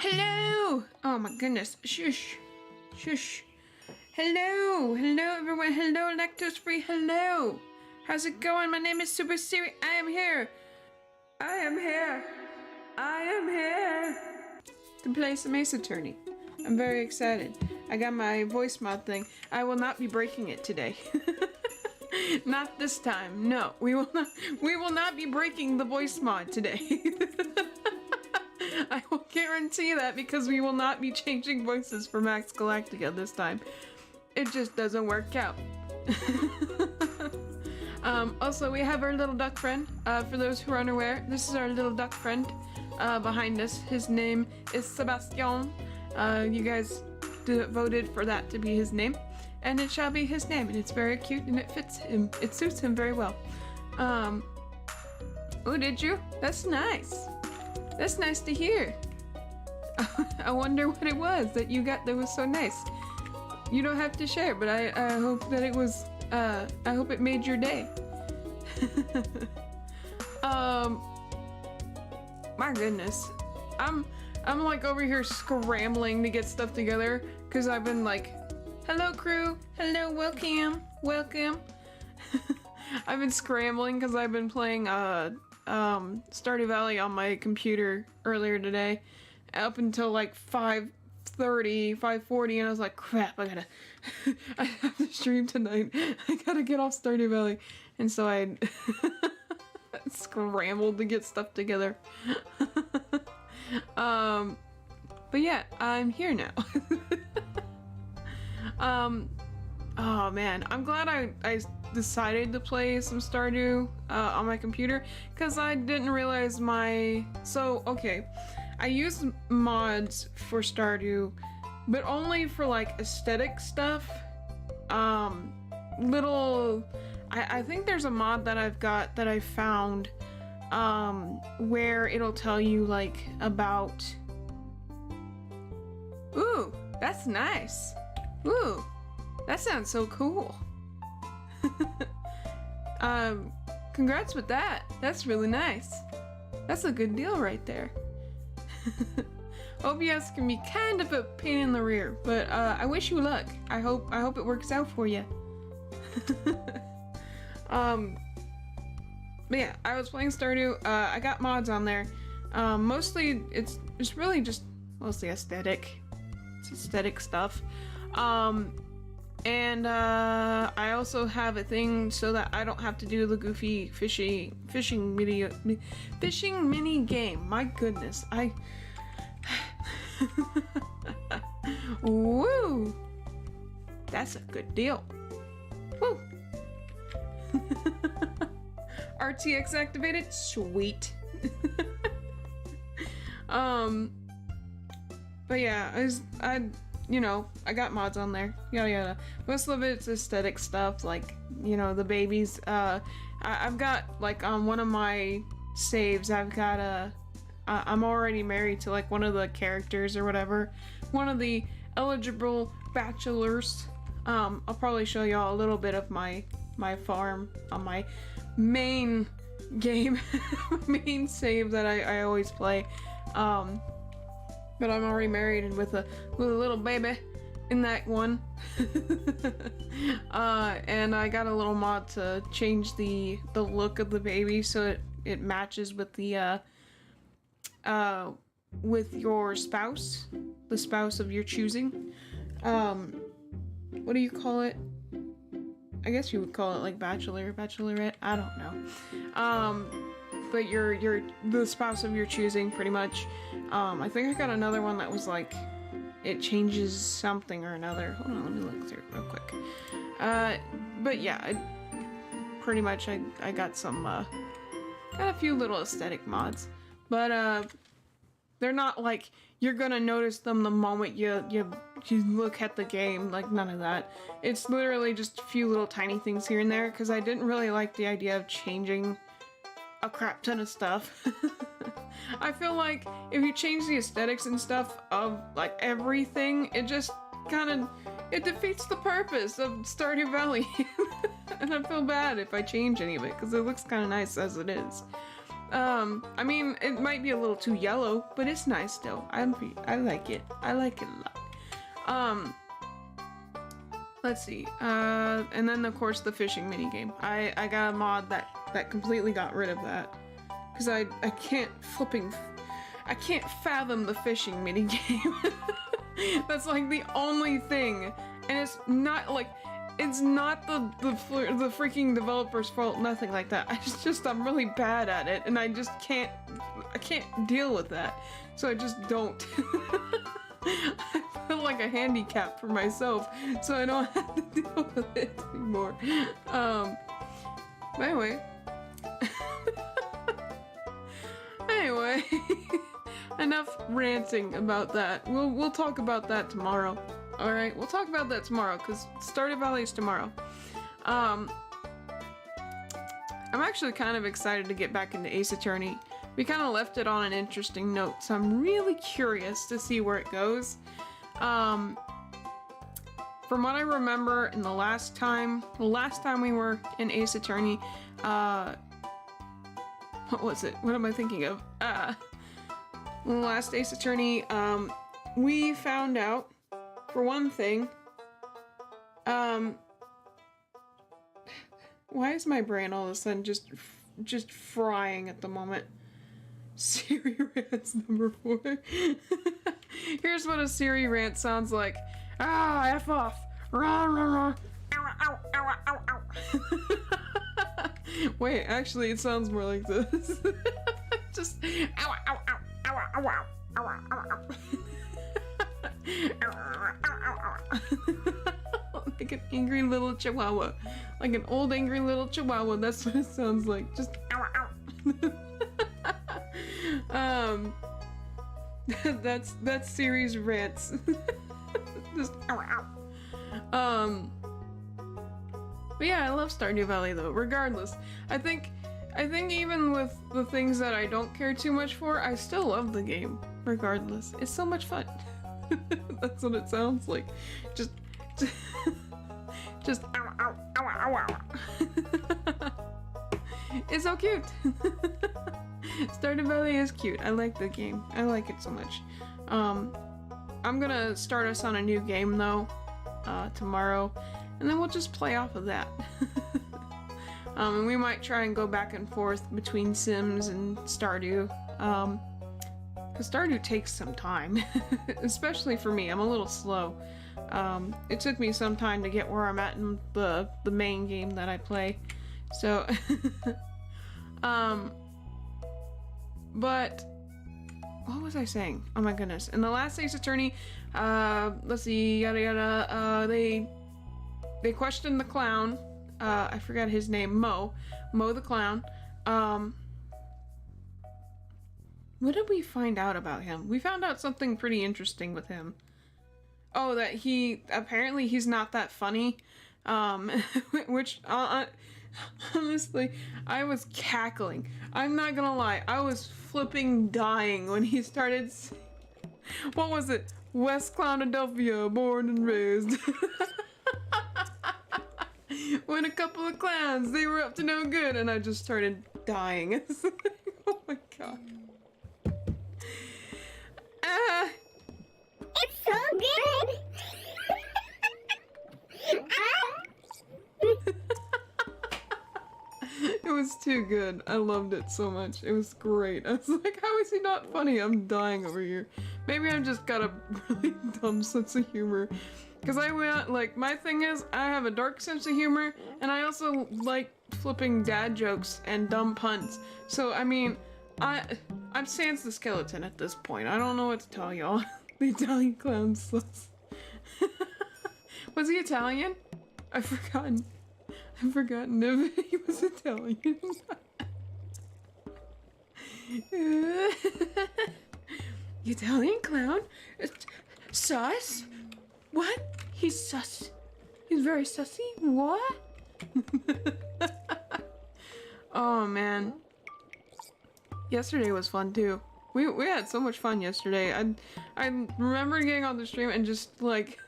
Hello! Oh my goodness. Shush. Shush. Hello! Hello everyone. Hello lactose free. Hello! How's it going? My name is Super Siri. I am here. I am here. I am here. To play some Ace Attorney. I'm very excited. I got my voice mod thing. I will not be breaking it today. Not this time. No, we will not be breaking the voice mod today. I will guarantee that because we will not be changing voices for Max Galactica this time. It just doesn't work out. Also, we have our little duck friend. For those who are unaware, this is our little duck friend behind us. His name is Sebastian. You guys voted for that to be his name, and it shall be his name, and it's very cute, and it fits him. It suits him very well. Oh, did you? That's nice. That's nice to hear. I wonder what it was that you got that was so nice. You don't have to share, but I hope that it was, I hope it made your day. My goodness. I'm like over here scrambling to get stuff together because I've been like, hello crew, hello, welcome. I've been scrambling because I've been playing Stardew Valley on my computer earlier today up until like 5:40, and I was like, crap, I have to stream tonight. I gotta get off Stardew Valley. And so I scrambled to get stuff together. But yeah, I'm here now. Oh man, I'm glad I decided to play some Stardew on my computer, because I didn't realize okay, I use mods for Stardew, but only for like aesthetic stuff. I think there's a mod that I've got that I found where it'll tell you like about, ooh, that's nice. Ooh, that sounds so cool. Congrats with that. That's really nice. That's a good deal right there. OBS can be kind of a pain in the rear, but I wish you luck. I hope it works out for you. But yeah, I was playing Stardew. I got mods on there. Mostly it's really just mostly aesthetic. It's aesthetic stuff. And I also have a thing so that I don't have to do the goofy fishing mini game. My goodness, woo! That's a good deal. Woo! RTX activated? Sweet. But yeah, I got mods on there. Yada yada. Most of it's aesthetic stuff, like, the babies. I've got, like, on one of my saves, I've got I'm already married to, like, one of the characters or whatever. One of the eligible bachelors. I'll probably show y'all a little bit of my farm on my main game, main save that I always play. But I'm already married and with a little baby in that one. And I got a little mod to change the look of the baby so it matches with the with your spouse, the spouse of your choosing. What do you call it? I guess you would call it like bachelor, bachelorette. I don't know. But you're the spouse of your choosing, pretty much. I think I got another one that was like, it changes something or another. Hold on, let me look through it real quick. But yeah, pretty much I got some, got a few little aesthetic mods. But, they're not like, you're gonna notice them the moment you look at the game, like none of that. It's literally just a few little tiny things here and there, because I didn't really like the idea of changing a crap ton of stuff. I feel like if you change the aesthetics and stuff of like everything, it just it defeats the purpose of Stardew Valley. And I feel bad if I change any of it, because it looks kind of nice as it is. I mean, it might be a little too yellow, but it's nice still. I like it. I like it a lot. Let's see. And then of course the fishing mini game. I got a mod that completely got rid of that. Cause I can't fathom the fishing mini game. That's like the only thing. And it's not like, it's not the freaking developer's fault, nothing like that. It's just I'm really bad at it, and I can't deal with that. So I just don't. I feel like a handicap for myself, so I don't have to deal with it anymore. But anyway. Anyway, enough ranting about that. We'll talk about that tomorrow. Alright, we'll talk about that tomorrow, because Stardew Valley is tomorrow. I'm actually kind of excited to get back into Ace Attorney. We kind of left it on an interesting note, so I'm really curious to see where it goes. From what I remember, in the last time we were in Ace Attorney, what was it? What am I thinking of? The last Ace Attorney, we found out, for one thing, why is my brain all of a sudden just frying at the moment? Siri rant's number 4. Here's what a Siri rant sounds like. Ah, F off. Rah, rah, rah. Ow, ow, ow, ow, ow. Wait, actually, it sounds more like this. Just ow, ow, ow, ow, ow, ow, ow, ow, ow. Like an angry little chihuahua. Like an old angry little chihuahua. That's what it sounds like. Just ow, ow. That's Siri's rants. Just ow, ow. But yeah, I love Stardew Valley though, regardless. I think even with the things that I don't care too much for, I still love the game, regardless. It's so much fun. That's what it sounds like. Just ow, ow, ow, ow, ow. It's so cute. Stardew Valley is cute. I like the game. I like it so much. I'm gonna start us on a new game though, tomorrow, and then we'll just play off of that. And we might try and go back and forth between Sims and Stardew. Because Stardew takes some time, especially for me. I'm a little slow. It took me some time to get where I'm at in the main game that I play. So, but what was I saying? Oh my goodness! In the last Ace Attorney, let's see, yada yada. They questioned the clown. I forgot his name. Mo the clown. What did we find out about him? We found out something pretty interesting with him. Oh, that apparently he's not that funny. Which, honestly, I was cackling. I'm not gonna lie, I was flipping dying when he started what was it? West Clownadelphia, born and raised. When a couple of clowns, they were up to no good, and I just started dying. It's like, oh my god. It's so good! It was too good. I loved it so much. It was great. I was like, how is he not funny? I'm dying over here. Maybe I've just got a really dumb sense of humor. Because my thing is, I have a dark sense of humor, and I also like flipping dad jokes and dumb puns. So, I mean, I'm Sans the Skeleton at this point. I don't know what to tell y'all. The Italian clown sus. Was he Italian? I've forgotten if he was Italian. Italian clown? Sus? What? He's sus. He's very sussy? What? Oh man. Yesterday was fun too. We had so much fun yesterday. I remember getting on the stream and just like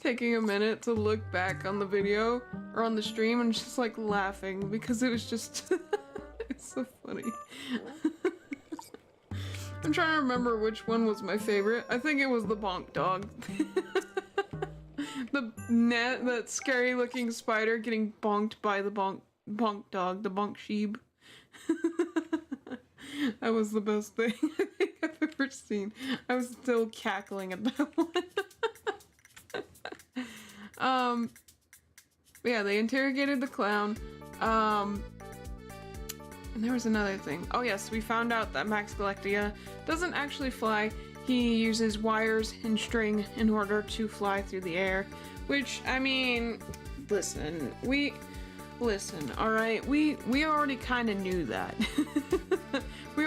taking a minute to look back on the video or on the stream and just like laughing because it was just It's so funny. I'm trying to remember which one was my favorite. I think it was the bonk dog. That scary looking spider getting bonked by the bonk dog, the bonk sheep. That was the best thing I think I've ever seen. I was still cackling at that one. But yeah, they interrogated the clown. And there was another thing. Oh yes, we found out that Max Galactica doesn't actually fly. He uses wires and string in order to fly through the air. Which, I mean, listen, alright? We already kind of knew that. I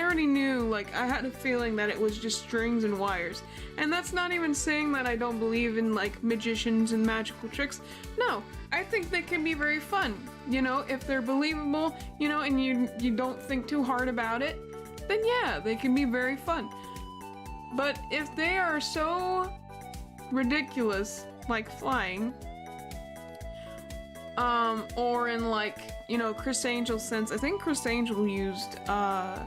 already knew, like, I had a feeling that it was just strings and wires. And that's not even saying that I don't believe in, like, magicians and magical tricks. No, I think they can be very fun. You know, if they're believable, you know, and you don't think too hard about it, then yeah, they can be very fun. But if they are so ridiculous, like flying, or in, like, you know, Chris Angel's sense, I think Chris Angel used, a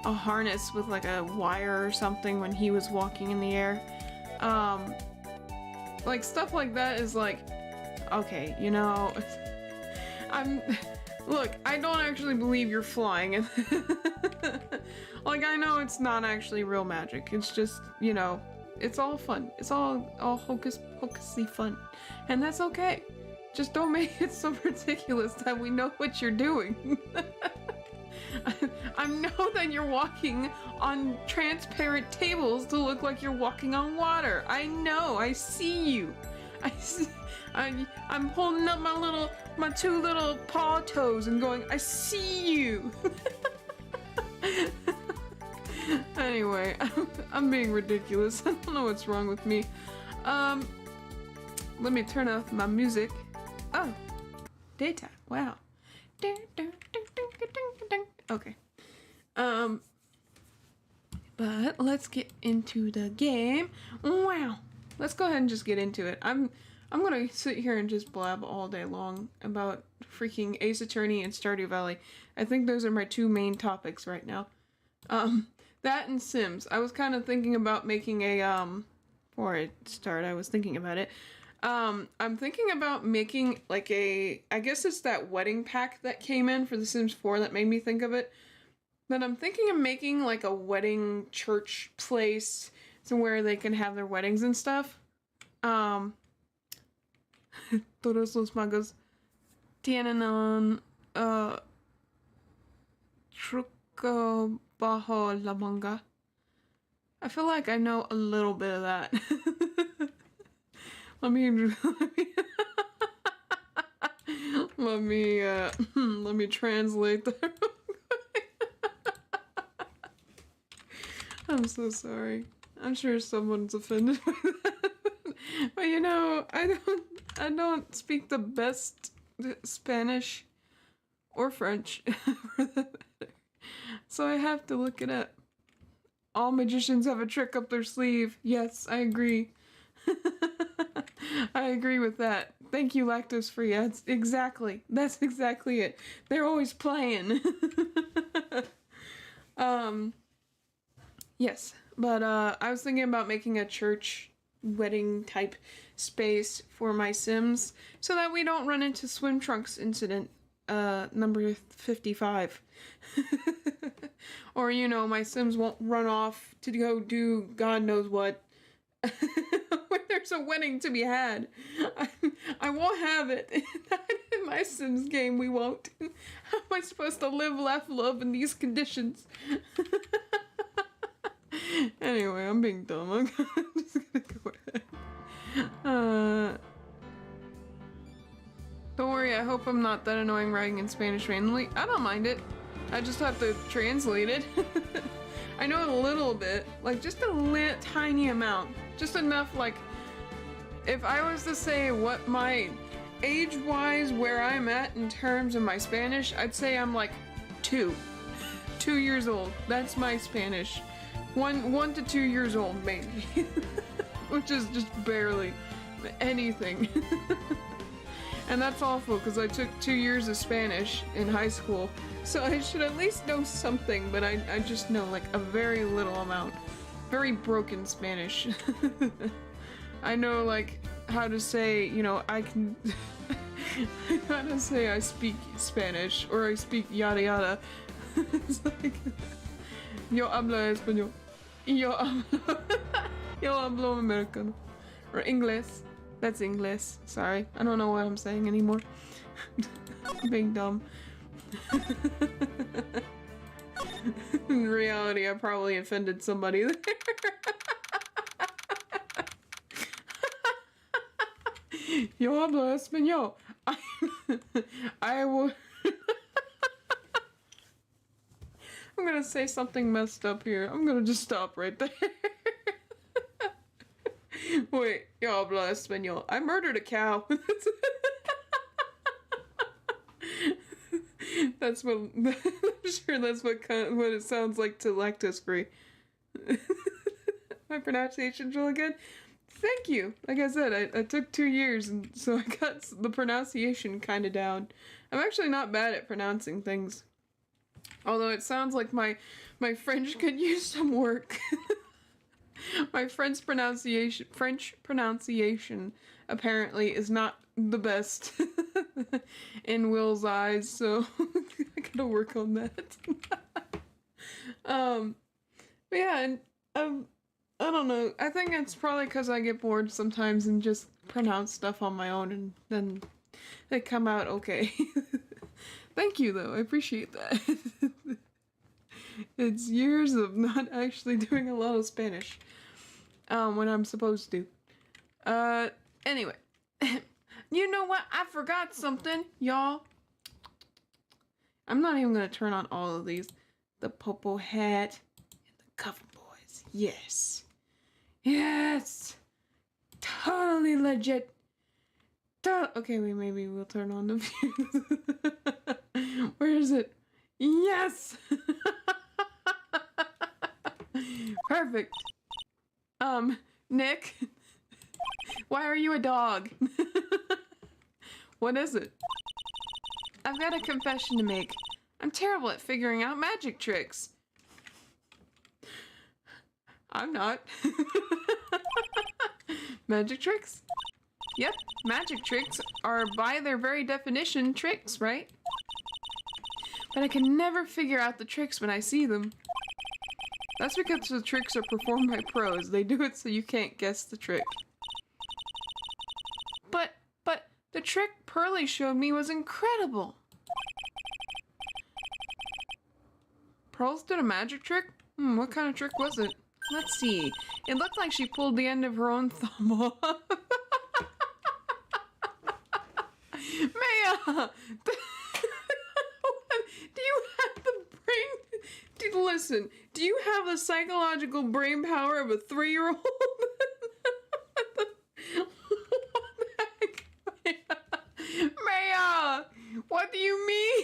harness with, like, a wire or something when he was walking in the air. Like, stuff like that is like, okay, you know, look, I don't actually believe you're flying. Like, I know it's not actually real magic, it's just, you know, it's all fun. It's all hocus pocusy fun. And that's okay. Just don't make it so ridiculous that we know what you're doing. I know that you're walking on transparent tables to look like you're walking on water. I know, I see you. I'm holding up my two little paw toes and going, I see you. Anyway, I'm being ridiculous. I don't know what's wrong with me. Let me turn off my music. Oh, daytime. Wow. Okay. But let's get into the game. Wow. Let's go ahead and just get into it. I'm gonna sit here and just blab all day long about freaking Ace Attorney and Stardew Valley. I think those are my two main topics right now. That and Sims. I was kind of thinking about making a, before I start, I was thinking about it. I'm thinking about making, like, I guess it's that wedding pack that came in for The Sims 4 that made me think of it. But I'm thinking of making, like, a wedding church place somewhere they can have their weddings and stuff. Todos los magos tienen un, truco bajo la manga. I feel like I know a little bit of that. let me translate that. I'm so sorry. I'm sure someone's offended by that. But you know, I don't speak the best Spanish or French for that matter. So I have to look it up. All magicians have a trick up their sleeve. Yes, I agree. I agree with that. Thank you, lactose free. That's exactly it. They're always playing. Yes, but I was thinking about making a church wedding type space for my Sims so that we don't run into swim trunks incident number 55. Or, you know, my Sims won't run off to go do God knows what when there's a wedding to be had. I won't have it. In my Sims game, we won't. How am I supposed to live, laugh, love in these conditions? Anyway, I'm being dumb. I'm just gonna go ahead. Don't worry, I hope I'm not that annoying writing in Spanish randomly. I don't mind it. I just have to translate it. I know a little bit, like just a tiny amount. Just enough, like, if I was to say what my age-wise, where I'm at in terms of my Spanish, I'd say I'm like 2 years old. That's my Spanish. 1 to 2 years old, maybe. Which is just barely anything. And that's awful because I took 2 years of Spanish in high school, so I should at least know something, but I just know like a very little amount. Very broken Spanish. I know like how to say, you know, I can I know how to say I speak Spanish or I speak yada yada. It's like yo hablo español. Yo hablo americano. Or English. That's English. Sorry. I don't know what I'm saying anymore. Being dumb. In reality, I probably offended somebody there. Yo hablo español. I will. I'm gonna say something messed up here. I'm gonna just stop right there. Wait, yo hablo español. I murdered a cow. That's what. I'm sure that's what it sounds like to lactose free. My pronunciation's really good. Thank you. Like I said, I took 2 years, and so I got the pronunciation kind of down. I'm actually not bad at pronouncing things. Although it sounds like my French could use some work. My French pronunciation apparently is not the best in Will's eyes, so I gotta work on that. But yeah, and I don't know. I think it's probably because I get bored sometimes and just pronounce stuff on my own, and then they come out okay. Thank you, though. I appreciate that. It's years of not actually doing a lot of Spanish when I'm supposed to. Anyway. You know what? I forgot something, y'all. I'm not even gonna turn on all of these. The Popo hat and the Cover Boys. Yes. Yes! Totally legit. Okay, wait, maybe we'll turn on the view. Where is it? Yes! Perfect. Nick? Why are you a dog? What is it? I've got a confession to make. I'm terrible at figuring out magic tricks. I'm not. Magic tricks? Yep, magic tricks are by their very definition tricks, right? But I can never figure out the tricks when I see them. That's because the tricks are performed by pros. They do it so you can't guess the trick. But the trick Pearly showed me was incredible. Pearls did a magic trick? What kind of trick was it? Let's see. It looked like she pulled the end of her own thumb off. Maya! Do you have the brain? Listen, do you have the psychological brain power of a 3-year-old? Maya! What do you mean?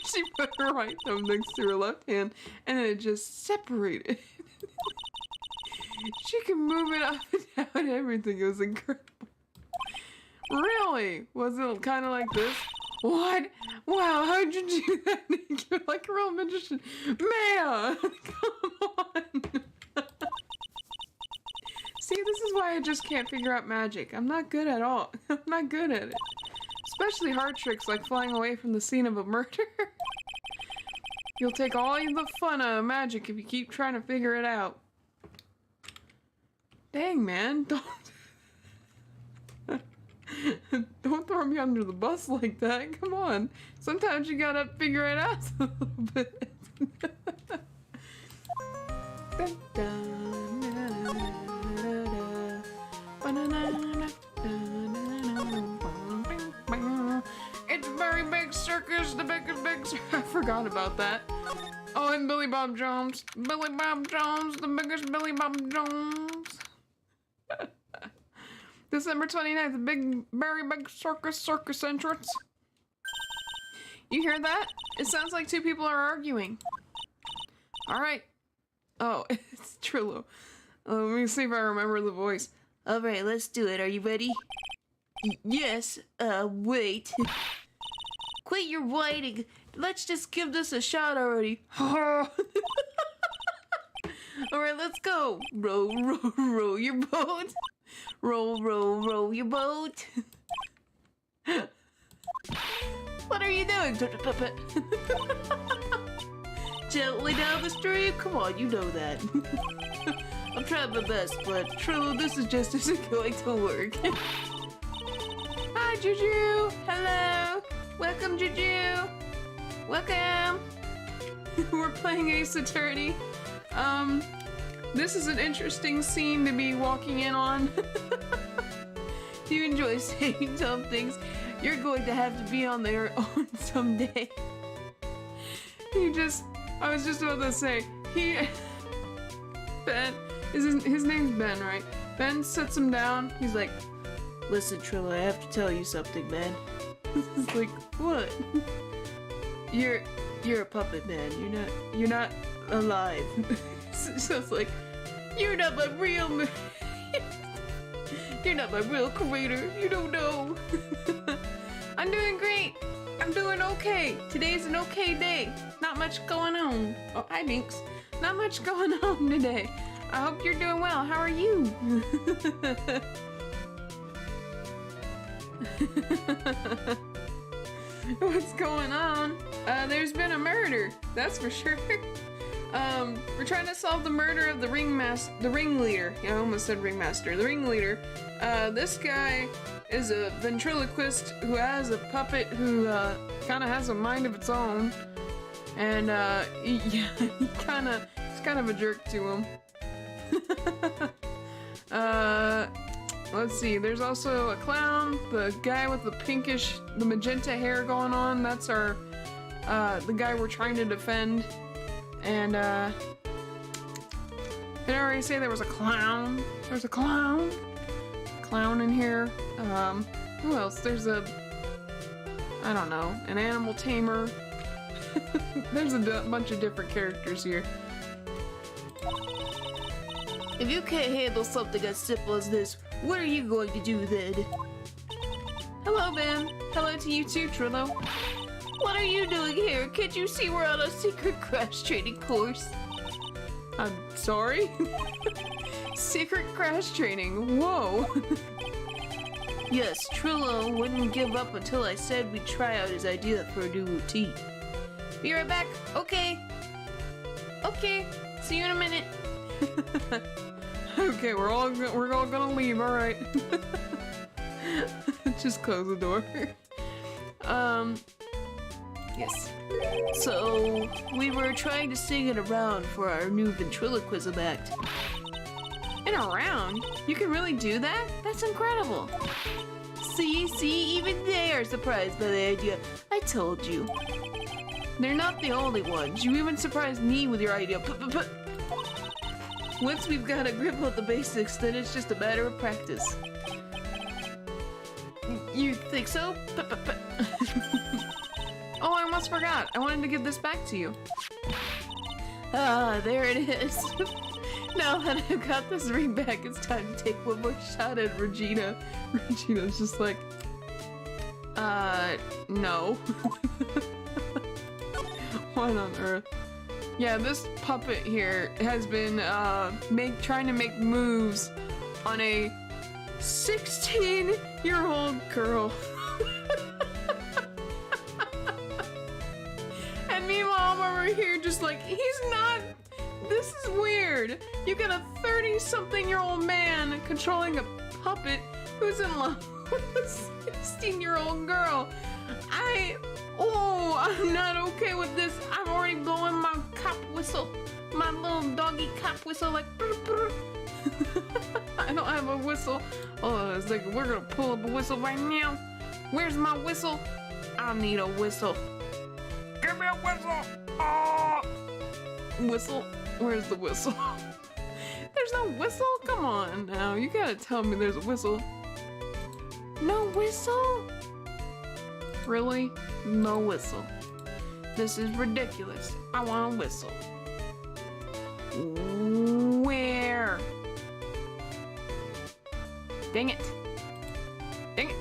She put her right thumb next to her left hand, and then it just separated. She can move it up and down, everything. It was incredible. Really? Was it kind of like this? What? Wow, how'd you do that? You're like a real magician. Maya! Come on! See, this is why I just can't figure out magic. I'm not good at all. I'm not good at it. Especially hard tricks like flying away from the scene of a murder. You'll take all the fun out of magic if you keep trying to figure it out. Dang, man. Don't throw me under the bus like that. Come on. Sometimes you gotta figure it out a little bit. Dun, dun, da, da, da, da. It's very big circus, the biggest big circus. I forgot about that. Oh, and Billy Bob Jones. Billy Bob Jones, the biggest Billy Bob Jones. December 29th, the big, very big circus entrance. You hear that? It sounds like 2 people are arguing. Alright. Oh, it's Trillo. Let me see if I remember the voice. Alright, let's do it. Are you ready? Yes. Wait. Quit your whining. Let's just give this a shot already. Alright, Let's go. Row, row, row your boat. Row, row, row your boat. What are you doing? Gently down the stream? Come on, you know that. I'm trying my best, but true, this is just isn't going to work. hi, Juju. Hello. Welcome, Juju. Welcome. We're playing Ace Attorney. This is an interesting scene to be walking in on. Do you enjoy saying some things? You're going to have to be on their own someday. I was just about to say, Ben, his name's Ben, right? Ben sits him down, he's like, Listen, Trilla, I have to tell you something, man. it's like, what? You're a puppet, man. You're not alive. So it's like, you're not my real you're not my real creator, you don't know. I'm doing great. I'm doing okay. Today's an okay day. Not much going on. Oh, hi, Binks. Not much going on today. I hope you're doing well. How are you? What's going on? There's been a murder. That's for sure. We're trying to solve the murder of the ringleader. Yeah, I almost said ringmaster. The ringleader. This guy is a ventriloquist who has a puppet who kind of has a mind of its own, and he's kind of a jerk to him. Let's see. There's also a clown, the guy with the magenta hair going on. That's the guy we're trying to defend. And did I already say there was a clown? There's a clown in here. Who else? There's I don't know, an animal tamer. There's a bunch of different characters here. If you can't handle something as simple as this, what are you going to do then? Hello, Ben. Hello to you too, Trillo. What are you doing here? Can't you see we're on a secret crash training course? I'm sorry? Secret crash training. Whoa. Yes, Trillo wouldn't give up until I said we'd try out his idea for a new routine. Be right back. Okay. Okay. See you in a minute. Okay, we're all gonna leave. All right. Just close the door. Yes. So, we were trying to sing it around for our new ventriloquism act. And around? You can really do that? That's incredible. See, even they are surprised by the idea. I told you. They're not the only ones. You even surprised me with your idea. Once we've got a grip on the basics, then it's just a matter of practice. You think so? Oh, I almost forgot. I wanted to give this back to you. Ah, there it is. Now that I've got this ring back, it's time to take one more shot at Regina. Regina's just like, no. What on earth? Yeah, this puppet here has been, trying to make moves on a 16-year-old girl. And meanwhile, I'm over here just like, this is weird. You got a 30-something-year-old man controlling a puppet who's in love with a 16-year-old girl. I'm not okay with this. I'm already blowing my cop whistle. My little doggy cop whistle like brr, brr. I don't have a whistle. Oh, it's like we're gonna pull up a whistle right now. Where's my whistle? I need a whistle. Give me a whistle. Oh. Whistle? Where's the whistle? There's no whistle? Come on now. You gotta tell me there's a whistle. No whistle? Really? No whistle. This is ridiculous. I want a whistle. Where? Dang it. Dang it.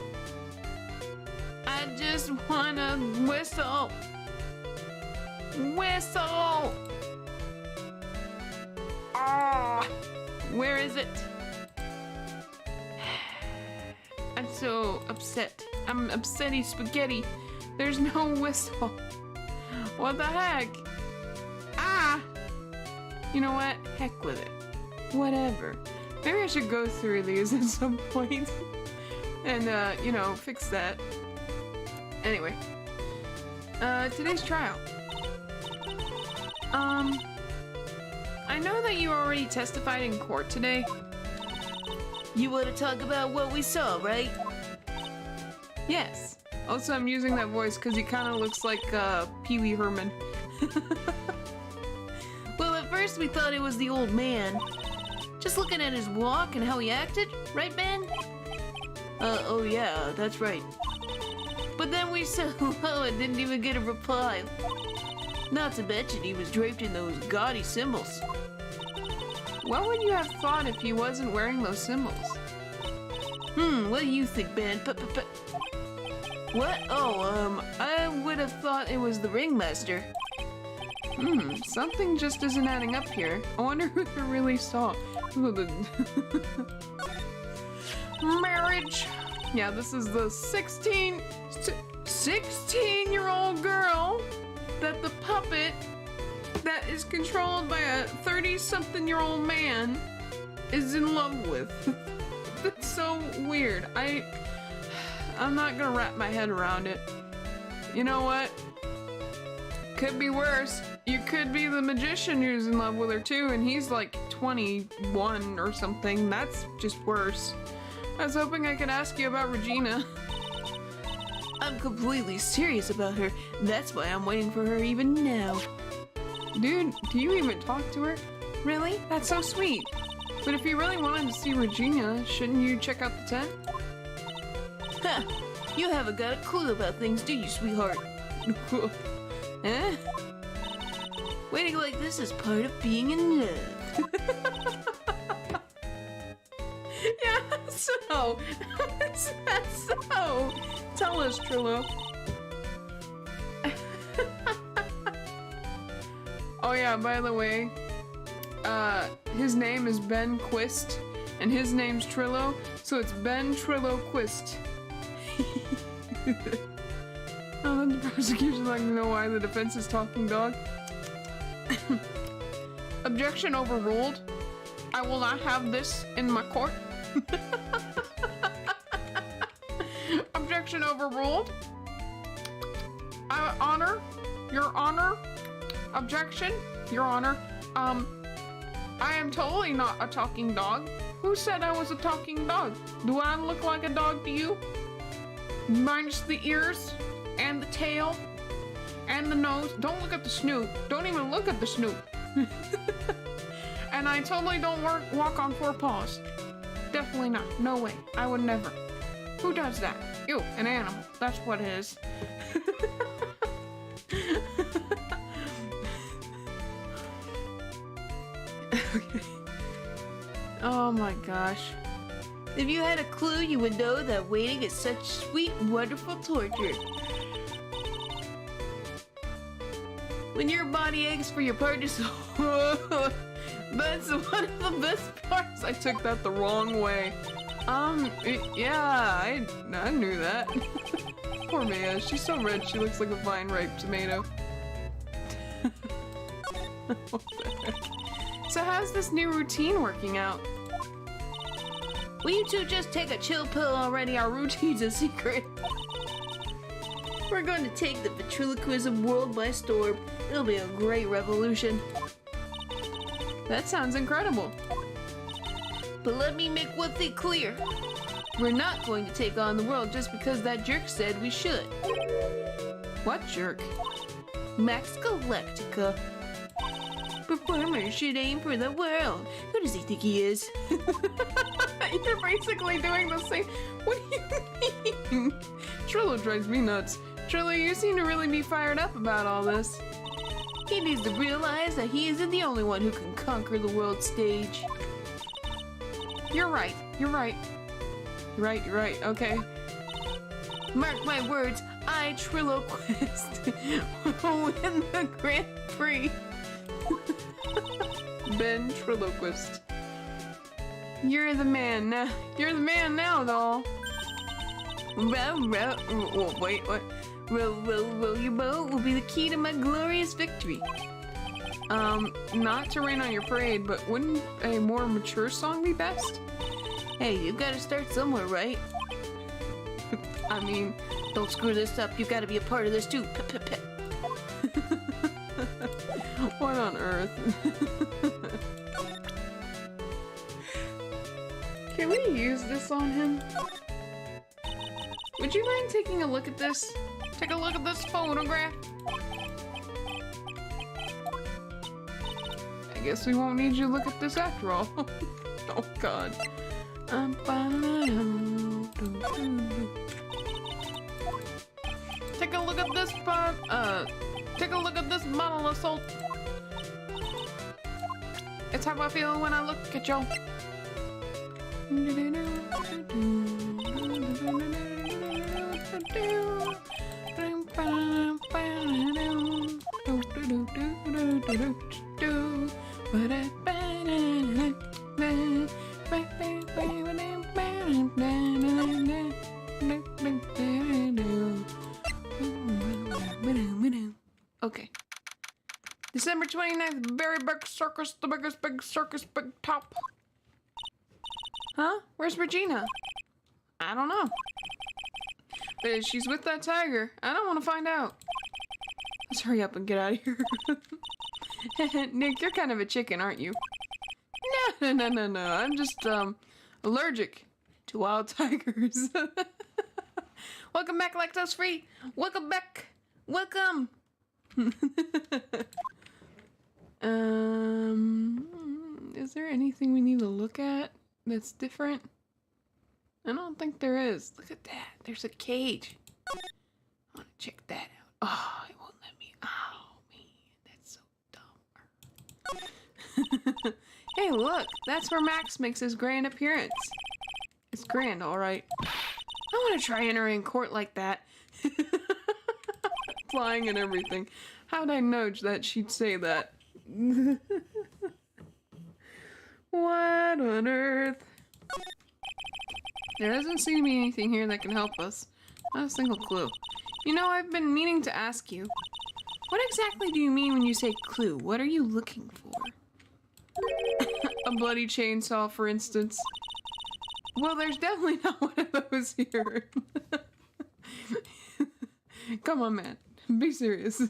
I just wanna whistle. Whistle! Ah! Where is it? I'm so upset. I'm upsetty spaghetti. There's no whistle. What the heck? Ah! You know what? Heck with it. Whatever. Maybe I should go through these at some point and, you know, fix that. Anyway. Today's trial. I know that you already testified in court today. You want to talk about what we saw, right? Yes. Also, I'm using that voice because he kind of looks like, Pee Wee Herman. Well, at first we thought it was the old man. Just looking at his walk and how he acted, right, Ben? Oh yeah, that's right. But then we saw and didn't even get a reply. Not to mention he was draped in those gaudy symbols. What would you have thought if he wasn't wearing those symbols? What do you think, Ben? What? Oh, I would have thought it was the ringmaster. Something just isn't adding up here. I wonder who they really saw. Marriage! Yeah, this is the 16-year-old girl that the puppet that is controlled by a 30-something-year-old man is in love with. That's so weird. I'm not gonna wrap my head around it. You know what? Could be worse. You could be the magician who's in love with her too, and he's like 21 or something. That's just worse. I was hoping I could ask you about Regina. I'm completely serious about her. That's why I'm waiting for her even now. Dude, do you even talk to her? Really? That's so sweet. But if you really wanted to see Regina, shouldn't you check out the tent? Ha! You haven't got a clue about things, do you, sweetheart? Eh? Waiting like this is part of being in love. Yeah, so. Is that so? Tell us, Trillo. Oh yeah, by the way, his name is Ben Quist, and his name's Trillo, so it's Ben Trillo Quist. Oh, then the prosecution's not gonna know why the defense is talking dog. Objection overruled. I will not have this in my court. Objection overruled. Your Honor. Objection, Your Honor. I am totally not a talking dog. Who said I was a talking dog? Do I look like a dog to you? Minus the ears, and the tail, and the nose. Don't look at the snoot. Don't even look at the snoot. And I totally don't walk on 4 paws. Definitely not. No way. I would never. Who does that? You, an animal. That's what it is. Okay. Oh my gosh. If you had a clue, you would know that waiting is such sweet, wonderful torture. When your body aches for your partner, that's one of the best parts. I took that the wrong way. Yeah, I knew that. Poor Maya, she's so red she looks like a vine ripe tomato. What the heck? So how's this new routine working out? Will you two just take a chill pill already? Our routine's a secret. We're going to take the ventriloquism world by storm. It'll be a great revolution. That sounds incredible. But let me make one thing clear. We're not going to take on the world just because that jerk said we should. What jerk? Max Galactica. Performer should aim for the world. Who does he think he is? You're basically doing the same. What do you mean? Trillo drives me nuts. Trillo, you seem to really be fired up about all this. He needs to realize that he isn't the only one who can conquer the world stage. You're right. You're right. You're right, okay. Mark my words, I Triloquist will win the Grand Prix. Ventriloquist. You're the man now. You're the man now, doll. Wait, what? Row your boat will be the key to my glorious victory. Not to rain on your parade, but wouldn't a more mature song be best? Hey, you gotta start somewhere, right? I mean, don't screw this up. You gotta be a part of this too. What on earth? Can we use this on him? Would you mind taking a look at this? Take a look at this photograph. I guess we won't need you to look at this after all. Oh god. Take a look at this take a look at this bottle of salt. It's how I feel when I look at you. Okay. December 29th, very big circus, the biggest big circus, big top. Huh? Where's Regina? I don't know. But she's with that tiger. I don't want to find out. Let's hurry up and get out of here. Nick, you're kind of a chicken, aren't you? No. I'm just, allergic to wild tigers. Welcome back, lactose free. Welcome back. Welcome. Is there anything we need to look at that's different? I don't think there is. Look at that. There's a cage. I want to check that out. Oh, it won't let me. Oh, man. That's so dumb. Hey, look. That's where Max makes his grand appearance. It's grand, all right. I want to try entering court like that. Flying and everything. How'd I know that she'd say that? What on earth? There doesn't seem to be anything here that can help us. Not a single clue. You know, I've been meaning to ask you. What exactly do you mean when you say clue? What are you looking for? A bloody chainsaw, for instance. Well, there's definitely not one of those here. Come on, man. Be serious.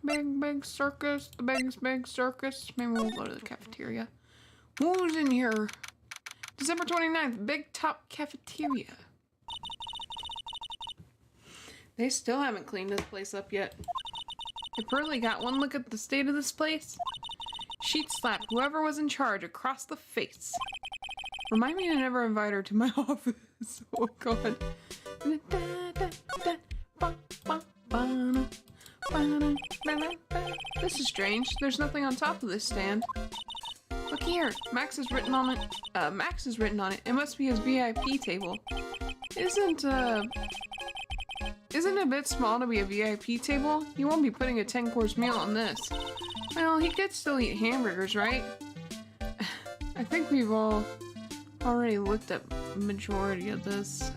Big circus. The big circus. Maybe we'll go to the cafeteria. Who's in here? December 29th. Big Top Cafeteria. They still haven't cleaned this place up yet. If Pearly got one look at the state of this place, she'd slap whoever was in charge across the face. Remind me to never invite her to my office. Oh god. This is strange. There's nothing on top of this stand. Look here. Max is written on it. Max is written on it. It must be his VIP table. Isn't it a bit small to be a VIP table? You won't be putting a 10-course meal on this. Well, he could still eat hamburgers, right? I think we've all already looked at majority of this.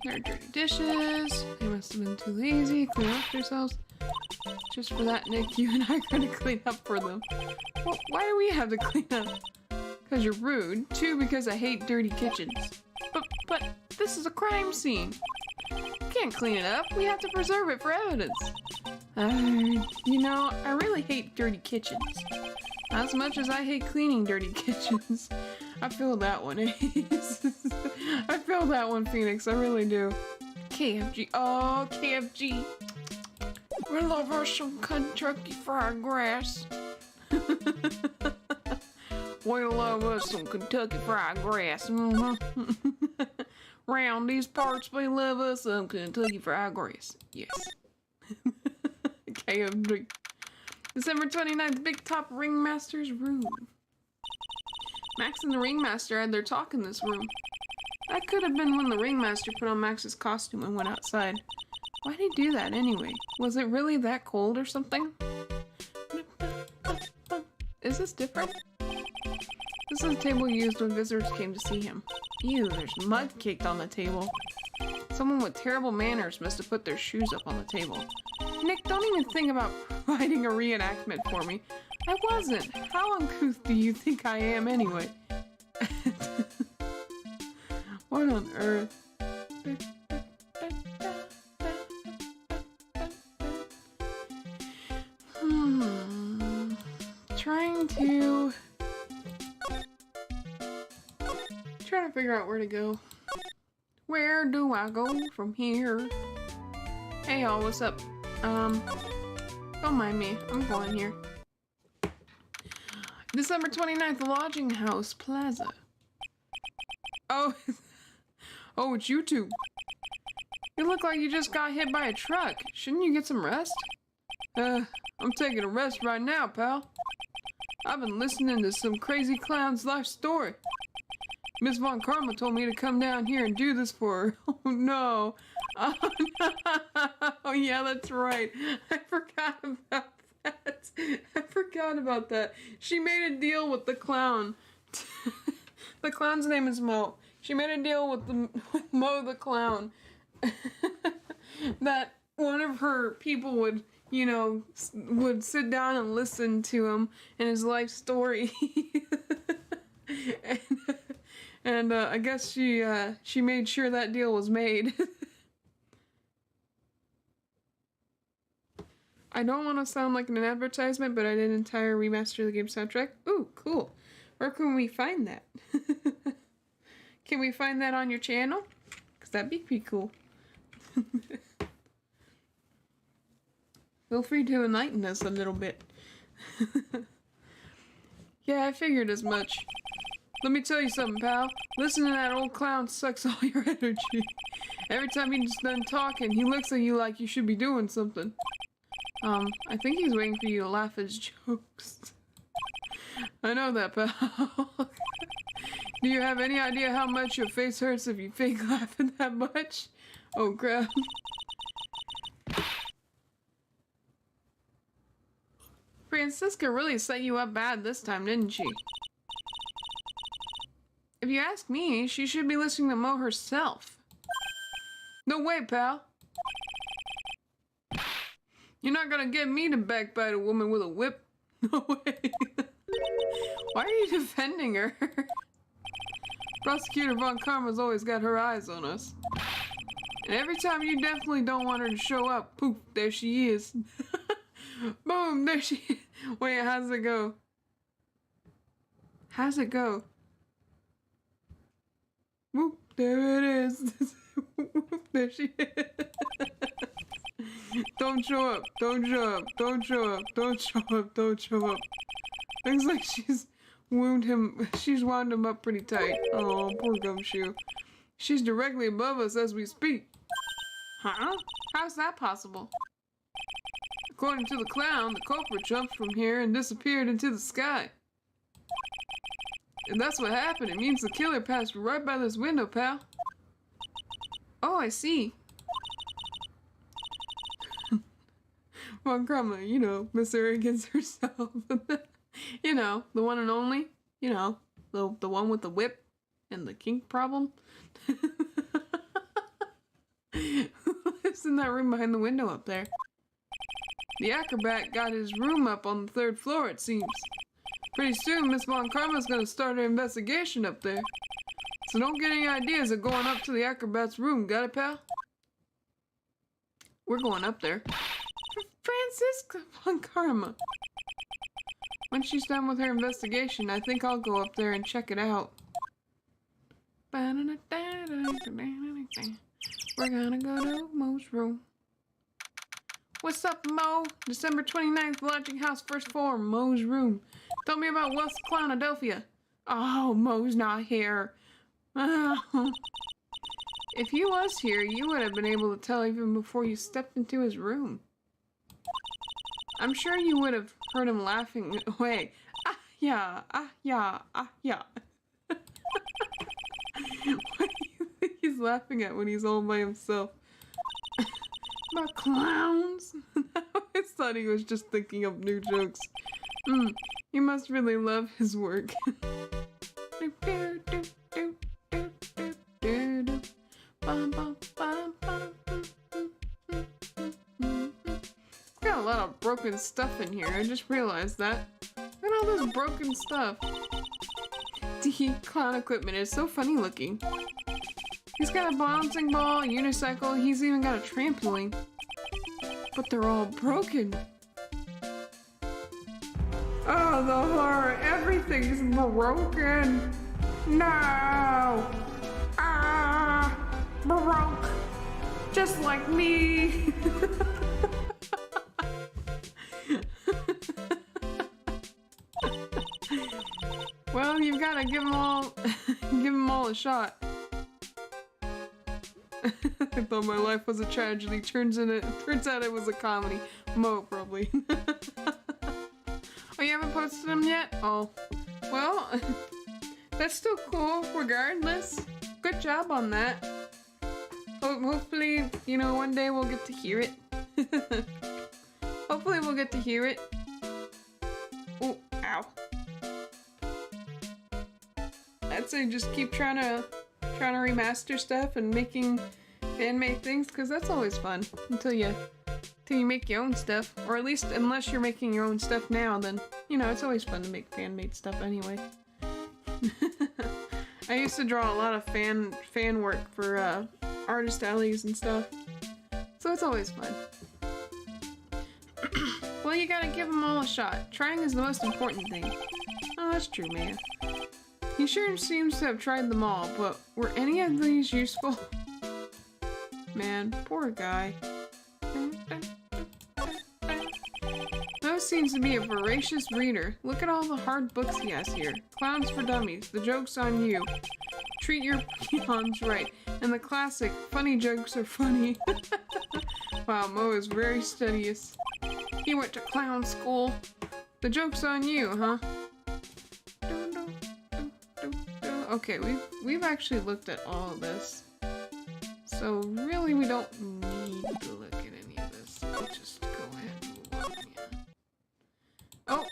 There are dirty dishes. They must have been too lazy. Clean up themselves. Just for that, Nick, you and I are gonna clean up for them. Well, why do we have to clean up? Because you're rude. 2, because I hate dirty kitchens. But this is a crime scene. We can't clean it up. We have to preserve it for evidence. You know, I really hate dirty kitchens. As much as I hate cleaning dirty kitchens. I feel that one, Ace. I feel that one, Phoenix. I really do. KFG. Oh, KFG. We love our some Kentucky Fried Grass. We love us some Kentucky Fried Grass. Round these parts we live us some Kentucky Fried Grits. Yes. KFC. December 29th, Big Top Ringmaster's room. Max and the Ringmaster had their talk in this room. That could have been when the Ringmaster put on Max's costume and went outside. Why'd he do that anyway? Was it really that cold or something? Is this different? This is the table used when visitors came to see him. Ew, there's mud caked on the table. Someone with terrible manners must have put their shoes up on the table. Nick, don't even think about providing a reenactment for me. I wasn't. How uncouth do you think I am anyway? What on earth? Trying to figure out where to go. Where do I go from here? Hey y'all, what's up? Don't mind me. I'm going here. December 29th, Lodging House Plaza. Oh, oh, it's you two. You look like you just got hit by a truck. Shouldn't you get some rest? I'm taking a rest right now, pal. I've been listening to some crazy clown's life story. Miss Von Karma told me to come down here and do this for her. Oh no. Oh no. Oh yeah, that's right. I forgot about that. I forgot about that. She made a deal with the clown. The clown's name is Mo. She made a deal with Mo the clown. That one of her people would, you know, would sit down and listen to him and his life story. And I guess she made sure that deal was made. I don't want to sound like an advertisement, but I did an entire remaster of the game soundtrack. Ooh, cool. Where can we find that? Can we find that on your channel? Because that'd be pretty cool. Feel free to enlighten us a little bit. Yeah, I figured as much. Let me tell you something, pal. Listening to that old clown sucks all your energy. Every time he's done talking, he looks at you like you should be doing something. I think he's waiting for you to laugh at his jokes. I know that, pal. Do you have any idea how much your face hurts if you fake laughing that much? Oh, crap. Francisca really set you up bad this time, didn't she? If you ask me, she should be listening to Mo herself. No way, pal. You're not gonna get me to backbite a woman with a whip. No way. Why are you defending her? Prosecutor Von Karma's always got her eyes on us. And every time you definitely don't want her to show up, poof, there she is. Boom, there she is. Wait, how's it go? How's it go? Whoop, there it is. Whoop, there she is. Don't show up, don't show up, don't show up, don't show up, don't show up. Looks like she's wound him up pretty tight. Oh, poor gumshoe. She's directly above us as we speak. Huh? How's that possible? According to the clown, the culprit jumped from here and disappeared into the sky. If that's what happened, it means the killer passed right by this window, pal. Oh, I see. Von Karma, you know, Miss Arrogance herself. You know, the one and only. You know, the one with the whip and the kink problem. Who lives in that room behind the window up there? The acrobat got his room up on the 3rd floor, it seems. Pretty soon, Miss Von Karma's gonna start her investigation up there. So don't get any ideas of going up to the acrobat's room, got it, pal? We're going up there. Francisca Von Karma. When she's done with her investigation, I think I'll go up there and check it out. We're gonna go to Mo's room. What's up, Mo? December 29th, Lodging House, 1st floor, Mo's room. Tell me about West Clownadelphia. Oh, Mo's not here. If he was here, you would have been able to tell even before you stepped into his room. I'm sure you would have heard him laughing away. Ah, yeah, ah, yeah, ah, yeah. What do you think he's laughing at when he's all by himself? About clowns? I always thought he was just thinking of new jokes. He must really love his work. Got a lot of broken stuff in here, I just realized that. Look at all this broken stuff. The clown equipment is so funny looking. He's got a bouncing ball, a unicycle, he's even got a trampoline. But they're all broken. Oh, the horror. Everything's broken. No. Ah, broke. Just like me. Well, you've got to give them all a shot. I thought my life was a tragedy. Turns out it was a comedy. Mo, probably. Oh, you haven't posted them yet? Oh. Well, that's still cool, regardless. Good job on that. Hopefully, you know, one day we'll get to hear it. Hopefully we'll get to hear it. Oh, ow. I'd say just keep trying to remaster stuff and making fan-made things, because that's always fun until you make your own stuff, or at least unless you're making your own stuff now, then you know it's always fun to make fan-made stuff anyway. I used to draw a lot of fan work for artist alleys and stuff, so it's always fun. Well, you gotta give them all a shot. Trying is the most important thing. Oh, that's true, man. He sure seems to have tried them all, but were any of these useful? Man, poor guy. Mo seems to be a voracious reader. Look at all the hard books he has here. Clowns for Dummies, The Joke's on You, Treat Your Peons Right, and the classic, Funny Jokes Are Funny. Wow, Mo is very studious. He went to clown school. The Joke's on You, huh? Okay, we've actually looked at all of this. So really we don't need to look at any of this. We'll just go ahead and move on, yeah. Oh!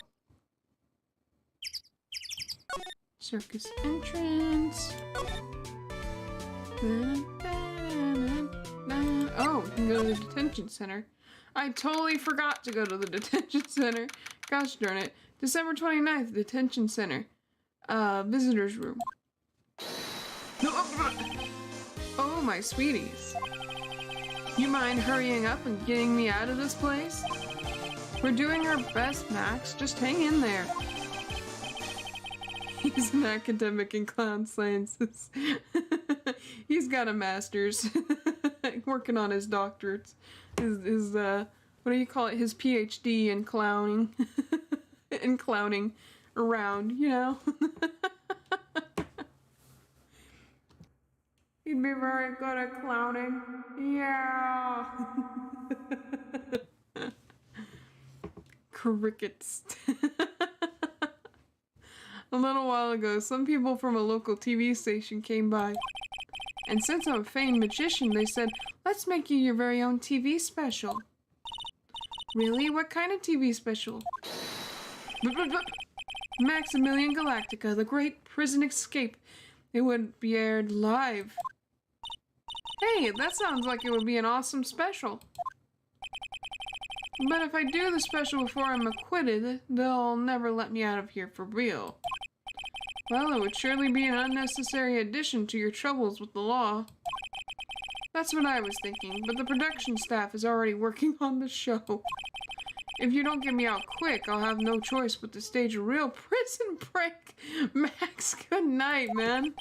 Circus entrance. Oh, we can go to the detention center. I totally forgot to go to the detention center. Gosh darn it. December 29th, detention center. Visitor's room. No, oh, my sweeties. You mind hurrying up and getting me out of this place? We're doing our best, Max. Just hang in there. He's an academic in clown sciences. He's got a master's. Working on his doctorates. His what do you call it? His PhD in clowning. In clowning around, you know? He'd be very good at clowning. Yeah. Crickets. A little while ago, some people from a local TV station came by. And since I'm a famed magician, they said, let's make you your very own TV special. Really? What kind of TV special? Maximilian Galactica, the Great Prison Escape. It would be aired live. Hey, that sounds like it would be an awesome special. But if I do the special before I'm acquitted, they'll never let me out of here for real. Well, it would surely be an unnecessary addition to your troubles with the law. That's what I was thinking, but the production staff is already working on the show. If you don't get me out quick, I'll have no choice but to stage a real prison break. Max, good night, man.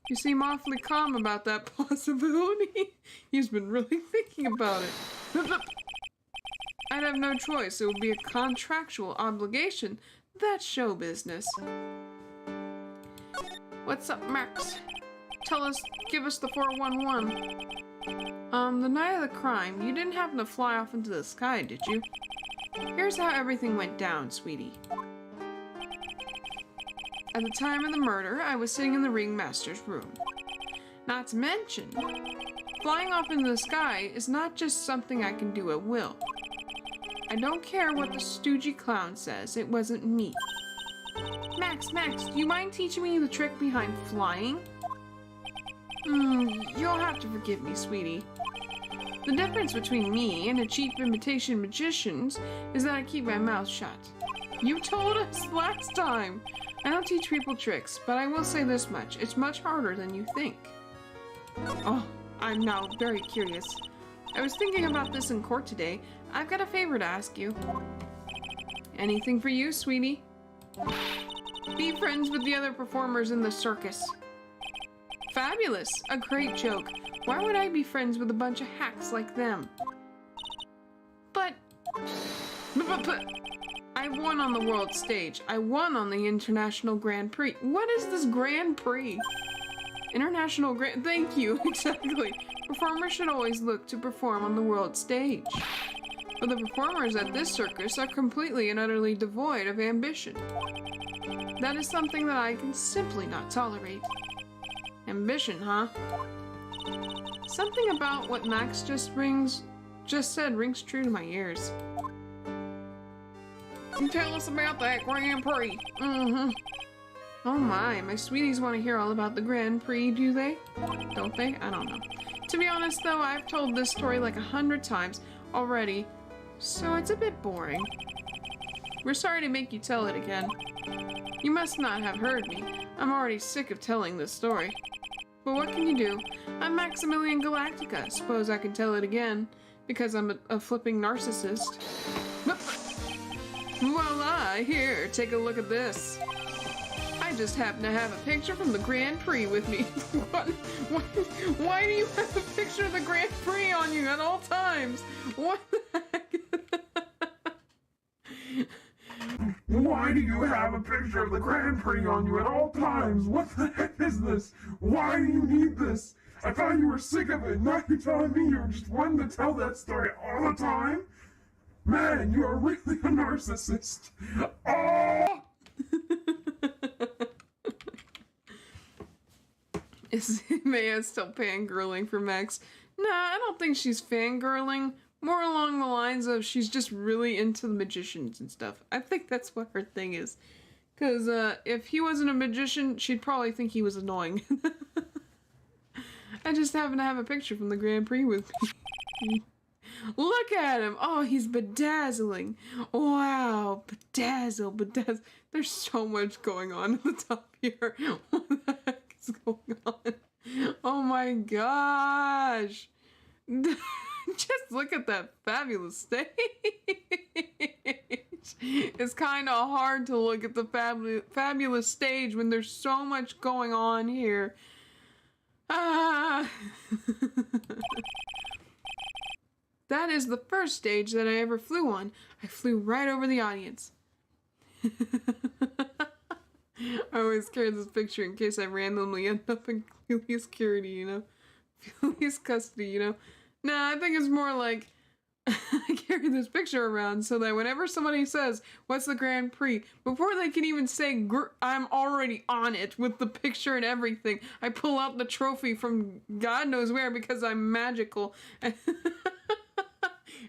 You seem awfully calm about that possibility. He's been really thinking about it. I'd have no choice. It would be a contractual obligation. That's show business. What's up, Max? Give us the 411. The night of the crime, you didn't happen to fly off into the sky, did you? Here's how everything went down, sweetie. At the time of the murder, I was sitting in the ringmaster's room. Not to mention, flying off into the sky is not just something I can do at will. I don't care what the stoogey clown says, it wasn't me. Max, do you mind teaching me the trick behind flying? You'll have to forgive me, sweetie. The difference between me and a cheap imitation magicians is that I keep my mouth shut. You told us last time! I don't teach people tricks, but I will say this much. It's much harder than you think. Oh, I'm now very curious. I was thinking about this in court today. I've got a favor to ask you. Anything for you, sweetie? Be friends with the other performers in the circus. Fabulous! A great joke. Why would I be friends with a bunch of hacks like them? But I won on the world stage. I won on the International Grand Prix. What is this Grand Prix? International Grand... Thank you, exactly. Performers should always look to perform on the world stage. But the performers at this circus are completely and utterly devoid of ambition. That is something that I can simply not tolerate. Ambition, huh? Something about what Max just said rings true to my ears. Tell us about that Grand Prix. Oh my sweeties want to hear all about the Grand Prix, do they? Don't they? I don't know. To be honest though, I've told this story like 100 times already, so it's a bit boring. We're sorry to make you tell it again. You must not have heard me. I'm already sick of telling this story. But what can you do? I'm Maximilian Galactica. Suppose I can tell it again, because I'm a flipping narcissist. Voila! Here, take a look at this. I just happen to have a picture from the Grand Prix with me. Why do you have a picture of the Grand Prix on you at all times? What the heck? Why do you have a picture of the Grand Prix on you at all times? What the heck is this? Why do you need this? I thought you were sick of it. Now you're telling me you're just wanting to tell that story all the time? Man, you are really a narcissist. Oh! Is Maya still fangirling for Max? Nah, I don't think she's fangirling. More along the lines of she's just really into the magicians and stuff. I think that's what her thing is. Because if he wasn't a magician, she'd probably think he was annoying. I just happen to have a picture from the Grand Prix with me. Look at him! Oh, he's bedazzling. Wow, bedazzle. There's so much going on at the top here. What the heck is going on? Oh my gosh! Just look at that fabulous stage. It's kind of hard to look at the fabulous stage when there's so much going on here. Ah. That is the first stage that I ever flew on. I flew right over the audience. I always carry this picture in case I randomly end up in police security, you know? Police custody, you know? Nah, I think it's more like I carry this picture around so that whenever somebody says, what's the Grand Prix? Before they can even say, I'm already on it with the picture and everything. I pull out the trophy from God knows where because I'm magical.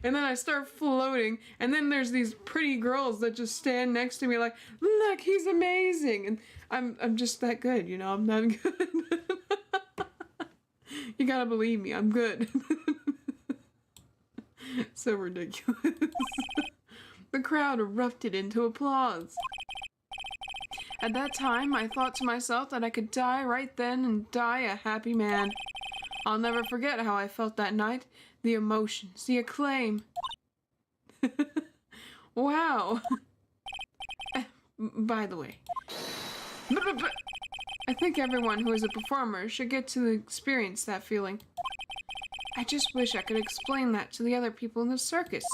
And then I start floating, and then there's these pretty girls that just stand next to me like, look, he's amazing. And I'm just that good, you know, I'm that good. You gotta believe me, I'm good. So ridiculous. The crowd erupted into applause. At that time, I thought to myself that I could die right then and die a happy man. I'll never forget how I felt that night. The emotions, the acclaim. Wow. By the way, I think everyone who is a performer should get to experience that feeling. I just wish I could explain that to the other people in the circus.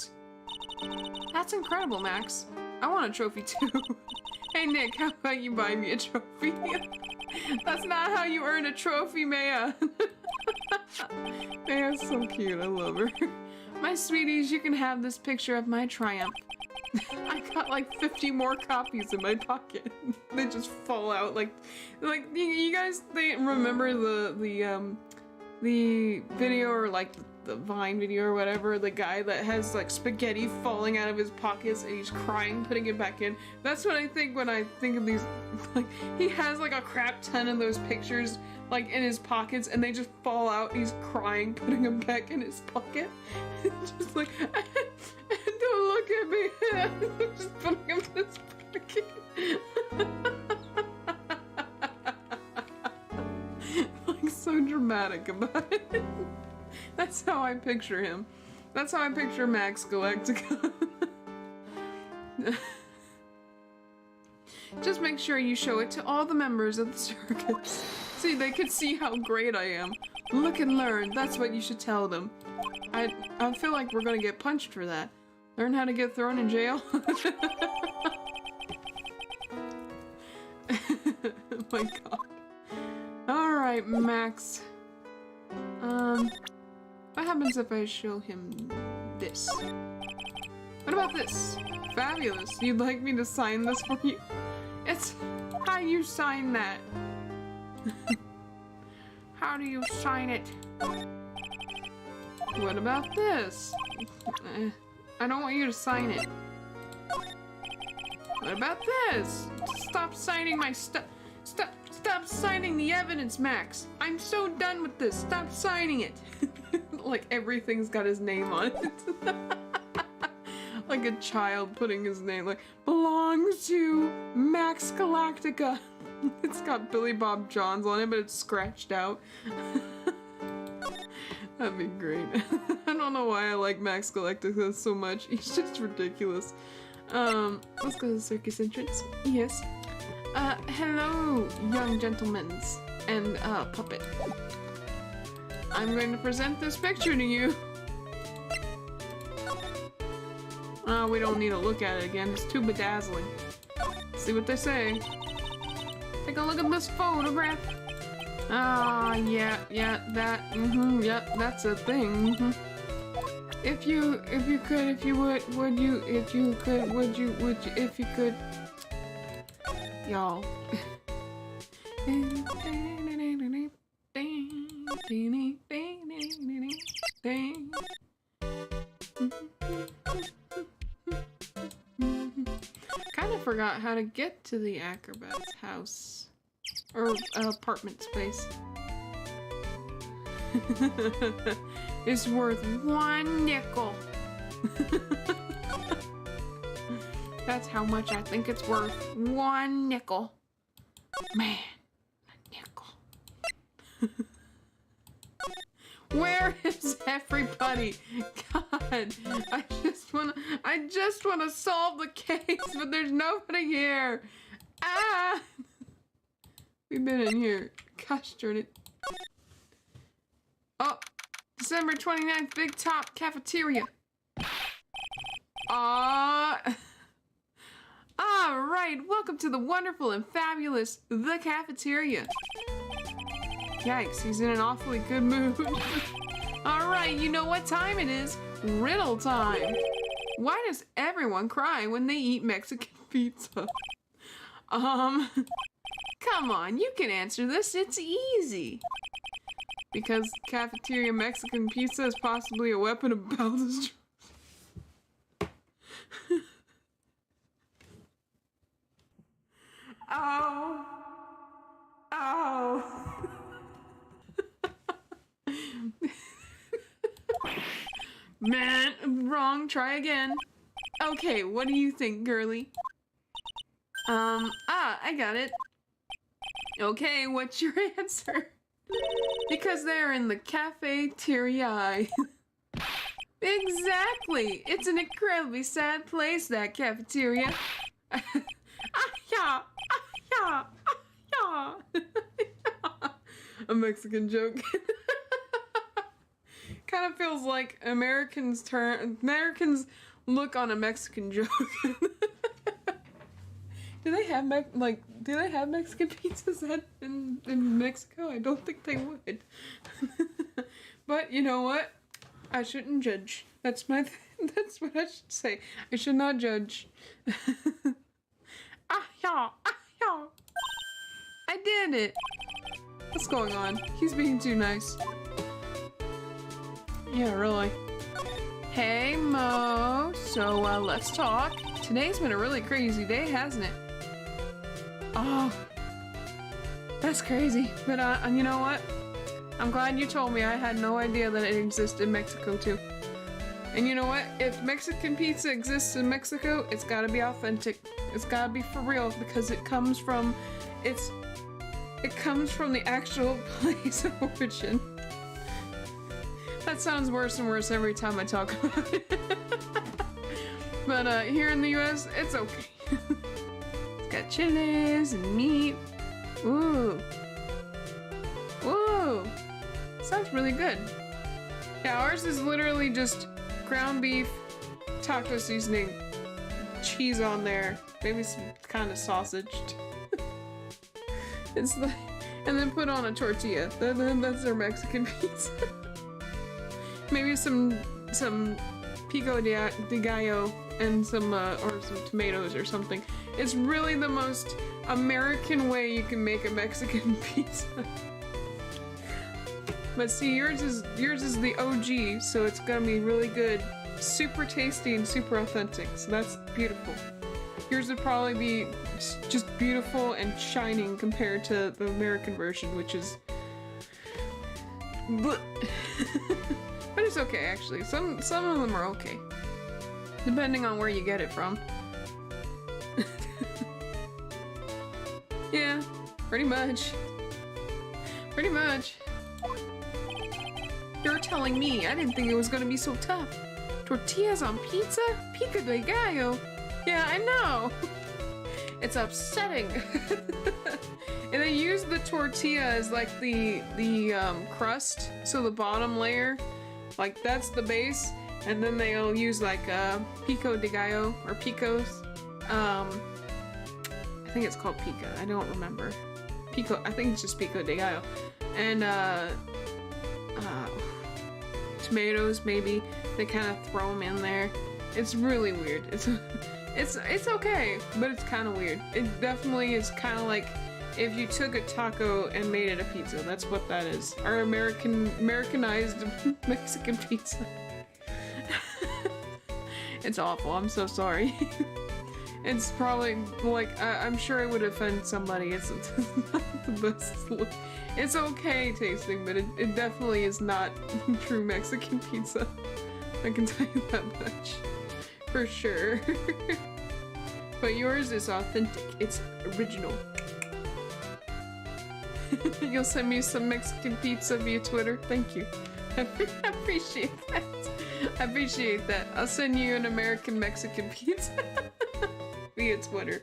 That's incredible, Max. I want a trophy too. Hey Nick, how about you buy me a trophy? That's not how you earn a trophy, Maya. Maya's so cute. I love her. My sweeties, you can have this picture of my triumph. I got like 50 more copies in my pocket. They just fall out like you guys. They remember the video or like the Vine video or whatever. The guy that has like spaghetti falling out of his pockets and he's crying, putting it back in. That's what I think when I think of these. Like he has like a crap ton of those pictures like in his pockets and they just fall out. He's crying, putting them back in his pocket. Just like. Don't look at me. I'm just putting him in his pocket. Like so dramatic about it. That's how I picture him. That's how I picture Max Galactica. Just make sure you show it to all the members of the circus. See, they could see how great I am. Look and learn. That's what you should tell them. I feel like we're gonna get punched for that. Learn how to get thrown in jail? Oh my god. Alright, Max. What happens if I show him this? What about this? Fabulous. You'd like me to sign this for you? It's how you sign that. How do you sign it? What about this? I don't want you to sign it. What about this? Stop signing my stuff. Stop signing the evidence, Max. I'm so done with this. Stop signing it. Like everything's got his name on it. Like a child putting his name, like, belongs to Max Galactica. It's got Billy Bob Johns on it, but it's scratched out. That'd be great. I don't know why I like Max Galactica so much. He's just ridiculous. Let's go to the circus entrance. Yes. Hello, young gentlemen and puppet. I'm going to present this picture to you. We don't need to look at it again. It's too bedazzling. See what they say. Take a look at this photograph. Ah, yeah, that, yep, that's a thing. If you could, y'all. Kind of forgot how to get to the acrobat's house. Or apartment space. It's worth 1 nickel. That's how much I think it's worth. 1 nickel. Man, a nickel. Where is everybody? God, I just wanna solve the case, but there's nobody here. Ah! We've been in here. Gosh darn it. Oh, December 29th, Big Top Cafeteria. Alright, welcome to the wonderful and fabulous The Cafeteria. Yikes, he's in an awfully good mood. Alright, you know what time it is. Riddle time. Why does everyone cry when they eat Mexican pizza? Come on, you can answer this. It's easy. Because cafeteria Mexican pizza is possibly a weapon of battle destruction. Ow. Ow. Man, wrong. Try again. Okay, what do you think, girly? I got it. Okay, what's your answer? Because they're in the cafeteria. Exactly! It's an incredibly sad place, that cafeteria. A Mexican joke. Kind of feels like Americans look on a Mexican joke. Do they have Mexican pizzas in Mexico? I don't think they would. But you know what? I shouldn't judge. That's what I should say. I should not judge. Ah yeah, ah yeah. I did it. What's going on? He's being too nice. Yeah, really. Hey Mo. So let's talk. Today's been a really crazy day, hasn't it? Oh, that's crazy. But you know what? I'm glad you told me. I had no idea that it existed in Mexico too. And you know what? If Mexican pizza exists in Mexico, it's gotta be authentic. It's gotta be for real because it comes from the actual place of origin. That sounds worse and worse every time I talk about it. But here in the US, it's okay. It's got chilies and meat. Ooh. Ooh. Sounds really good. Yeah, ours is literally just ground beef, taco seasoning, cheese on there, maybe some kind of sausage. It's like, and then put on a tortilla. That's their Mexican pizza. Maybe some pico de gallo and some tomatoes or something. It's really the most American way you can make a Mexican pizza. But see, yours is the OG, so it's gonna be really good, super tasty and super authentic. So that's beautiful. Yours would probably be just beautiful and shining compared to the American version, which is. But it's okay actually. Some of them are okay, depending on where you get it from. Yeah, pretty much. Pretty much. You're telling me I didn't think it was gonna be so tough. Tortillas on pizza? Pico de gallo? Yeah, I know. It's upsetting. And they use the tortilla as like the crust, so the bottom layer, like that's the base, and then they'll use like pico de gallo or picos. I think it's called pico. I don't remember. Pico. I think it's just pico de gallo, and tomatoes maybe. They kind of throw them in there. It's really weird. It's okay, but it's kind of weird. It definitely is kind of like if you took a taco and made it a pizza. That's what that is. Our Americanized Mexican pizza. It's awful. I'm so sorry. It's probably like I'm sure it would offend somebody. It's not the best. It's okay tasting, but it definitely is not true Mexican pizza. I can tell you that much. For sure. But yours is authentic. It's original. You'll send me some Mexican pizza via Twitter? Thank you. I appreciate that. I appreciate that. I'll send you an American Mexican pizza via Twitter.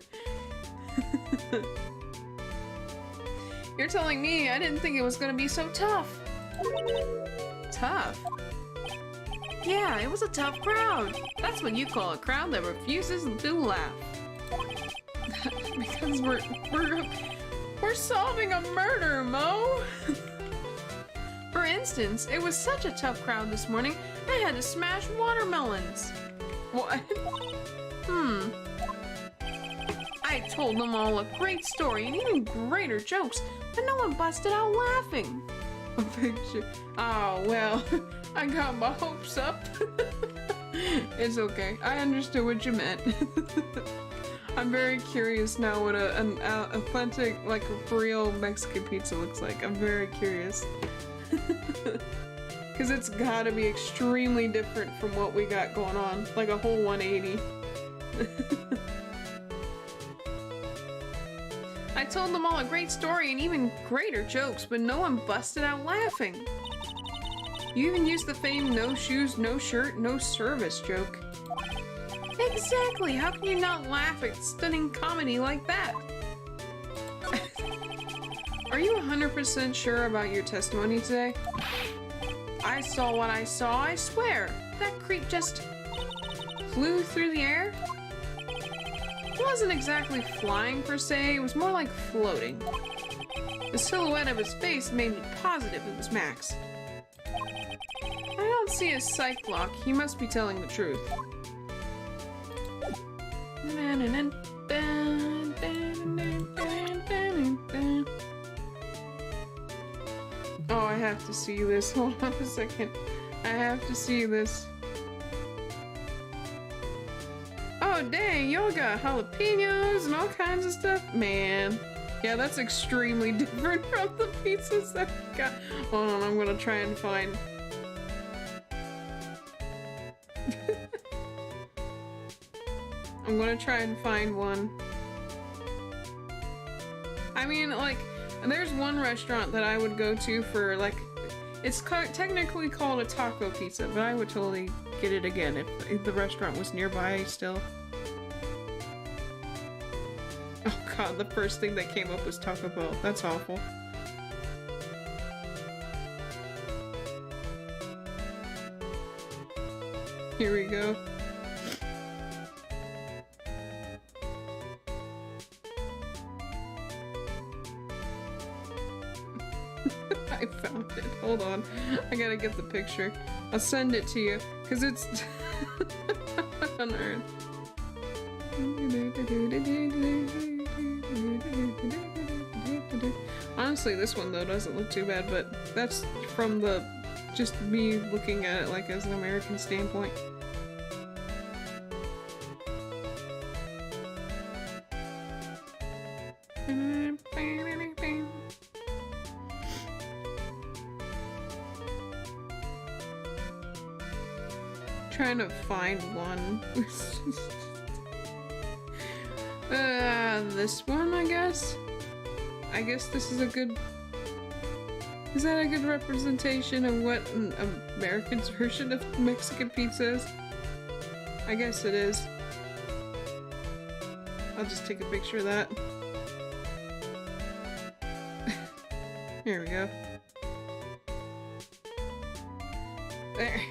You're telling me I didn't think it was gonna be so tough. Tough? Yeah, it was a tough crowd. That's what you call a crowd that refuses to laugh. Because we're solving a murder, Mo. For instance, it was such a tough crowd this morning, I had to smash watermelons. What? I told them all a great story and even greater jokes, but no one busted out laughing. A picture. Oh, well, I got my hopes up. It's okay. I understood what you meant. I'm very curious now what an authentic, like a for real Mexican pizza looks like. I'm very curious. Because it's gotta be extremely different from what we got going on. Like a whole 180. I told them all a great story and even greater jokes, but no one busted out laughing. You even used the famed no shoes, no shirt, no service joke. Exactly! How can you not laugh at stunning comedy like that? Are you 100% sure about your testimony today? I saw what I saw, I swear! That creep just flew through the air? It wasn't exactly flying per se, it was more like floating. The silhouette of his face made me positive it was Max. I don't see a psych block. He must be telling the truth. Oh, I have to see this. Hold on a second. I have to see this. Oh, dang, y'all got jalapenos and all kinds of stuff. Man. Yeah, that's extremely different from the pizzas that we got. Hold on, I'm gonna try and find... I'm gonna try and find one. I mean, like, there's one restaurant that I would go to for, like, it's technically called a taco pizza, but I would totally get it again if the restaurant was nearby still. Oh god, the first thing that came up was Taco Bell. That's awful. Here we go. I found it. Hold on. I gotta get the picture. I'll send it to you, because it's... on Earth. Honestly, this one though doesn't look too bad, but that's from the just me looking at it like as an American standpoint. Trying to find one. This one, I guess? I guess this is a good... Is that a good representation of what an American's version of Mexican pizza is? I guess it is. I'll just take a picture of that. Here we go. There.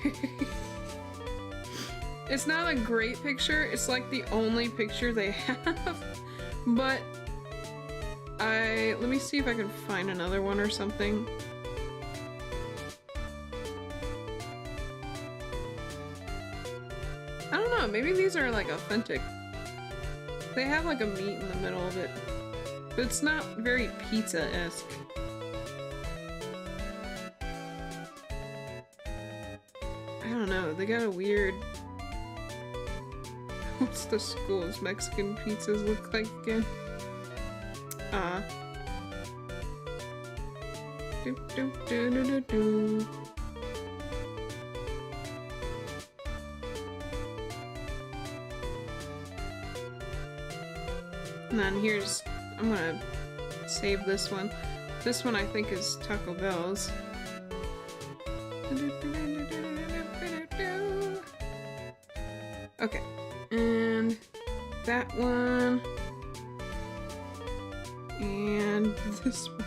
It's not a great picture, it's like the only picture they have, but let me see if I can find another one or something. I don't know, maybe these are like authentic. They have like a meat in the middle of it, but it's not very pizza-esque. I don't know, they got a weird... What's the school's Mexican pizzas look like again? Do, do, do, do, do, do. And then here's, I'm gonna save this one. This one I think is Taco Bell's. Okay. And that one, and this one.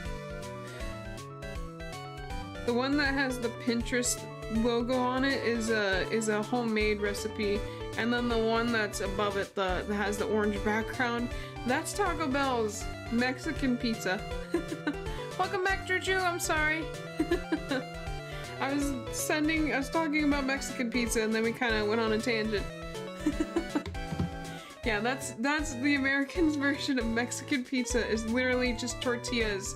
The one that has the Pinterest logo on it is a homemade recipe, and then the one that's above it, that has the orange background, that's Taco Bell's Mexican pizza. Welcome back, Juju. I'm sorry. I was talking about Mexican pizza, and then we kind of went on a tangent. Yeah, that's the American's version of Mexican pizza, is literally just tortillas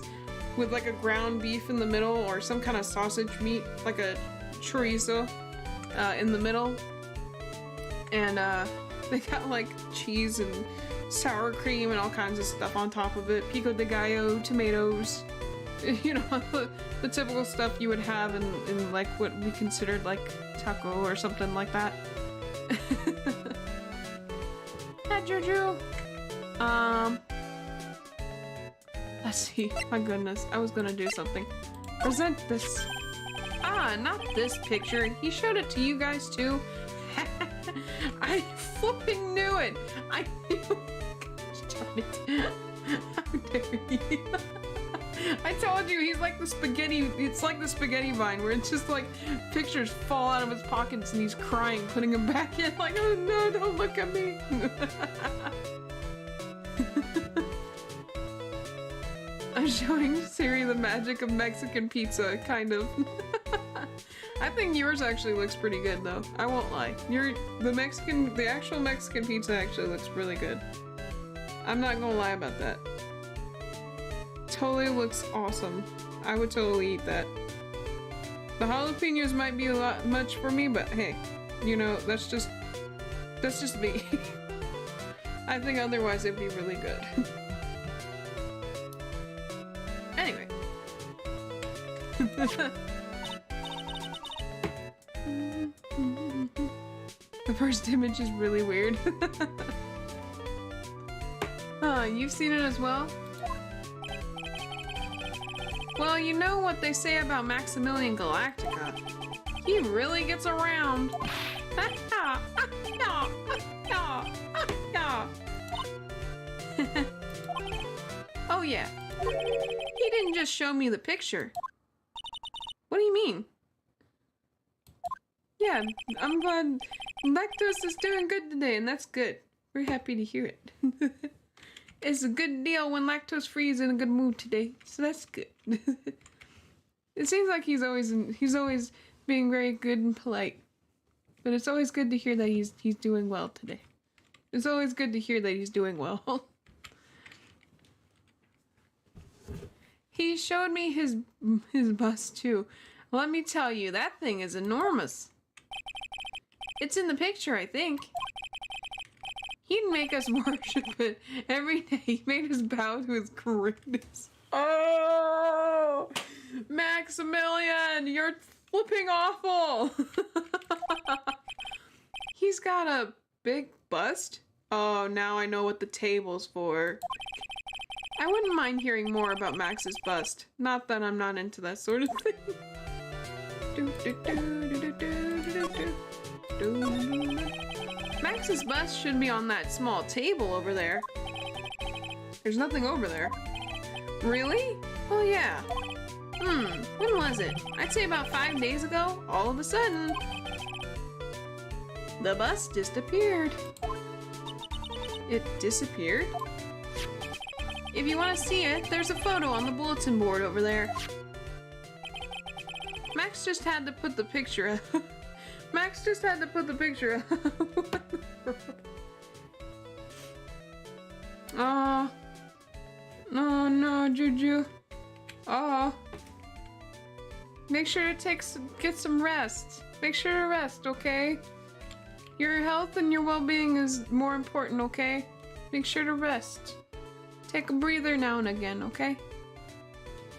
with like a ground beef in the middle or some kind of sausage meat, like a chorizo in the middle. And they got like cheese and sour cream and all kinds of stuff on top of it. Pico de gallo, tomatoes, you know, the typical stuff you would have in like what we considered like taco or something like that. Hi, Juju. Let's see. My goodness, I was gonna do something. Present this. Ah, not this picture. He showed it to you guys too. I flipping knew it. I knew. Gosh darn it. How dare you? I told you, he's like the spaghetti, it's like the spaghetti vine where it's just like pictures fall out of his pockets and he's crying, putting them back in like, oh no, don't look at me. I'm showing Siri the magic of Mexican pizza, kind of. I think yours actually looks pretty good though. I won't lie. The actual Mexican pizza actually looks really good. I'm not gonna lie about that. Totally looks awesome. I would totally eat that. The jalapenos might be a lot much for me, but hey, you know, that's just me. I think otherwise it'd be really good. Anyway. The first image is really weird. You've seen it as well? Well, you know what they say about Maximilian Galactica. He really gets around. Oh yeah. He didn't just show me the picture. What do you mean? Yeah, I'm glad Lactose is doing good today, and that's good. We're happy to hear it. It's a good deal when Lactose Free is in a good mood today, so that's good. It seems like he's always being very good and polite, but it's always good to hear that he's doing well today. It's always good to hear that he's doing well. He showed me his bust too. Let me tell you, that thing is enormous. It's in the picture, I think. He'd make us worship it every day. He made us bow to his greatness. Oh! Maximilian, you're flipping awful! He's got a big bust? Oh, now I know what the table's for. I wouldn't mind hearing more about Max's bust. Not that I'm not into that sort of thing. Max's bust should be on that small table over there. There's nothing over there. Really? Oh yeah. When was it? I'd say about 5 days ago. All of a sudden, the bust disappeared. It disappeared? If you want to see it, there's a photo on the bulletin board over there. Max just had to put the picture up. Max just had to put the picture up. Oh. Oh no, Juju. Oh. Make sure to get some rest. Make sure to rest, okay? Your health and your well-being is more important, okay? Make sure to rest. Take a breather now and again, okay?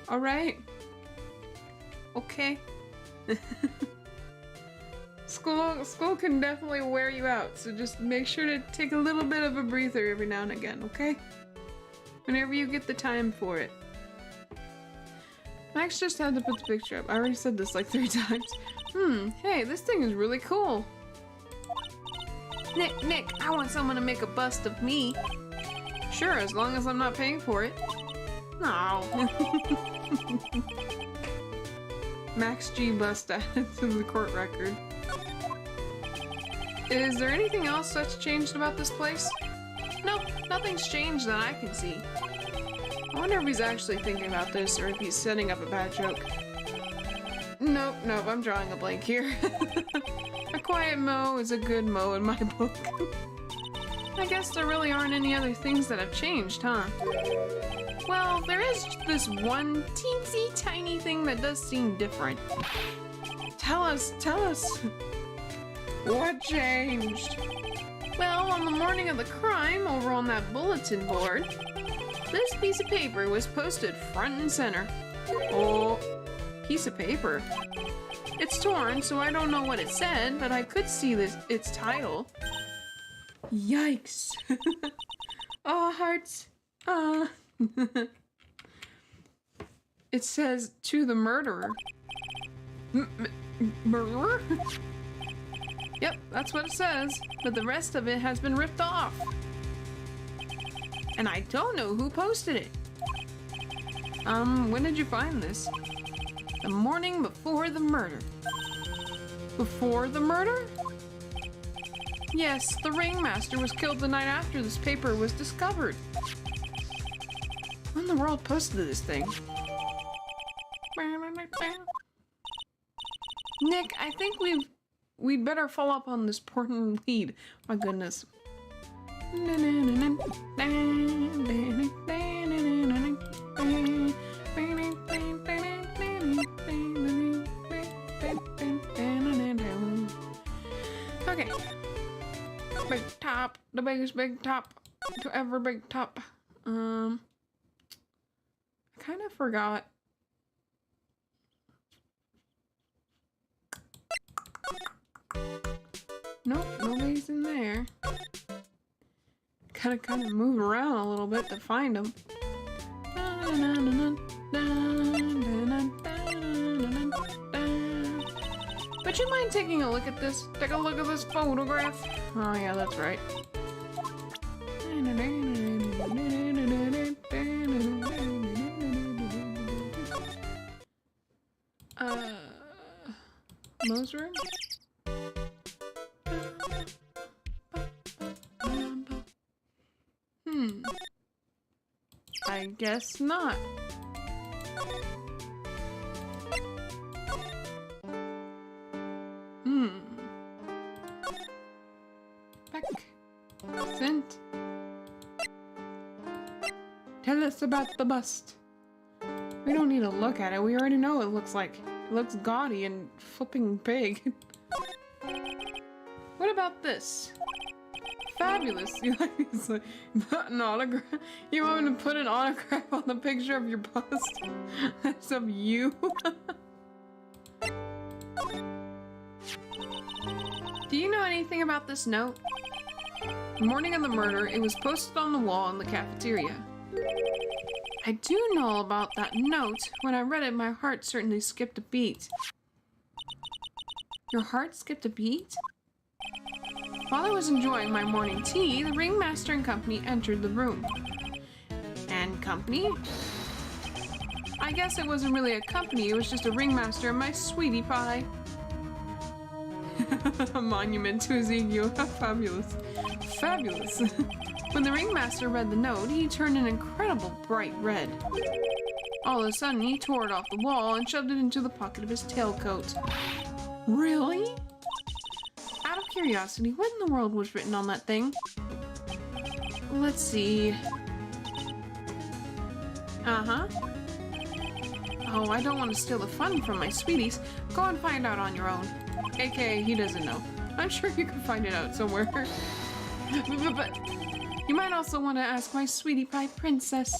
Alright? Okay? School can definitely wear you out, so just make sure to take a little bit of a breather every now and again, okay? Whenever you get the time for it. Max just had to put the picture up. I already said this like 3 times. Hey, this thing is really cool. Nick, I want someone to make a bust of me. Sure, as long as I'm not paying for it. No. Max G bust added to the court record. Is there anything else that's changed about this place? Nope, nothing's changed that I can see. I wonder if he's actually thinking about this or if he's setting up a bad joke. Nope, I'm drawing a blank here. A quiet mo is a good mo in my book. I guess there really aren't any other things that have changed, huh? Well, there is this one teensy tiny thing that does seem different. Tell us. What changed? Well, on the morning of the crime, over on that bulletin board, this piece of paper was posted front and center. Oh, piece of paper. It's torn, so I don't know what it said, but I could see its title. Yikes. Oh, hearts. It says, to the murderer. Murderer? Yep, that's what it says, but the rest of it has been ripped off. And I don't know who posted it. When did you find this? The morning before the murder. Before the murder? Yes, the ringmaster was killed the night after this paper was discovered. Who in the world posted this thing? Nick, I think we'd better follow up on this important lead. My goodness. Okay. Big top, the biggest big top to ever big top. I kind of forgot. Nope, nobody's in there. Gotta kind of move around a little bit to find them. Would you mind taking a look at this? Take a look at this photograph. Oh yeah, that's right. Mo's room? I guess not. Back. Sent. Tell us about the bust. We don't need to look at it. We already know what it looks like. It looks gaudy and flipping big. What about this? Fabulous. You like an autograph? You want me to put an autograph on the picture of your bust? That's of you. Do you know anything about this note? The morning of the murder, it was posted on the wall in the cafeteria. I do know all about that note. When I read it, my heart certainly skipped a beat. Your heart skipped a beat? While I was enjoying my morning tea, the ringmaster and company entered the room. And company? I guess it wasn't really a company, it was just a ringmaster and my sweetie pie. A monument to his ego. Fabulous. Fabulous. When the ringmaster read the note, he turned an incredible bright red. All of a sudden, he tore it off the wall and shoved it into the pocket of his tailcoat. Really? Out of curiosity, what in the world was written on that thing? Let's see. Uh-huh. Oh, I don't want to steal the fun from my sweeties. Go and find out on your own. AKA, he doesn't know. I'm sure you can find it out somewhere. But you might also want to ask my sweetie pie princess.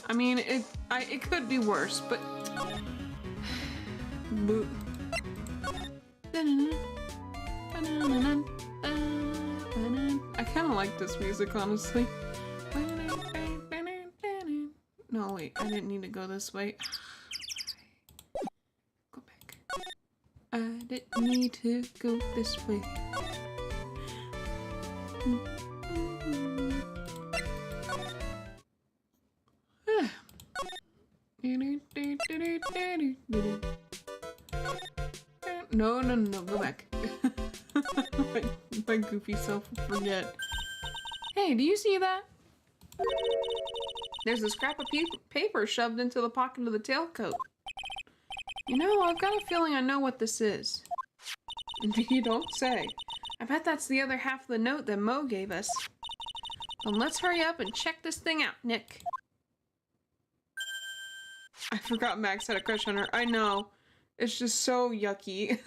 I mean, it could be worse, but... I kind of like this music, honestly. No, wait, I didn't need to go this way. Go back. I didn't need to go this way. No, go back. my goofy self will forget. Hey, do you see that? There's a scrap of paper shoved into the pocket of the tailcoat. You know, I've got a feeling I know what this is. You don't say. I bet that's the other half of the note that Mo gave us. Well, let's hurry up and check this thing out, Nick. I forgot Max had a crush on her. I know. It's just so yucky.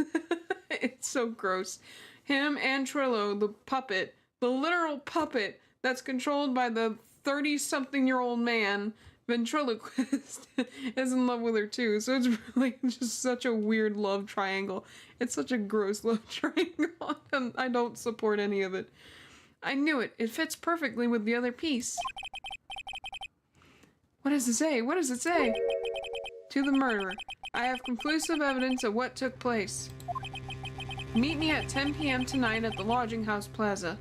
It's so gross. Him and Trillo, the puppet, the literal puppet that's controlled by the 30-something-year-old man, ventriloquist, is in love with her too. So it's really just such a weird love triangle. It's such a gross love triangle, and I don't support any of it. I knew it. It fits perfectly with the other piece. What does it say? What does it say? To the murderer. I have conclusive evidence of what took place. Meet me at 10 p.m. tonight at the Lodging House Plaza.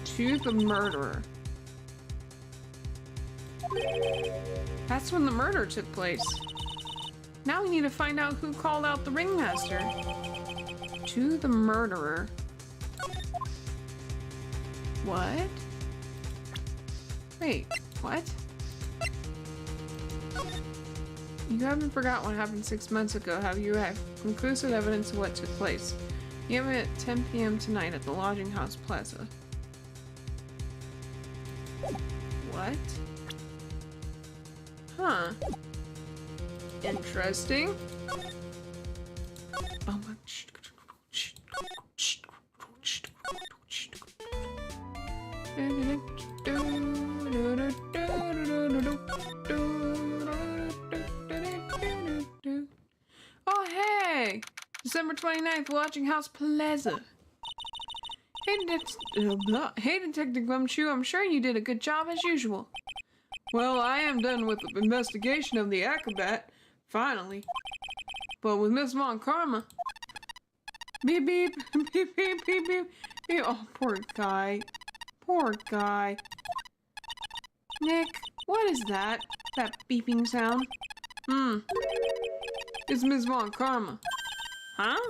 To the murderer. That's when the murder took place. Now we need to find out who called out the ringmaster. To the murderer. What? Wait, what? You haven't forgotten what happened 6 months ago, have you? I have conclusive evidence of what took place. You have it at 10 p.m. tonight at the Lodging House Plaza. What? Huh. Interesting. Oh my. Oh, hey! December 29th, Lodging House Plaza. Hey, Detective Gumshoe, I'm sure you did a good job as usual. Well, I am done with the investigation of the acrobat, finally. But with Miss Von Karma... Beep, beep, beep, beep, beep, beep, beep. Oh, poor guy. Poor guy. Nick, what is that? That beeping sound? It's Miss Von Karma. Huh?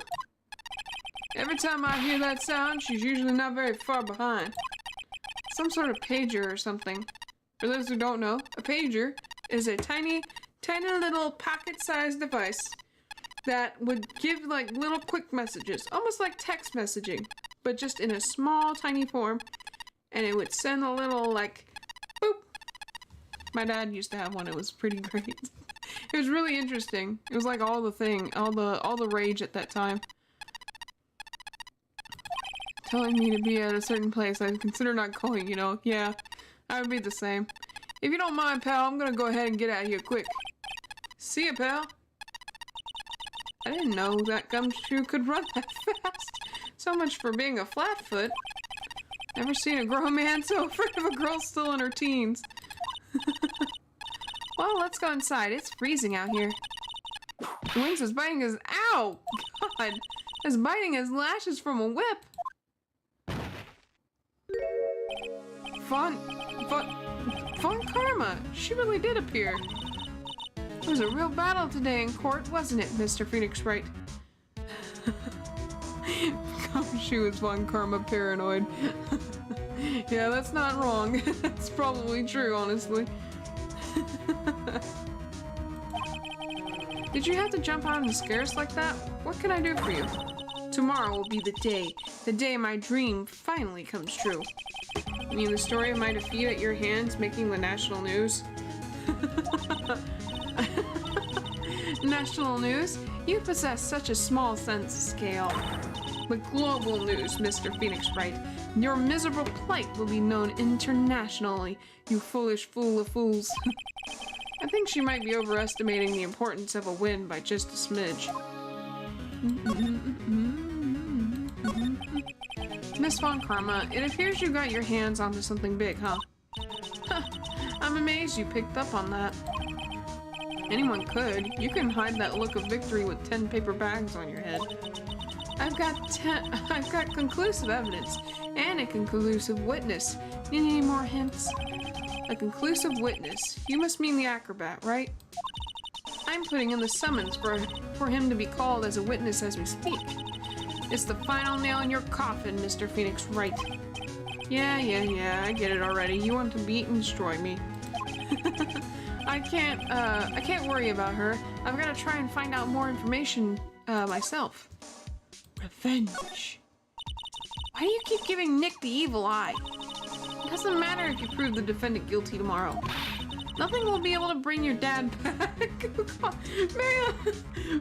Every time I hear that sound, she's usually not very far behind. Some sort of pager or something. For those who don't know, a pager is a tiny little pocket-sized device that would give like little quick messages, almost like text messaging, but just in a small, tiny form, and it would send a little like, boop. My dad used to have one. It was pretty great. It was really interesting. It was like all the rage at that time. Telling me to be at a certain place, I'd consider not going, you know? Yeah, I would be the same. If you don't mind, pal, I'm gonna go ahead and get out of here quick. See ya, pal. I didn't know that Gumshoe could run that fast. So much for being a flatfoot. Never seen a grown man so afraid of a girl still in her teens. Well, let's go inside. It's freezing out here. The wings is biting his... Ow! God! Is biting his lashes from a whip. Von Karma! She really did appear. It was a real battle today in court, wasn't it, Mr. Phoenix Wright? Gumshoe is Von Karma paranoid. Yeah, that's not wrong. That's probably true, honestly. Did you have to jump out and scare us like that? What can I do for you? Tomorrow will be the day my dream finally comes true. You mean the story of my defeat at your hands making the national news? National news? You possess such a small sense of scale. But global news, Mr. Phoenix Wright. Your miserable plight will be known internationally, you foolish fool of fools. I think she might be overestimating the importance of a win by just a smidge. Miss Von Karma, it appears you got your hands onto something big, huh? I'm amazed you picked up on that. Anyone could. You can hide that look of victory with 10 paper bags on your head. I've got conclusive evidence and a conclusive witness. Need any more hints? A conclusive witness. You must mean the acrobat, right? I'm putting in the summons for him to be called as a witness as we speak. It's the final nail in your coffin, Mr. Phoenix Wright. Yeah, I get it already. You want to beat and destroy me. I can't worry about her. I've got to try and find out more information myself. Revenge. Why do you keep giving Nick the evil eye? It doesn't matter if you prove the defendant guilty tomorrow. Nothing will be able to bring your dad back.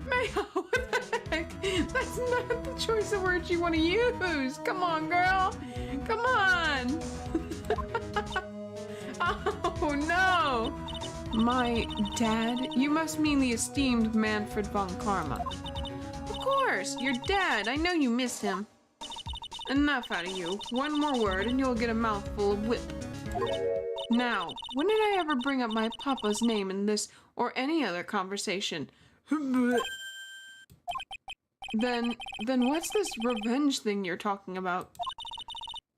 Maya, what the heck? That's not the choice of words you want to use. Come on, girl. Come on. Oh, no. My dad? You must mean the esteemed Manfred von Karma. Of course, your dad. I know you miss him. Enough out of you. One more word and you'll get a mouthful of whip. Now, when did I ever bring up my papa's name in this or any other conversation? Then what's this revenge thing you're talking about?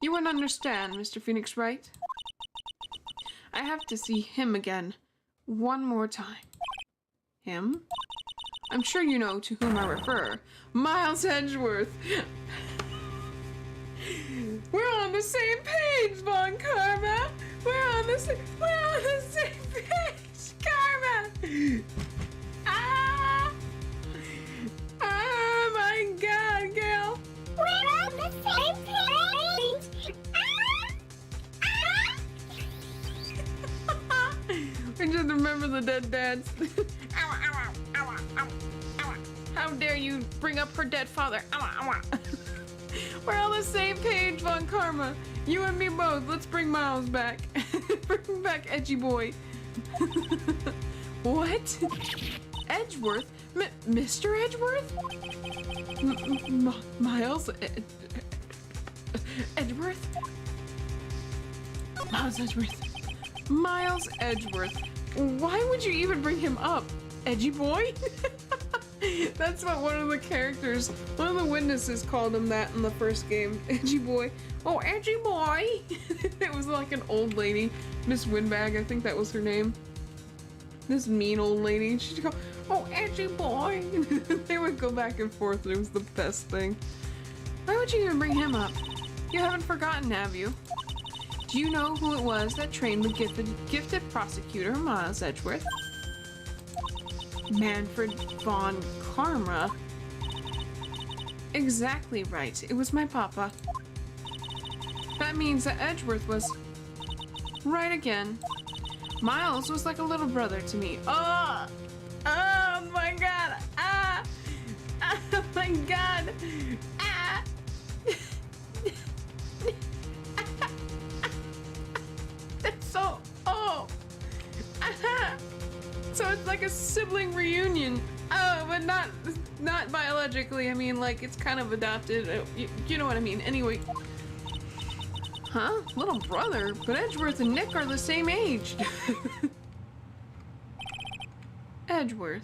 You wouldn't understand, Mr. Phoenix Wright. I have to see him again. One more time. Him? I'm sure you know to whom I refer. Miles Edgeworth. We're on the same page, Von Karma. We're on the same page, Karma. Ah! Oh my God, girl. We're on the same page. I just remember the dead dance. How dare you bring up her dead father? We're on the same page, Von Karma. You and me both. Let's bring Miles back. Bring back Edgy Boy. What? Edgeworth? Mr. Edgeworth? Miles? Edgeworth? Miles Edgeworth. Miles Edgeworth. Why would you even bring him up? Edgy Boy? That's what one of the characters, one of the witnesses called him that in the first game. Edgy Boy. Oh, Edgy Boy! It was like an old lady. Miss Windbag, I think that was her name. This mean old lady. She'd go, oh, Edgy Boy! They would go back and forth. It was the best thing. Why would you even bring him up? You haven't forgotten, have you? Do you know who it was that trained the gifted prosecutor, Miles Edgeworth? Manfred von Karma. Exactly right. It was my papa. That means that Edgeworth was right again. Miles was like a little brother to me. Oh! Oh my God! Ah! Oh my God! Ah! That's so... Oh! Ah! So it's like a sibling reunion. Oh, but not biologically. I mean, like, it's kind of adopted. You know what I mean. Anyway. Huh? Little brother? But Edgeworth and Nick are the same age. Edgeworth.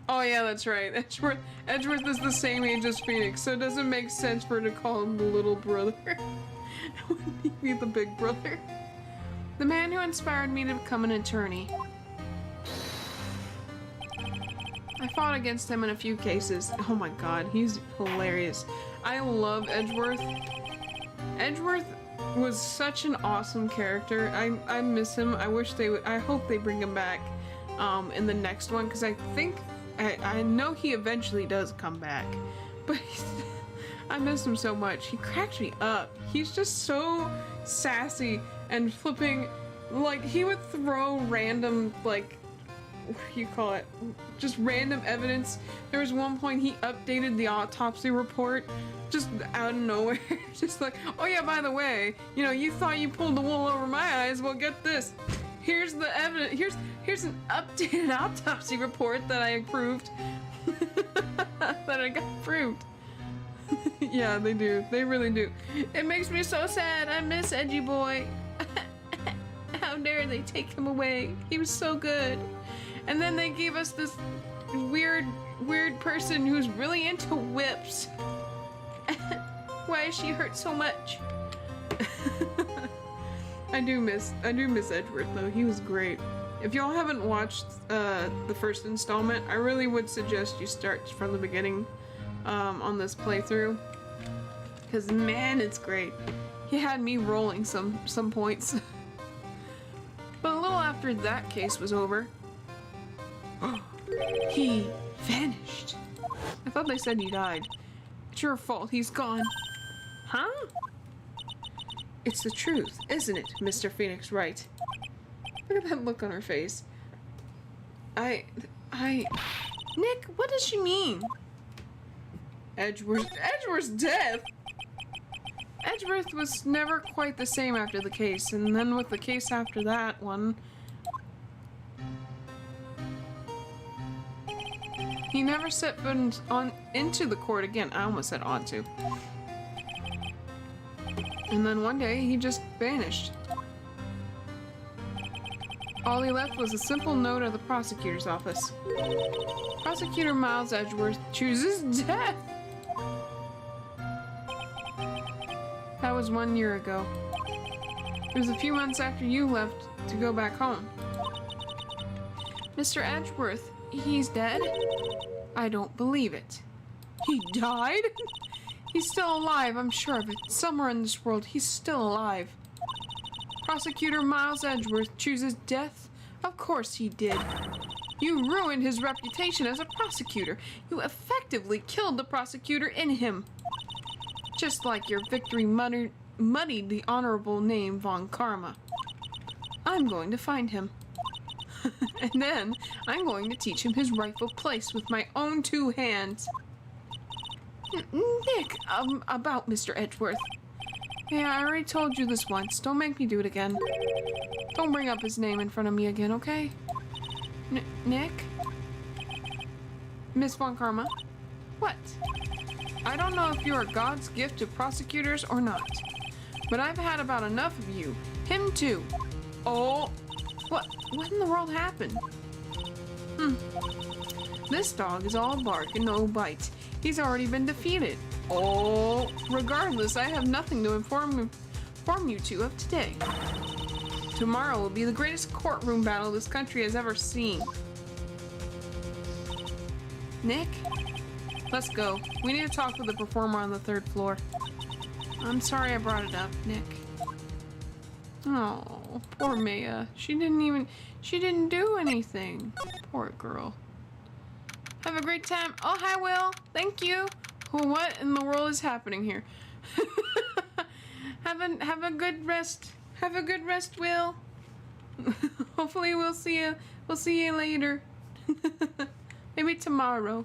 Oh yeah, that's right. Edgeworth is the same age as Phoenix, so it doesn't make sense for her to call him the little brother. Wouldn't he be the big brother? The man who inspired me to become an attorney. I fought against him in a few cases. Oh my God, he's hilarious. I love Edgeworth. Edgeworth was such an awesome character. I miss him. I wish they would. I hope they bring him back in the next one, because I think I know he eventually does come back, but I miss him so much. He cracks me up. He's just so sassy and flipping. Like, he would throw random, like, what do you call it? Just random evidence. There was one point he updated the autopsy report just out of nowhere. Just like, oh yeah, by the way, you know, you thought you pulled the wool over my eyes. Well, get this. Here's the evidence. Here's an updated autopsy report that I approved. That I got approved. Yeah, they do. They really do. It makes me so sad. I miss Edgy Boy. How dare they take him away? He was so good. And then they gave us this weird person who's really into whips. Why is she hurt so much? I do miss Edgeworth though. He was great. If y'all haven't watched the first installment, I really would suggest you start from the beginning on this playthrough. Cause man, it's great. He had me rolling some points. But a little after that case was over, he vanished. I thought they said he died. It's your fault, he's gone. Huh? It's the truth, isn't it, Mr. Phoenix Wright? Look at that look on her face. Nick, what does she mean? Edgeworth's death? Edgeworth was never quite the same after the case, and then with the case after that one, he never set foot into the court again. I almost said onto. And then one day, he just vanished. All he left was a simple note at the prosecutor's office. Prosecutor Miles Edgeworth chooses death! That was 1 year ago. It was a few months after you left to go back home. Mr. Edgeworth, he's dead? I don't believe it. He died? He's still alive, I'm sure of it. Somewhere in this world, he's still alive. Prosecutor Miles Edgeworth chooses death? Of course he did. You ruined his reputation as a prosecutor. You effectively killed the prosecutor in him. Just like your victory muddied the honorable name Von Karma. I'm going to find him. And then I'm going to teach him his rightful place with my own 2 hands. Nick, about Mr. Edgeworth. Yeah, I already told you this once. Don't make me do it again. Don't bring up his name in front of me again, okay? Nick? Miss Von Karma? What? I don't know if you are God's gift to prosecutors or not, but I've had about enough of you. Him too. Oh, what in the world happened? This dog is all bark and no bite. He's already been defeated. Oh, regardless, I have nothing to inform you two of today. Tomorrow will be the greatest courtroom battle this country has ever seen. Nick? Let's go. We need to talk with the performer on the 3rd floor. I'm sorry I brought it up, Nick. Oh, poor Maya. She didn't do anything. Poor girl. Have a great time. Oh, hi, Will. Thank you. What in the world is happening here? Have a good rest. Have a good rest, Will. Hopefully we'll see you later. Maybe tomorrow.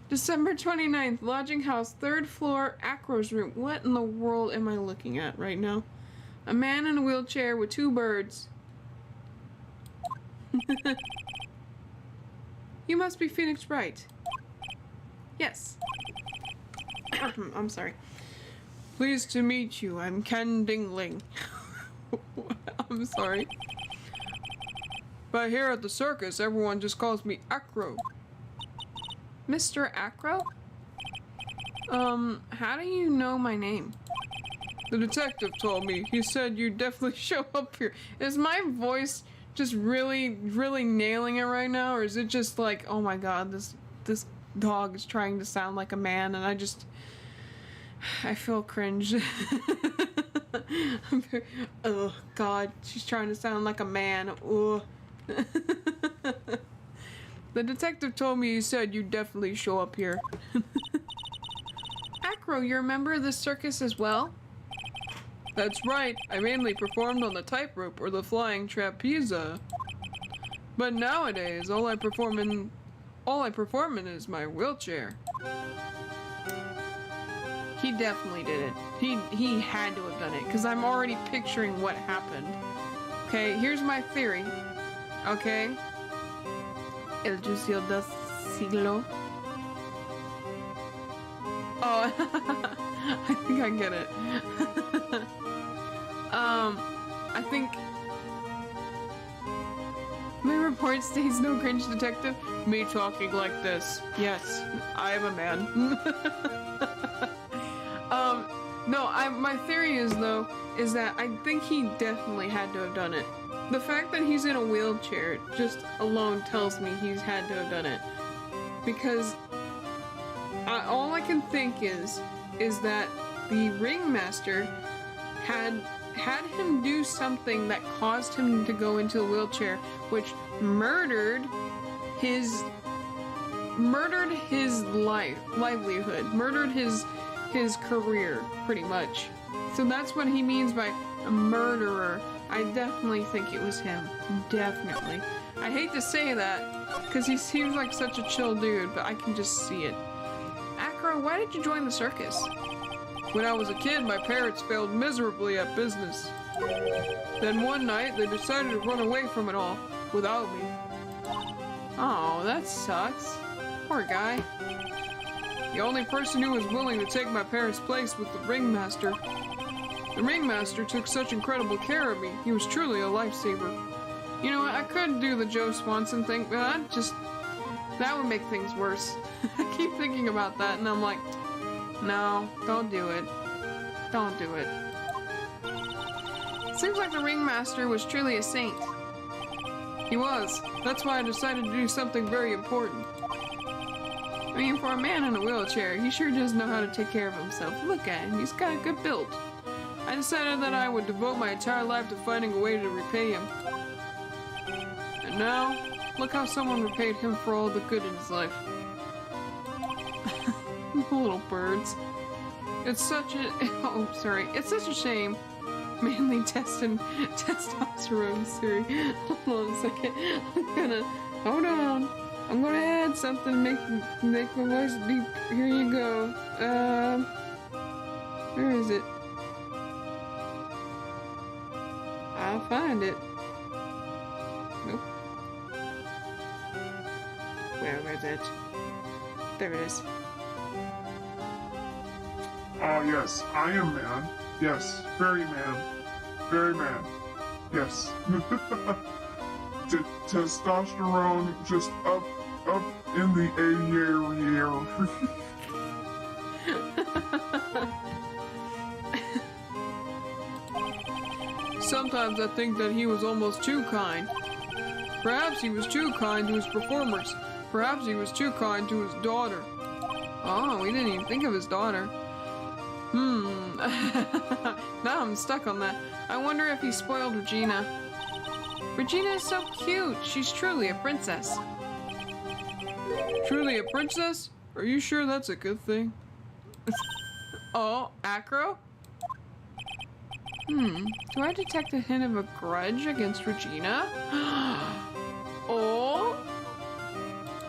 December 29th, lodging house, 3rd floor, Acro's room. What in the world am I looking at right now? A man in a wheelchair with 2 birds. You must be Phoenix Wright. Yes. I'm sorry. Pleased to meet you. I'm Ken Dingling. I'm sorry. But here at the circus, everyone just calls me Acro. Mr. Acro? How do you know my name? The detective told me. He said you'd definitely show up here. Is my voice just really nailing it right now? Or is it just like, oh my god, this dog is trying to sound like a man and I feel cringe. Oh god, she's trying to sound like a man. Ugh. The detective told me he said you'd definitely show up here. Acro, you're a member of the circus as well? That's right. I mainly performed on the tightrope or the flying trapeze. But nowadays, all I perform in is my wheelchair. He definitely did it. He had to have done it, because I'm already picturing what happened. Okay, here's my theory. Okay? El juicio del siglo. Oh, I think I get it. I think... My report states no cringe detective. Me talking like this. Yes, I am a man. No, my theory is that I think he definitely had to have done it. The fact that he's in a wheelchair just alone tells me he's had to have done it. Because all I can think is that the ringmaster had him do something that caused him to go into a wheelchair, which murdered his livelihood, murdered his career, pretty much. So that's what he means by a murderer. I definitely think it was him. Definitely. I hate to say that, because he seems like such a chill dude, but I can just see it. Acro, why did you join the circus? When I was a kid, my parents failed miserably at business. Then one night, they decided to run away from it all, without me. Oh, that sucks. Poor guy. The only person who was willing to take my parents' place was the ringmaster. The ringmaster took such incredible care of me. He was truly a lifesaver. You know what, I could do the Joe Swanson thing, but that would make things worse. I keep thinking about that, and I'm like, no, don't do it. Don't do it. Seems like the ringmaster was truly a saint. He was. That's why I decided to do something very important. I mean, for a man in a wheelchair, he sure does know how to take care of himself. Look at him, he's got a good build. I decided that I would devote my entire life to finding a way to repay him. And now, look how someone repaid him for all the good in his life. Little birds. It's such a... Oh, sorry. It's such a shame. Manly testosterone, Siri. Hold on a second. Hold on. I'm gonna add something to make my voice deep. Here you go. Where is it? I'll find it. Nope. Where is it? There it is. Oh, yes, I am man. Yes, very man. Very man. Yes. Testosterone just up in the air. Sometimes I think that he was almost too kind. Perhaps he was too kind to his performers. Perhaps he was too kind to his daughter. Oh, we didn't even think of his daughter. Now I'm stuck on that. I wonder if he spoiled Regina. Regina is so cute. She's truly a princess. Truly a princess? Are you sure that's a good thing? Oh, Acro? Do I detect a hint of a grudge against Regina? Oh?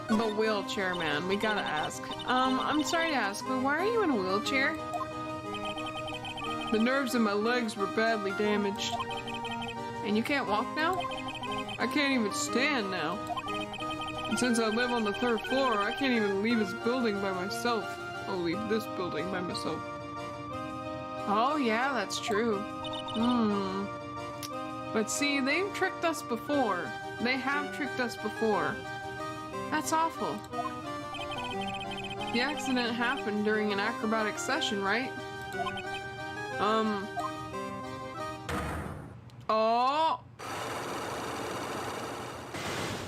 The wheelchair man. We gotta ask. I'm sorry to ask, but why are you in a wheelchair? The nerves in my legs were badly damaged. And you can't walk now? I can't even stand now. And since I live on the 3rd floor, I can't even leave this building by myself. I'll leave this building by myself. Oh yeah, that's true. But see, they've tricked us before. They have tricked us before. That's awful. The accident happened during an acrobatic session, right? Oh!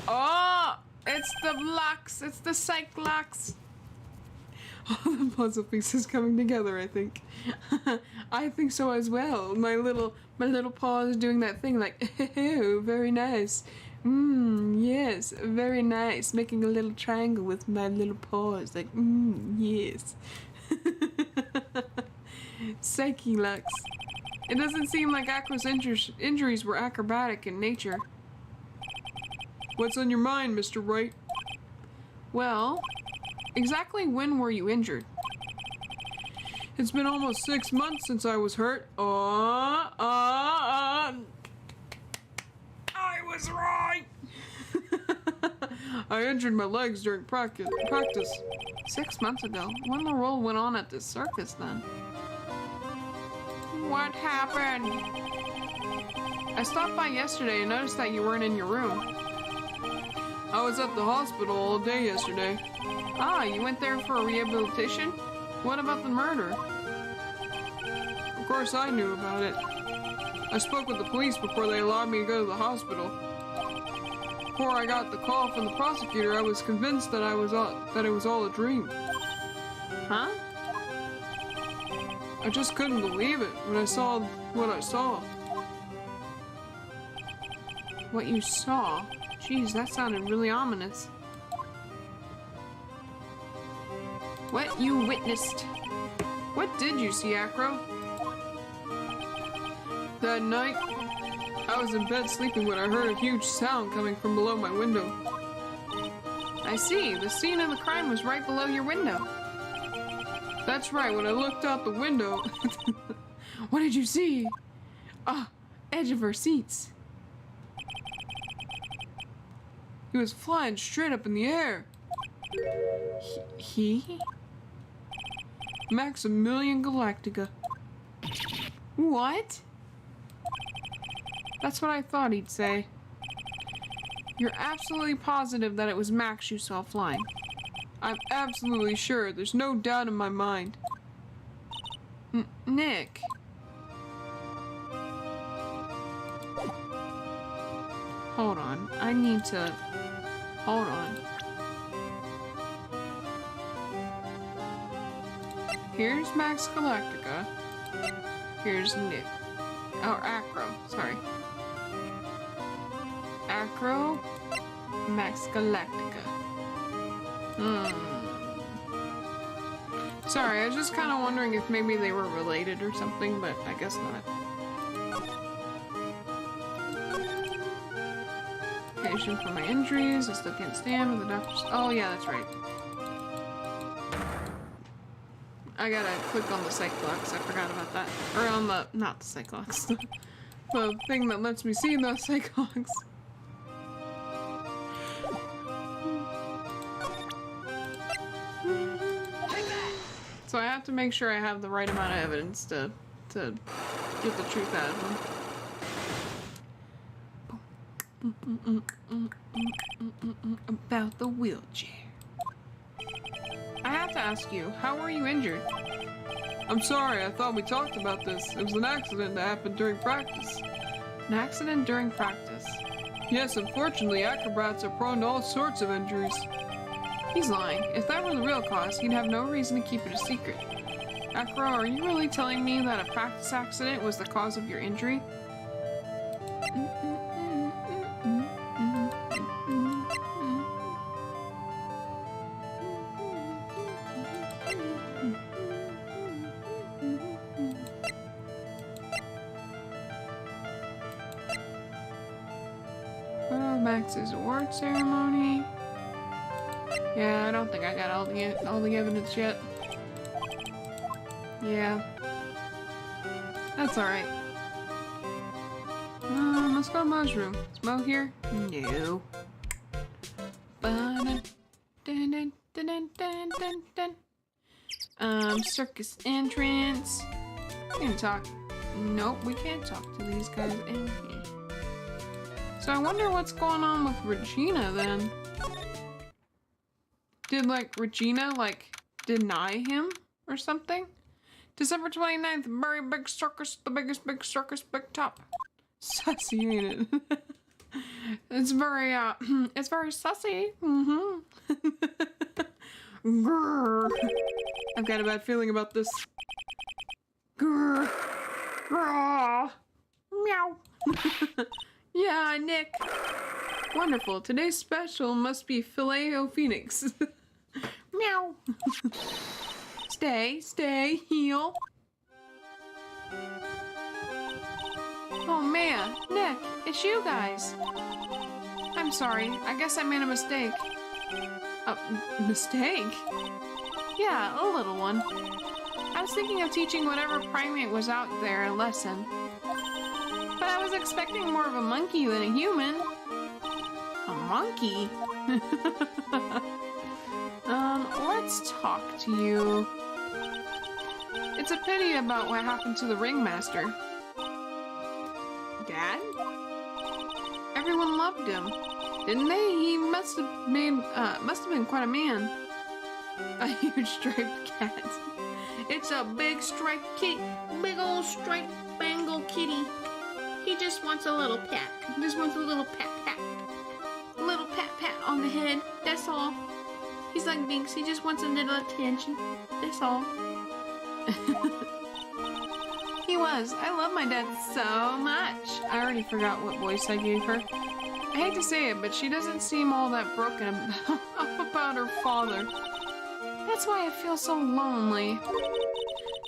Oh! It's the blocks! It's the psych blocks! All the puzzle pieces coming together, I think. I think so as well. My little paw is doing that thing like, oh, very nice. Yes, very nice. Making a little triangle with my little paws, like, yes. Psyche Lux. It doesn't seem like Acro's injuries were acrobatic in nature. What's on your mind, Mr. Wright? Well, exactly when were you injured? It's been almost 6 months since I was hurt. I was right! I injured my legs during practice. 6 months ago? When the role went on at this circus, then? What happened? I stopped by yesterday and noticed that you weren't in your room. I was at the hospital all day yesterday. Ah, you went there for a rehabilitation? What about the murder? Of course I knew about it. I spoke with the police before they allowed me to go to the hospital. Before I got the call from the prosecutor, I was convinced that it was all a dream. Huh? I just couldn't believe it when I saw what I saw. What you saw? Jeez, that sounded really ominous. What you witnessed? What did you see, Acro? That night, I was in bed sleeping when I heard a huge sound coming from below my window. I see. The scene of the crime was right below your window. That's right. When I looked out the window... What did you see? Edge of our seats. He was flying straight up in the air. He? Maximilian Galactica. What? That's what I thought he'd say. You're absolutely positive that it was Max you saw flying? I'm absolutely sure. There's no doubt in my mind. Nick. Hold on. I need to... Hold on. here's Max Galactica. Here's Nick. Oh, Acro. Sorry. Acro, Max Galactica. Sorry, I was just kind of wondering if maybe they were related or something, but I guess not. Patient for my injuries. I still can't stand with the doctors. Oh, yeah, that's right. I gotta click on the Cyclox. I forgot about that. Or on the... not the Cyclox. The thing that lets me see the Cyclox. So I have to make sure I have the right amount of evidence to get the truth out of them. About the wheelchair. I have to ask you, how were you injured? I'm sorry, I thought we talked about this. It was an accident that happened during practice. An accident during practice? Yes, unfortunately, acrobats are prone to all sorts of injuries. He's lying. If that were the real cause, he'd have no reason to keep it a secret. Acro, are you really telling me that a practice accident was the cause of your injury? Max's award ceremony. Yeah, I don't think I got all the evidence yet. Yeah. That's alright. Let's go to Mo's room. Is Mo here? No. Circus entrance. We can talk. Nope, we can't talk to these guys in here. So I wonder what's going on with Regina then. Did, like, Regina, like, deny him or something? December 29th, very big circus, the biggest big circus, big top. Sussy, ain't it? It's very sussy. Grrr. I've got a bad feeling about this. Grrr. Grrr. Meow. Yeah, Nick. Wonderful. Today's special must be Filet-O-Phoenix. Meow. Stay, heel. Oh man, Nick, it's you guys. I'm sorry, I guess I made a mistake. A mistake? Yeah, a little one. I was thinking of teaching whatever primate was out there a lesson. But I was expecting more of a monkey than a human. A monkey? Let's talk to you. It's a pity about what happened to the ringmaster. Dad? Everyone loved him, didn't they? He must have been quite a man. A huge striped cat. It's a big striped kitty. Big old striped Bengal kitty. He just wants a little pat. He just wants a little pat pat. A little pat pat on the head. That's all. He's like Binks. He just wants a little attention. That's all. He was. I love my dad so much. I already forgot what voice I gave her. I hate to say it, but she doesn't seem all that broken about her father. That's why I feel so lonely.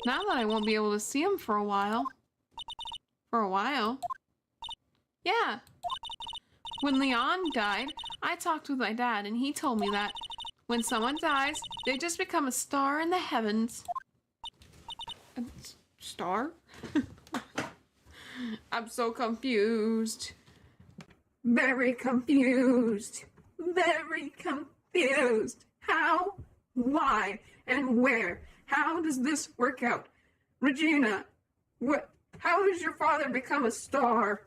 Now that I won't be able to see him for a while. For a while? Yeah. When Leon died, I talked with my dad and he told me that when someone dies, they just become a star in the heavens. A star? I'm so confused. Very confused. Very confused. How? Why? And where? How does this work out? Regina, what? How does your father become a star?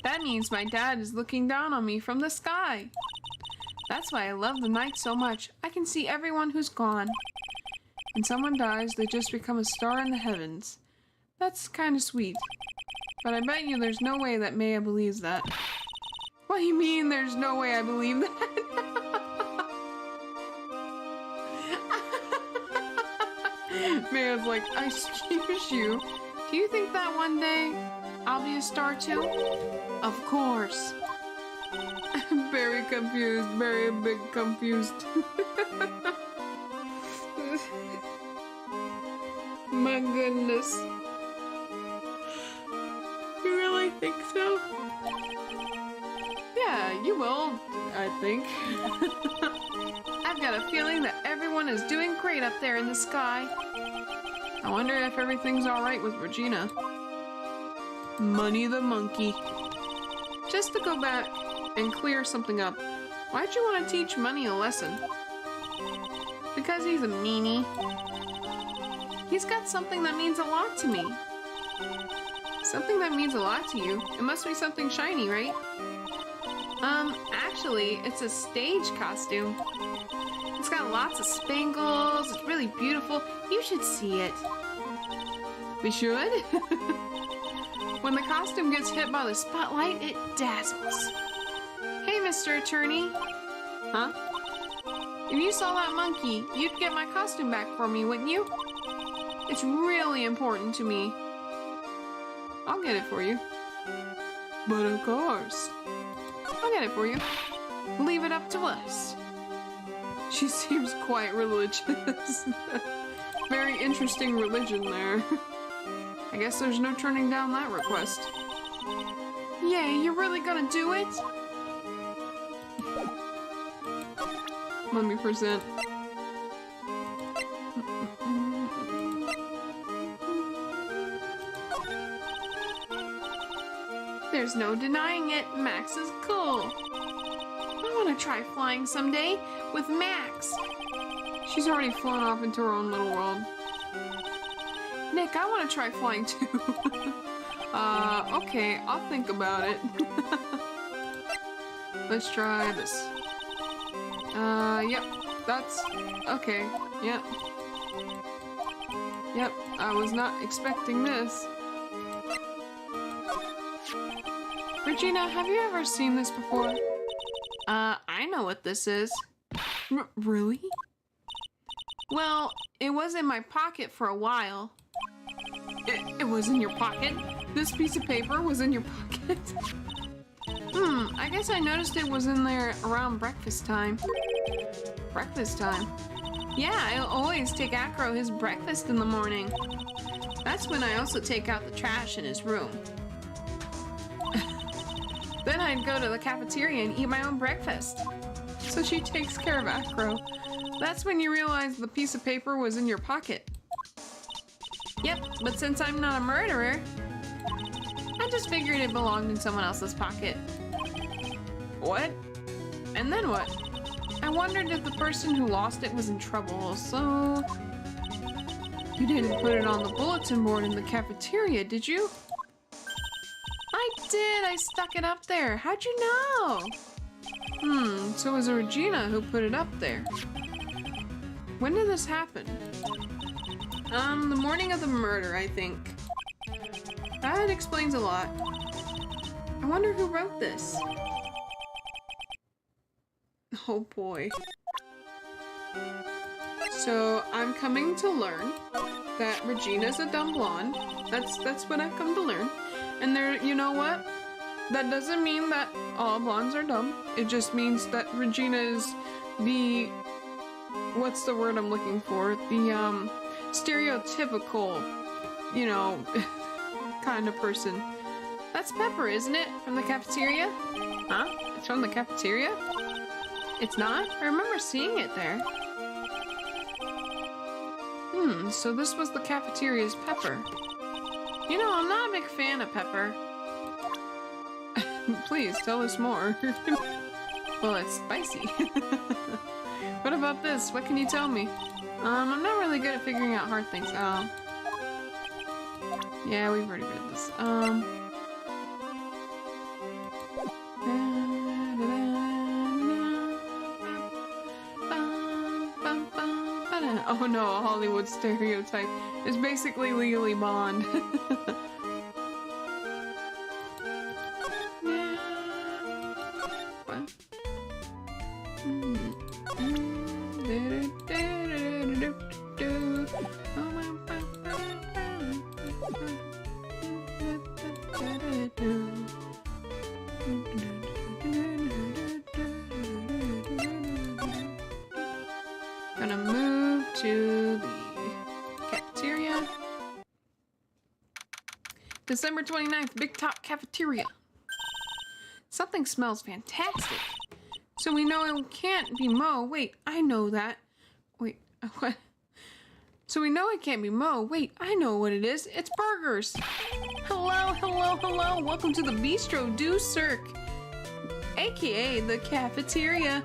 That means my dad is looking down on me from the sky. That's why I love the night so much. I can see everyone who's gone. When someone dies, they just become a star in the heavens. That's kind of sweet. But I bet you there's no way that Maya believes that. What do you mean there's no way I believe that? Man's like, excuse you. Do you think that one day I'll be a star too? Of course. Very confused, very big confused. My goodness. You really think so? Yeah, you will, I think. I've got a feeling that everyone is doing great up there in the sky. I wonder if everything's alright with Regina. Money the monkey. Just to go back and clear something up, why'd you want to teach Money a lesson? Because he's a meanie. He's got something that means a lot to me. Something that means a lot to you. It must be something shiny, right? Actually, it's a stage costume. It's got lots of spangles. It's really beautiful. You should see it. We should? When the costume gets hit by the spotlight, it dazzles. Hey, Mr. Attorney. Huh? If you saw that monkey, you'd get my costume back for me, wouldn't you? It's really important to me. I'll get it for you. But of course. I'll get it for you. Leave it up to us. She seems quite religious. Very interesting religion there. I guess there's no turning down that request. Yay, you're really gonna do it? Let me present. There's no denying it. Max is cool. I want to try flying someday with Max. She's already flown off into her own little world. Nick, I want to try flying too. Okay, I'll think about it. Let's try this. Yep, that's okay. Yep. Yep, I was not expecting this. Regina, have you ever seen this before? I know what this is. Really? Well, it was in my pocket for a while. It was in your pocket? This piece of paper was in your pocket? I guess I noticed it was in there around breakfast time. Breakfast time? Yeah, I always take Acro his breakfast in the morning. That's when I also take out the trash in his room. Then I'd go to the cafeteria and eat my own breakfast. So she takes care of Acro. That's when you realize the piece of paper was in your pocket. Yep, but since I'm not a murderer, I just figured it belonged in someone else's pocket. What? And then what? I wondered if the person who lost it was in trouble, so... You didn't put it on the bulletin board in the cafeteria, did you? I did! I stuck it up there. How'd you know? So it was Regina who put it up there. When did this happen? The morning of the murder, I think. That explains a lot. I wonder who wrote this. Oh boy. So, I'm coming to learn that Regina's a dumb blonde. That's what I've come to learn. And there, you know what? That doesn't mean that all blondes are dumb. It just means that Regina is the... What's the word I'm looking for? The, stereotypical, you know, kind of person. That's Pepper, isn't it? From the cafeteria? Huh? It's from the cafeteria? It's not? I remember seeing it there. So this was the cafeteria's Pepper. You know, I'm not a big fan of Pepper. Please, tell us more. Well, it's spicy. What about this? What can you tell me? I'm not really good at figuring out hard things. Yeah, we've already read this. Oh no, a Hollywood stereotype. It's basically Legally Blonde. What? Gonna move to the cafeteria. December 29th, Big Top Cafeteria. Something smells fantastic. So we know it can't be Mo. Wait, I know that. Wait, what? So we know it can't be Mo. Wait, I know what it is. It's burgers. Hello, hello, hello. Welcome to the Bistro du Cirque, aka the cafeteria.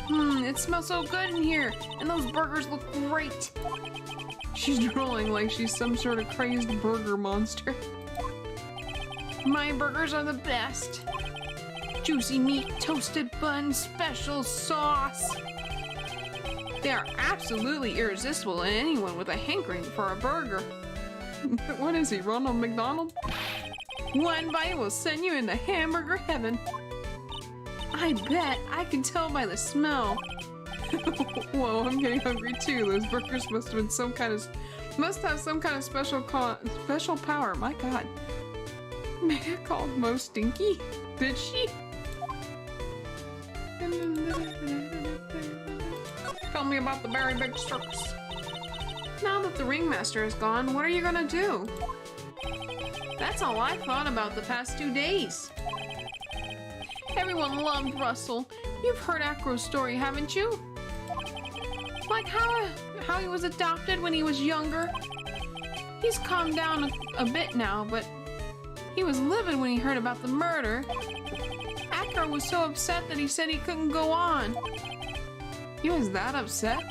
It smells so good in here, and those burgers look great. She's drooling like she's some sort of crazed burger monster. My burgers are the best. Juicy meat, toasted bun, special sauce. They are absolutely irresistible to anyone with a hankering for a burger. What is he, Ronald McDonald? One bite will send you into hamburger heaven. I bet. I can tell by the smell. Whoa, I'm getting hungry too. Those burgers must have some kind of special power. My God. Mega called Mo Stinky? Did she? Tell me about the very big circus. Now that the ringmaster is gone, what are you gonna do? That's all I thought about the past 2 days. Everyone loved Russell. You've heard Acro's story, haven't you? Like how he was adopted when he was younger. He's calmed down a bit now, but he was livid when he heard about the murder. Acro was so upset that he said he couldn't go on. He was that upset?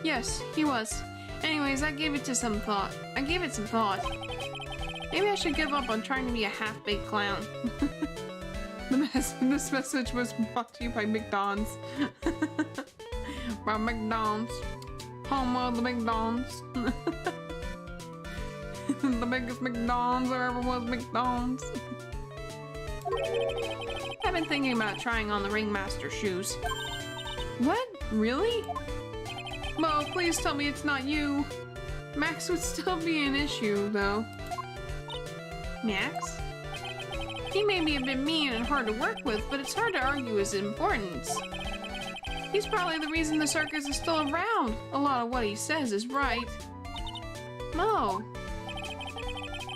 Yes, he was. Anyways, I gave it some thought. Maybe I should give up on trying to be a half-baked clown. This message was brought to you by McDonald's. By McDonald's. Home of the McDonald's. The biggest McDonald's there ever was McDonald's. I've been thinking about trying on the ringmaster shoes. What? Really? Mo, please tell me it's not you. Max would still be an issue, though. Max? He may be a bit mean and hard to work with, but it's hard to argue his importance. He's probably the reason the circus is still around. A lot of what he says is right. Mo.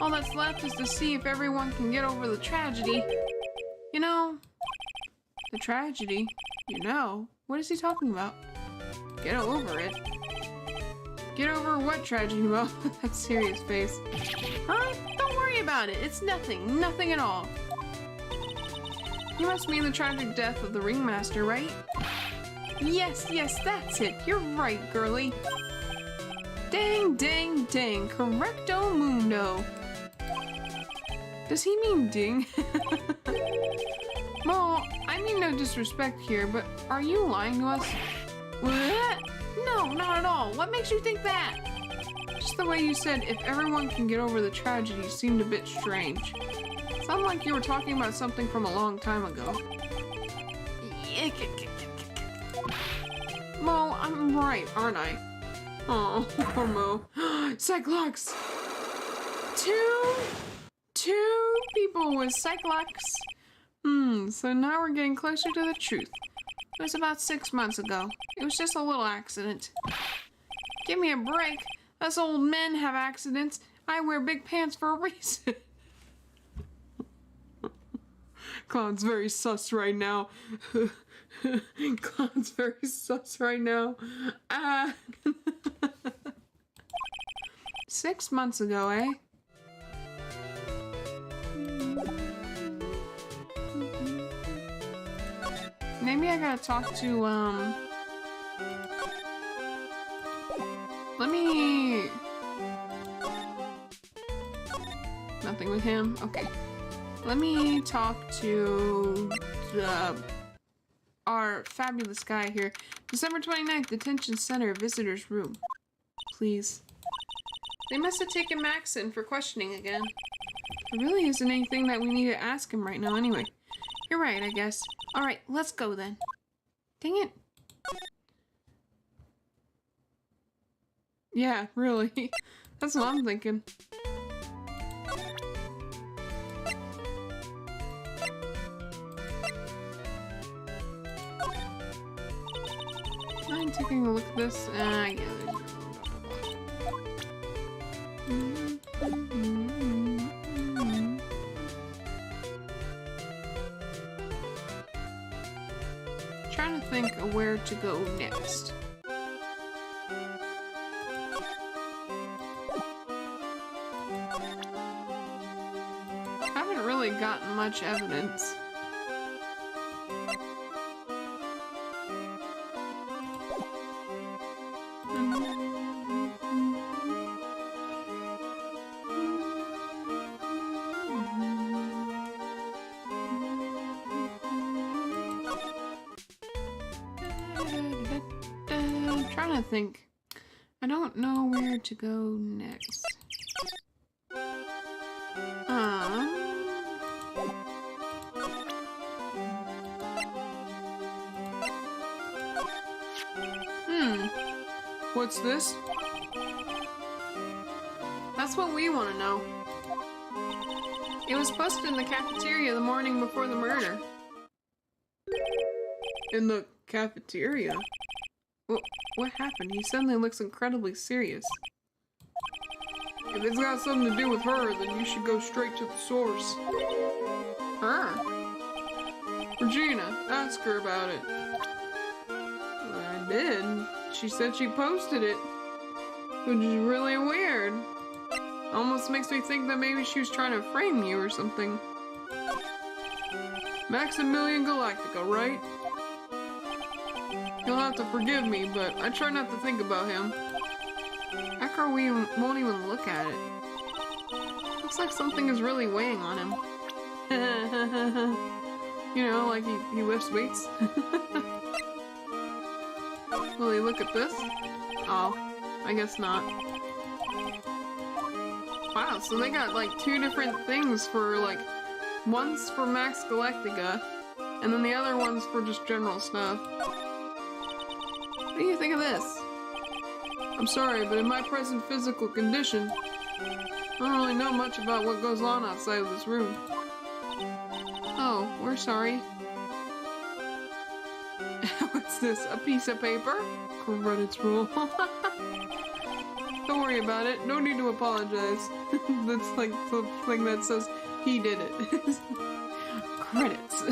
All that's left is to see if everyone can get over the tragedy. You know, the tragedy, you know. What is he talking about? Get over it. Get over what tragedy, Mo? That serious face. Huh? Don't worry about it. It's nothing. Nothing at all. You must mean the tragic death of the ringmaster, right? Yes, that's it. You're right, girlie. Dang, dang, dang. Correcto mundo. Does he mean ding? Mo, I mean no disrespect here, but are you lying to us? What? No, not at all. What makes you think that? Just the way you said, if everyone can get over the tragedy, seemed a bit strange. Sounded like you were talking about something from a long time ago. Mo, I'm right, aren't I? Oh, poor Mo. Cyclox! Two people with Cyclox. So now we're getting closer to the truth. It was about 6 months ago. It was just a little accident. Give me a break. Us old men have accidents. I wear big pants for a reason. Clown's very sus right now. Clown's very sus right now. 6 months ago, eh? Maybe I gotta talk to, let me... Nothing with him? Okay. Let me talk to our fabulous guy here. December 29th, Detention Center, Visitor's Room. Please. They must have taken Max in for questioning again. There really isn't anything that we need to ask him right now anyway. You're right, I guess. Alright, let's go then. Dang it. Yeah, really. That's what I'm thinking. I'm taking a look at this. Yeah, trying to think of where to go next. Haven't really gotten much evidence. Trying to think. I don't know where to go next. What's this? That's what we want to know. It was posted in the cafeteria the morning before the murder. In the cafeteria? What happened? He suddenly looks incredibly serious. If it's got something to do with her, then you should go straight to the source. Her? Regina, ask her about it. I did. She said she posted it, which is really weird. Almost makes me think that maybe she was trying to frame you or something. Maximilian Galactica, right? You'll have to forgive me, but I try not to think about him. Acro won't even look at it. Looks like something is really weighing on him. You know, like he lifts weights. Will he look at this? Oh, I guess not. Wow, so they got like two different things for like, one's for Max Galactica, and then the other one's for just general stuff. What do you think of this? I'm sorry, but in my present physical condition, I don't really know much about what goes on outside of this room. Oh, we're sorry. What's this? A piece of paper? Credits roll. Don't worry about it. No need to apologize. That's like the thing that says he did it. Credits.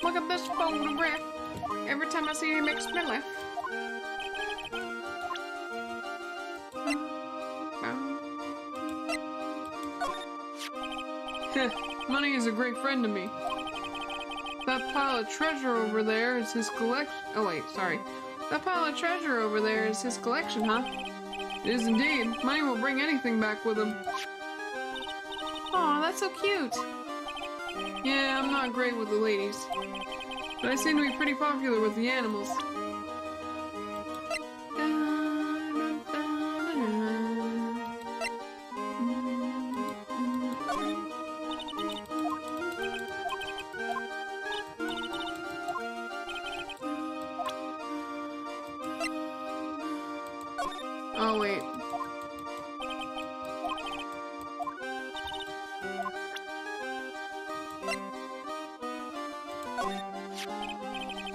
Look at this photograph. Every time I see it, it makes me laugh. Money is a great friend to me. That pile of treasure over there is his collection. Oh wait, sorry. That pile of treasure over there is his collection, huh? It is indeed. Money will bring anything back with him. Aw, that's so cute. Yeah, I'm not great with the ladies, but I seem to be pretty popular with the animals. Oh, wait.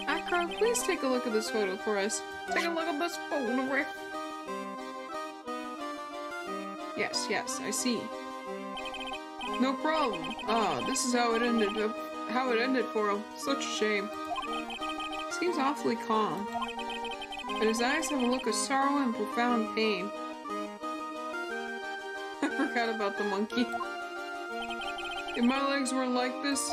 Acro, please take a look at this photo for us. Take a look at this photograph. Yes, yes, I see. No problem. Ah, this is how it ended for him. Such a shame. Seems awfully calm, but his eyes have a look of sorrow and profound pain. I forgot about the monkey. If my legs weren't like this,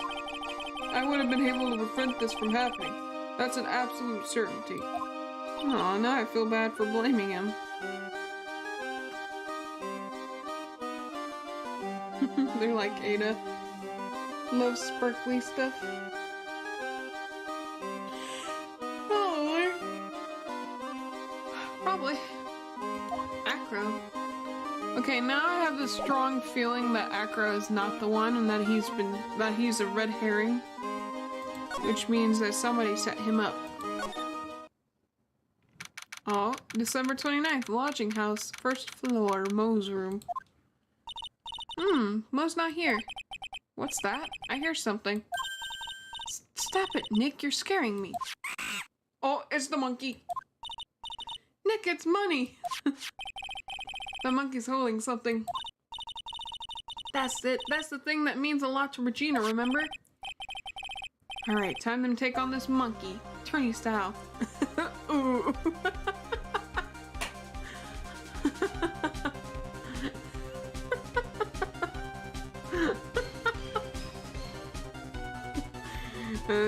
I would have been able to prevent this from happening. That's an absolute certainty. Aw, now I feel bad for blaming him. They're like Ada. Loves sparkly stuff. Probably. Acro. Okay, now I have this strong feeling that Acro is not the one and that he's a red herring. Which means that somebody set him up. Oh, December 29th, lodging house, first floor, Mo's room. Mo's not here. What's that? I hear something. Stop it, Nick. You're scaring me. Oh, it's the monkey. Nick, it's money. The monkey's holding something. That's it. That's the thing that means a lot to Regina, remember? Alright, time to take on this monkey. Attorney style. Ooh.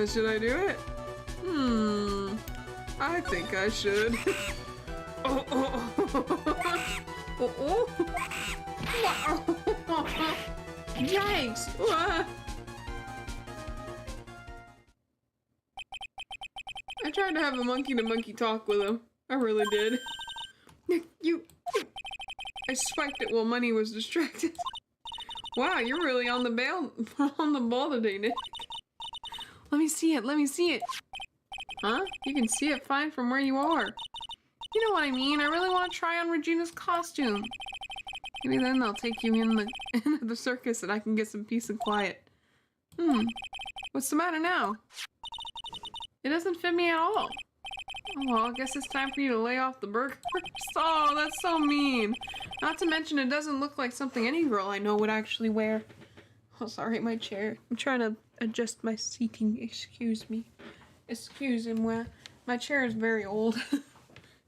Should I do it? I think I should. Oh, oh, oh, oh, oh. Yikes! I tried to have a monkey-to-monkey talk with him. I really did. Nick, you... I spiked it while Money was distracted. Wow, you're really on the ball today, Nick. Let me see it, let me see it. Huh? You can see it fine from where you are. You know what I mean, I really want to try on Regina's costume. Maybe then they'll take you into the circus and I can get some peace and quiet. What's the matter now? It doesn't fit me at all. Oh, well, I guess it's time for you to lay off the burgers. Oh, that's so mean. Not to mention it doesn't look like something any girl I know would actually wear. Oh, sorry, my chair. I'm trying to adjust my seating. Excuse me. Excuse me. My chair is very old.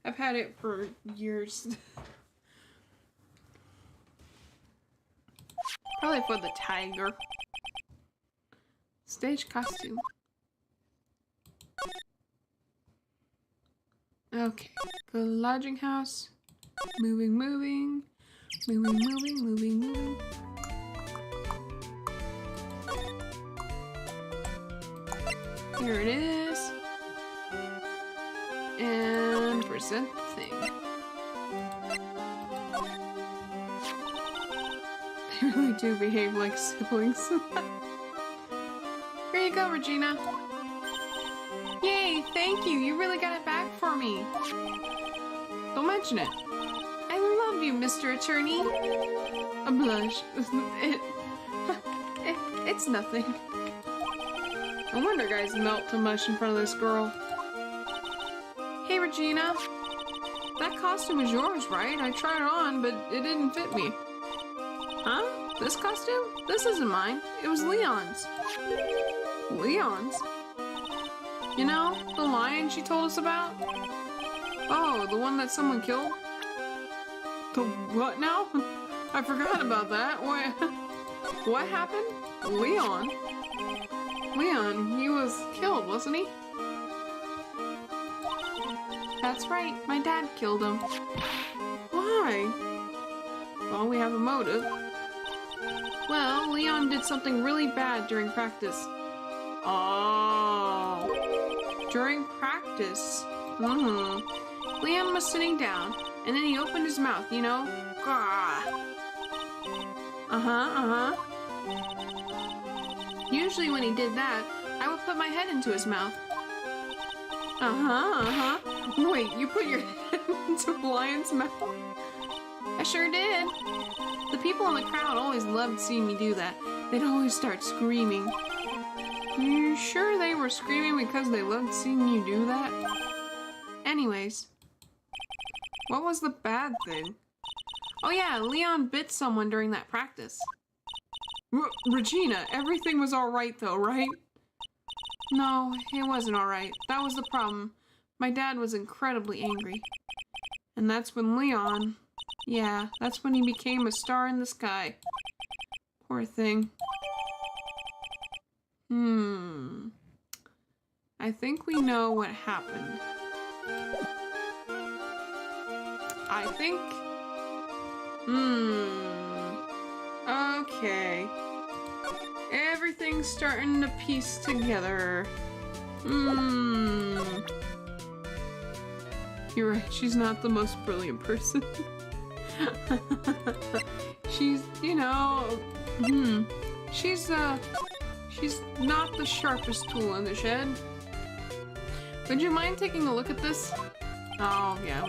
I've had it for years. Probably for the tiger. Stage costume. Okay. Go to the lodging house. Moving, moving. Moving, moving, moving, moving. Here it is. And present the thing. They really do behave like siblings. Here you go, Regina. Yay, thank you. You really got it back for me. Don't mention it. I love you, Mr. Attorney. A blush. It's nothing. No wonder guys melt to mush in front of this girl. Hey, Regina. That costume is yours, right? I tried it on, but it didn't fit me. Huh? This costume? This isn't mine. It was Leon's. Leon's? You know, the lion she told us about? Oh, the one that someone killed? The what now? I forgot about that. What happened? Leon? Leon, he was killed, wasn't he? That's right, my dad killed him. Why? Well, we have a motive. Well, Leon did something really bad during practice. Oh. During practice. Leon was sitting down, and then he opened his mouth, you know? Usually when he did that, I would put my head into his mouth. Wait, you put your head into the lion's mouth? I sure did. The people in the crowd always loved seeing me do that. They'd always start screaming. You sure they were screaming because they loved seeing you do that? Anyways, what was the bad thing? Oh yeah, Leon bit someone during that practice. Regina, everything was alright though, right? No, it wasn't alright. That was the problem. My dad was incredibly angry. And that's when Leon... Yeah, that's when he became a star in the sky. Poor thing. I think we know what happened. I think... Okay. Everything's starting to piece together. You're right, she's not the most brilliant person. She's, you know, she's not the sharpest tool in the shed. Would you mind taking a look at this? Oh, yeah.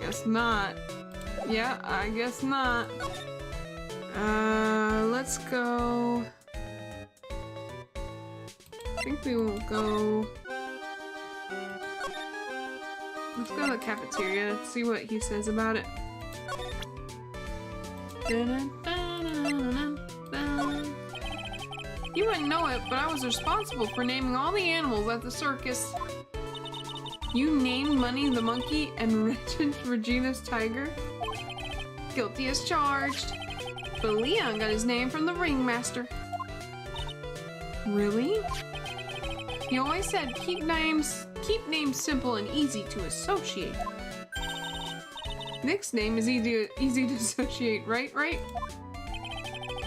Guess not. Yeah, I guess not. Let's go. I think we will go... Let's go to the cafeteria, see what he says about it. You wouldn't know it, but I was responsible for naming all the animals at the circus. You named Money the monkey and Regina's tiger? Guilty as charged. But Leon got his name from the ringmaster. Really? He always said keep names simple and easy to associate. Nick's name is easy to associate, right?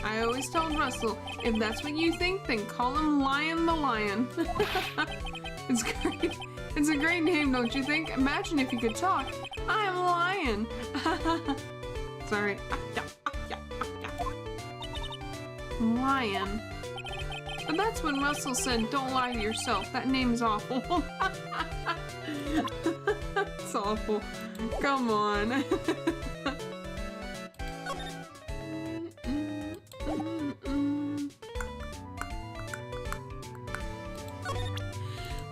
I always told Russell, if that's what you think, then call him Lion the Lion. It's great. It's a great name, don't you think? Imagine if you could talk. I am a lion. Sorry. Lion. But that's when Russell said, don't lie to yourself. That name is awful. It's awful. Come on.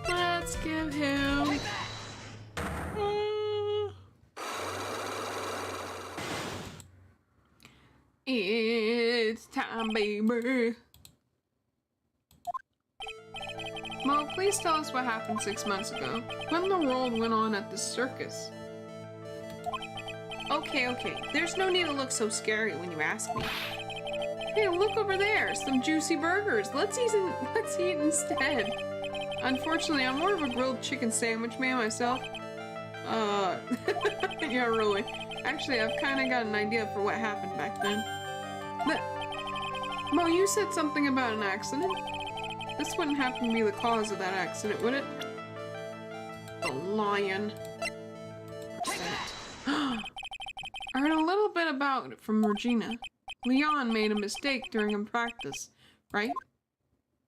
Let's give him... It's time, baby. Mo, please tell us what happened 6 months ago, when the world went on at the circus. Okay, there's no need to look so scary when you ask me. Hey, look over there, some juicy burgers. Let's eat instead. Unfortunately, I'm more of a grilled chicken sandwich man myself. Yeah, really. Actually, I've kind of got an idea for what happened back then. Mo, you said something about an accident? This wouldn't happen to be the cause of that accident, would it? The lion. I heard a little bit about it from Regina. Leon made a mistake during practice, right?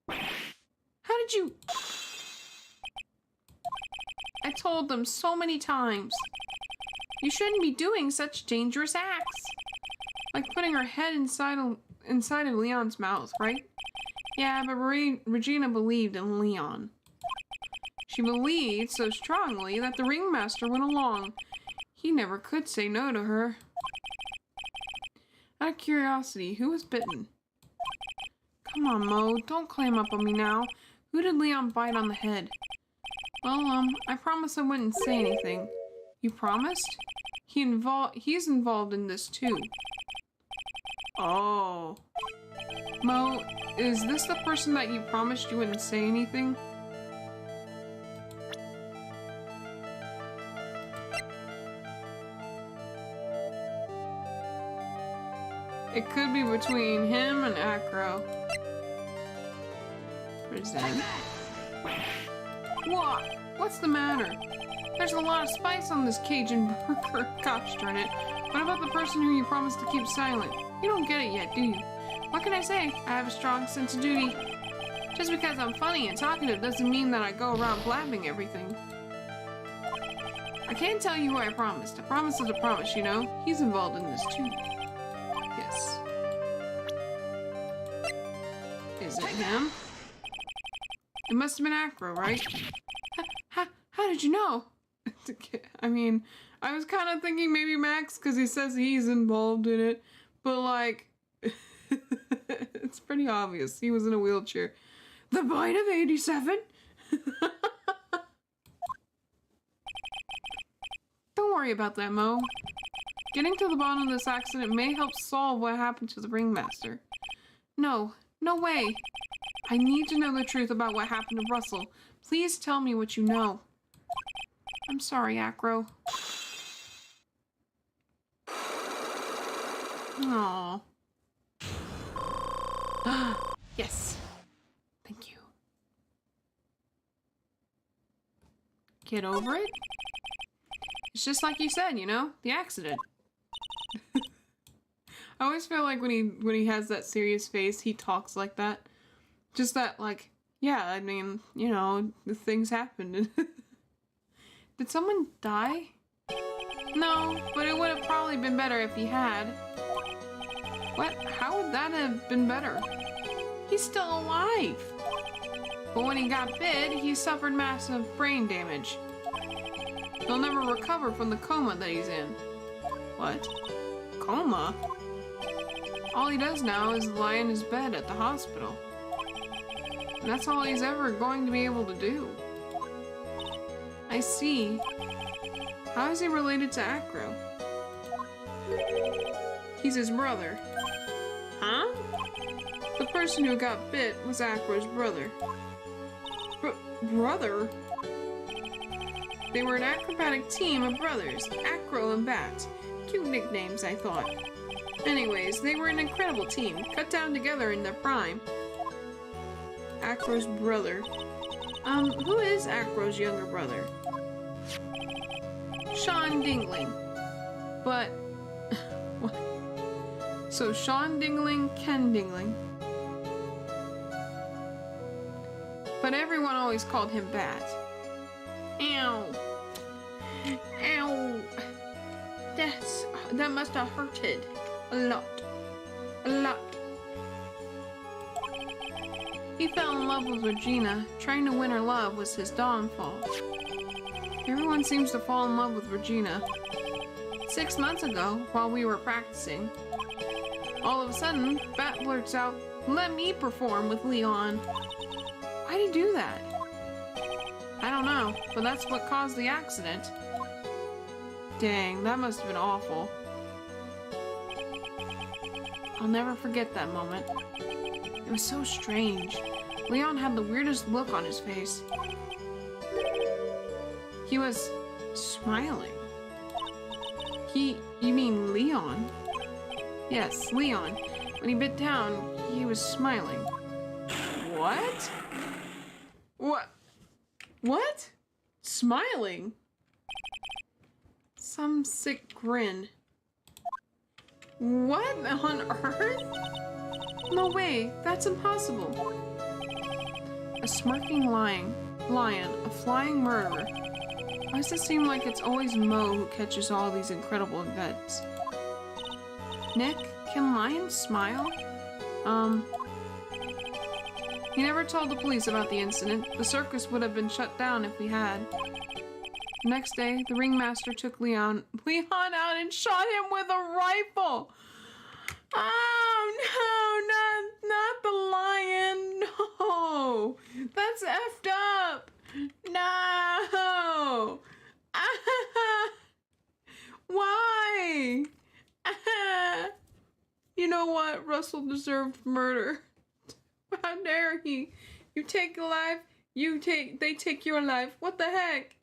How did you... I told them so many times. You shouldn't be doing such dangerous acts. Like putting her head inside of Leon's mouth, right? Yeah, but Regina believed in Leon. She believed so strongly that the ringmaster went along. He never could say no to her. Out of curiosity, who was bitten? Come on, Mo, don't clam up on me now. Who did Leon bite on the head? Well, I promised I wouldn't say anything. You promised? He's involved in this too. Oh. Mo, is this the person that you promised you wouldn't say anything? It could be between him and Acro. Present. What? What's the matter? There's a lot of spice on this Cajun burger. Gosh darn it. What about the person who you promised to keep silent? You don't get it yet, do you? What can I say? I have a strong sense of duty. Just because I'm funny and talkative doesn't mean that I go around blabbing everything. I can't tell you who I promised. A promise is a promise, you know? He's involved in this too. Yes. Is it him? It must have been Acro, right? How did you know? I mean, I was kind of thinking maybe Max, because he says he's involved in it. But like, it's pretty obvious. He was in a wheelchair. The bite of 87? Don't worry about that, Mo. Getting to the bottom of this accident may help solve what happened to the ringmaster. No way. I need to know the truth about what happened to Russell. Please tell me what you know. I'm sorry, Acro. Aww. Yes. Thank you. Get over it? It's just like you said, you know? The accident. I always feel like when he has that serious face, he talks like that. Just that, like, yeah, I mean, you know, the things happened. Did someone die? No, but it would have probably been better if he had. What? How would that have been better? He's still alive. But when he got bit, he suffered massive brain damage. He'll never recover from the coma that he's in. What? Coma? All he does now is lie in his bed at the hospital. And that's all he's ever going to be able to do. I see. How is he related to Acro? He's his brother. Huh? The person who got bit was Acro's brother. Brother? They were an acrobatic team of brothers, Acro and Bat. Cute nicknames, I thought. Anyways, they were an incredible team, cut down together in their prime. Acro's brother. Who is Acro's younger brother? Sean Dingling. But... what? So Sean Dingling, Ken Dingling. But everyone always called him Bat. Ow. Ow. That must have hurted. A lot. A lot. He fell in love with Regina. Trying to win her love was his downfall. Everyone seems to fall in love with Regina. 6 months ago, while we were practicing, all of a sudden, Bat blurts out, "Let me perform with Leon." Why'd he do that? I don't know, but that's what caused the accident. Dang, that must have been awful. I'll never forget that moment. It was so strange. Leon had the weirdest look on his face. He was smiling. You mean Leon? Yes, Leon. When he bit down, he was smiling. What? What? Smiling? Some sick grin. What on earth? No way, that's impossible. A smirking lion, a flying murderer. Why does it seem like it's always Mo who catches all these incredible events? Nick, can lions smile? He never told the police about the incident. The circus would have been shut down if we had. Next day, the ringmaster took Leon out and shot him with a rifle. Oh no, not the lion. No, that's effed up. No. Why? You know what? Russell deserved murder. How dare he? You take a life, they take your life. What the heck?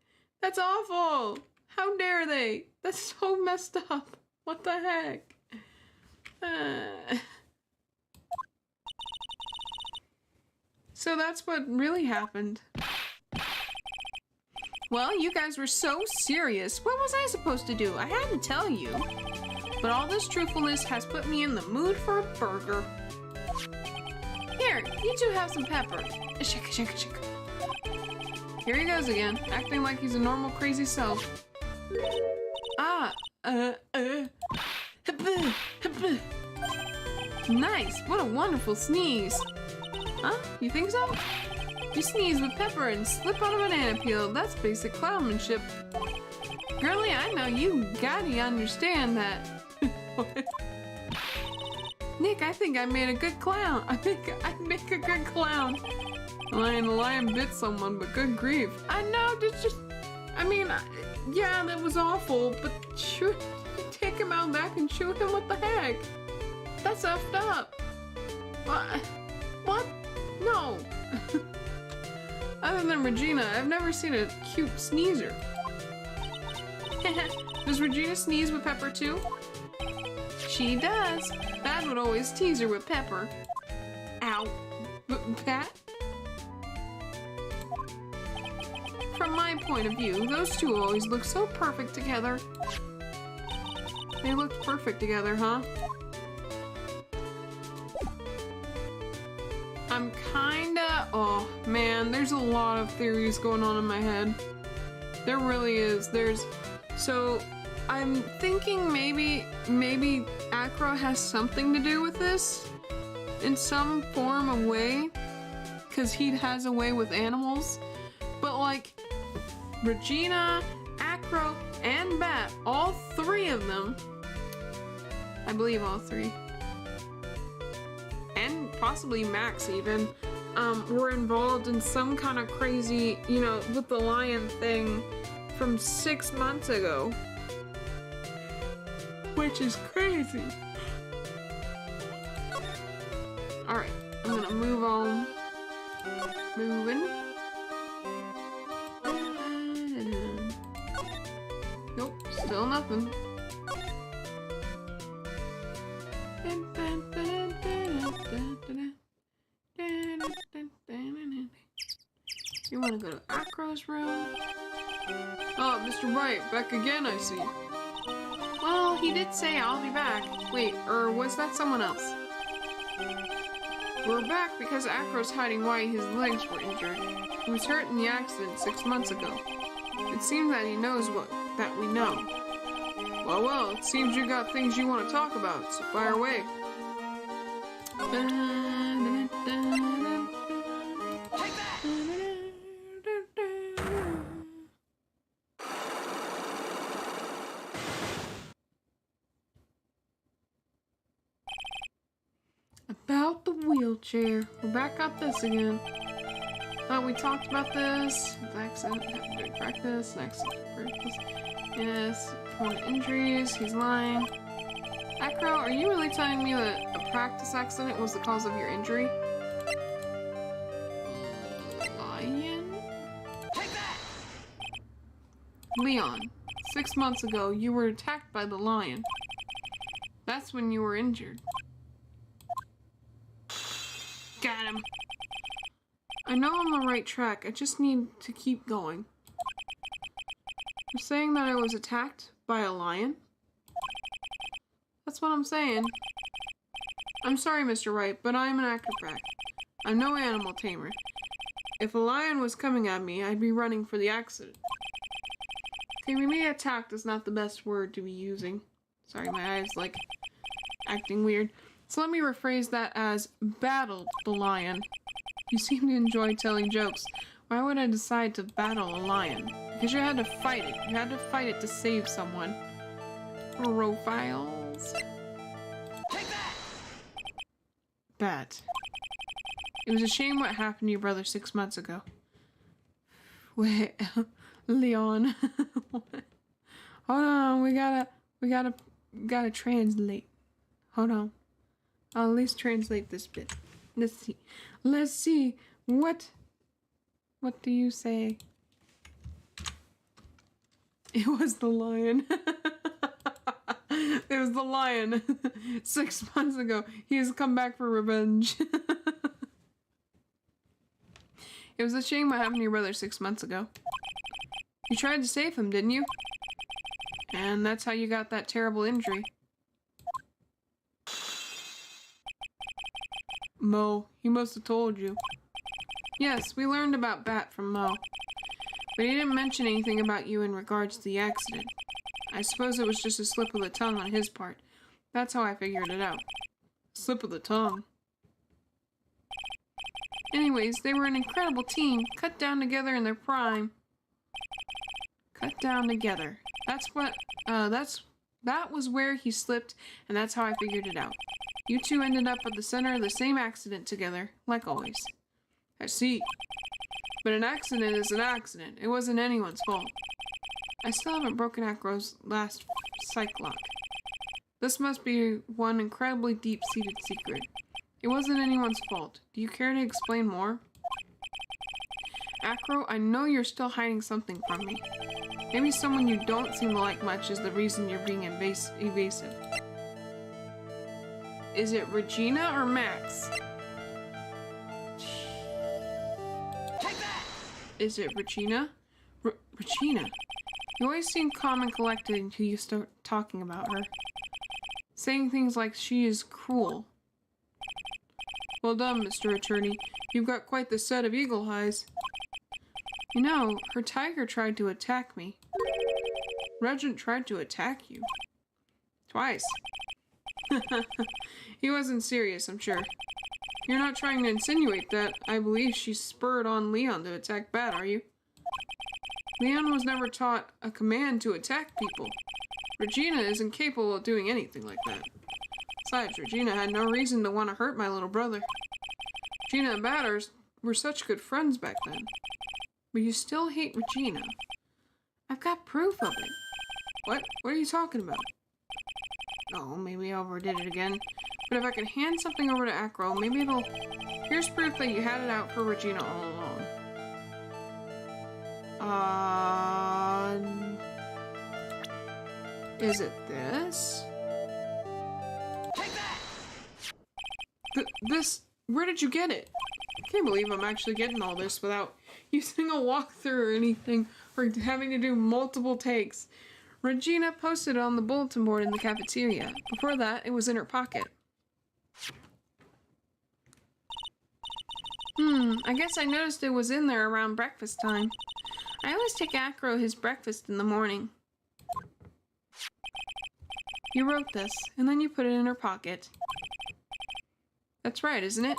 That's awful. How dare they? That's so messed up. What the heck? So that's what really happened. Well, you guys were so serious. What was I supposed to do? I had to tell you. But all this truthfulness has put me in the mood for a burger. Here, you two have some pepper. Shake, shake, shake. Here he goes again, acting like he's a normal crazy self. Nice, what a wonderful sneeze. Huh? You think so? You sneeze with pepper and slip on a banana peel. That's basic clownmanship. Girlie, I know you gotta understand that. Nick, I think I made a good clown. I think I'd make a good clown. The lion bit someone, but good grief. I know, yeah, that was awful, but take him out back and shoot him, what the heck? That's effed up. What? No. Other than Regina, I've never seen a cute sneezer. Does Regina sneeze with pepper too? She does. Dad would always tease her with pepper. Ow. Pat? From my point of view, those two always look so perfect together. They looked perfect together, huh? I'm kinda... Oh, man, there's a lot of theories going on in my head. There really is. So, I'm thinking maybe Acro has something to do with this in some form of way. because he has a way with animals. But like Regina, Acro, and Bat, all three of them, I believe all three, and possibly Max even, were involved in some kind of crazy, you know, with the lion thing from 6 months ago. Which is crazy. Alright, I'm gonna move on. Moving. Nope, still nothing. You wanna go to Acro's room? Oh, Mr. Wright, back again, I see. Well, he did say I'll be back. Wait, or was that someone else? We're back because Acro's hiding why his legs were injured. He was hurt in the accident 6 months ago. It seems that he knows that we know. Well, it seems you got things you want to talk about, so fire away. About the wheelchair. We're back at this again. Thought we talked about this. Accident, happened practice. Accident, practice. Yes. Prone to injuries. He's lying. Acro, are you really telling me that a practice accident was the cause of your injury? Lion? Take that! Leon, 6 months ago, you were attacked by the lion. That's when you were injured. Got him. I know I'm on the right track. I just need to keep going. You're saying that I was attacked by a lion? That's what I'm saying. I'm sorry, Mr. Wright, but I'm an acrobat. I'm no animal tamer. If a lion was coming at me, I'd be running for the accident. Okay, maybe attacked is not the best word to be using. Sorry, my eyes like acting weird. So let me rephrase that as battled the lion. You seem to enjoy telling jokes. Why would I decide to battle a lion? Because you had to fight it. You had to fight it to save someone. Profiles. Take that! Bat. It was a shame what happened to your brother 6 months ago. Wait, Leon. Hold on, we gotta translate. Hold on. I'll at least translate this bit. Let's see. What do you say? It was the lion. It was the lion. 6 months ago. He has come back for revenge. It was a shame what happened to your brother 6 months ago. You tried to save him, didn't you? And that's how you got that terrible injury. Mo, he must have told you. Yes, we learned about Bat from Mo. But he didn't mention anything about you in regards to the accident. I suppose it was just a slip of the tongue on his part. That's how I figured it out. Slip of the tongue. Anyways, they were an incredible team, cut down together in their prime. Cut down together. That was where he slipped, and that's how I figured it out. You two ended up at the center of the same accident together, like always. I see. But an accident is an accident. It wasn't anyone's fault. I still haven't broken Acro's last psych lock. This must be one incredibly deep-seated secret. It wasn't anyone's fault. Do you care to explain more? Acro, I know you're still hiding something from me. Maybe someone you don't seem to like much is the reason you're being evasive. Is it Regina or Max? Take that! Is it Regina? Regina? You always seem calm and collected until you start talking about her. Saying things like she is cruel. Well done, Mr. Attorney. You've got quite the set of eagle eyes. You know, her tiger tried to attack me. Regent tried to attack you. Twice. He wasn't serious, I'm sure. You're not trying to insinuate that I believe she spurred on Leon to attack Bat, are you? Leon was never taught a command to attack people. Regina isn't capable of doing anything like that. Besides, Regina had no reason to want to hurt my little brother. Regina and Bat were such good friends back then. But you still hate Regina. I've got proof of it. What? What are you talking about? Oh, maybe I overdid it again. But if I could hand something over to Acro, maybe it'll... Here's proof that you had it out for Regina all along. Is it this? Take that! This... Where did you get it? I can't believe I'm actually getting all this without using a walkthrough or anything, or having to do multiple takes. Regina posted it on the bulletin board in the cafeteria. Before that, it was in her pocket. I guess I noticed it was in there around breakfast time. I always take Acro his breakfast in the morning. You wrote this, and then you put it in her pocket. That's right, isn't it?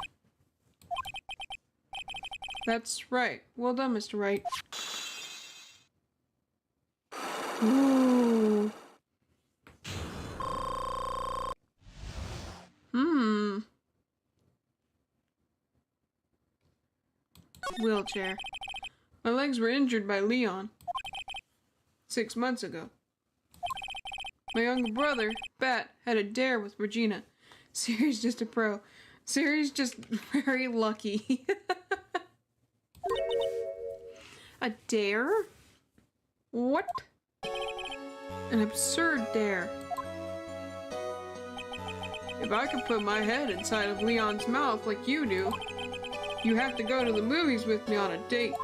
That's right. Well done, Mr. Wright. Ooh. Wheelchair. My legs were injured by Leon 6 months ago. My younger brother, Bat, had a dare with Regina. Siri's just a pro. Siri's just very lucky. A dare? What? An absurd dare. If I could put my head inside of Leon's mouth like you do, you have to go to the movies with me on a date.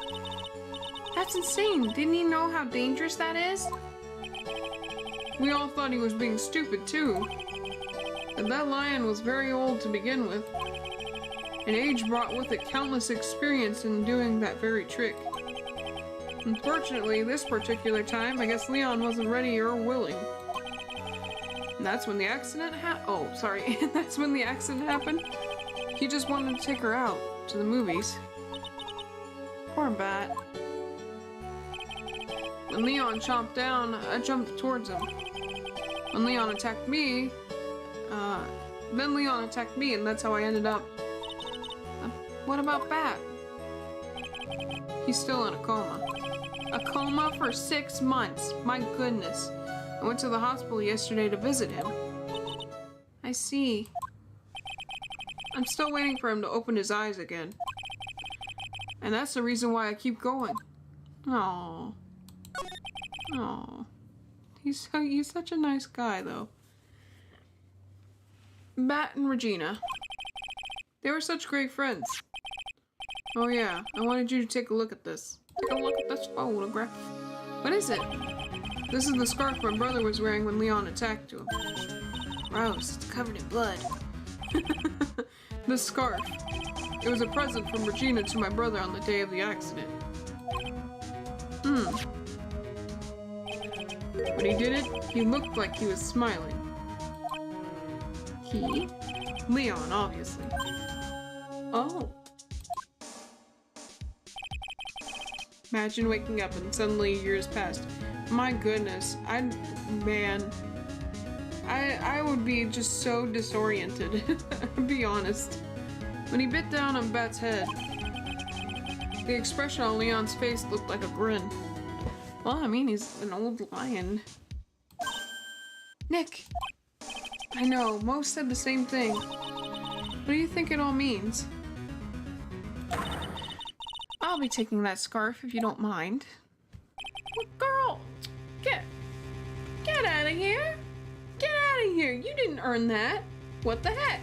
That's insane. Didn't he know how dangerous that is? We all thought he was being stupid too. And that lion was very old to begin with. And age brought with it countless experience in doing that very trick. Unfortunately, this particular time, I guess Leon wasn't ready or willing. And that's when the accident that's when the accident happened. He just wanted to take her out to the movies. Poor Bat. When Leon chomped down, I jumped towards him. When Leon attacked me, then Leon attacked me, and that's how I ended up. What about Bat? He's still in a coma. A coma for 6 months. My goodness. I went to the hospital yesterday to visit him. I see. I'm still waiting for him to open his eyes again. And that's the reason why I keep going. Aww. Aww. He's such a nice guy, though. Bat and Regina. They were such great friends. Oh yeah, I wanted you to take a look at this. Take a look at this photograph. What is it? This is the scarf my brother was wearing when Leon attacked him. Gross, it's covered in blood. This scarf. It was a present from Regina to my brother on the day of the accident. When he did it, he looked like he was smiling. He? Leon, obviously. Oh. Imagine waking up and suddenly years passed. My goodness, I would be just so disoriented, to be honest. When he bit down on Bat's head, the expression on Leon's face looked like a grin. Well, I mean, he's an old lion. Nick! I know, Mo said the same thing. What do you think it all means? I'll be taking that scarf if you don't mind. Girl! Get out of here! Get out of here! You didn't earn that! What the heck?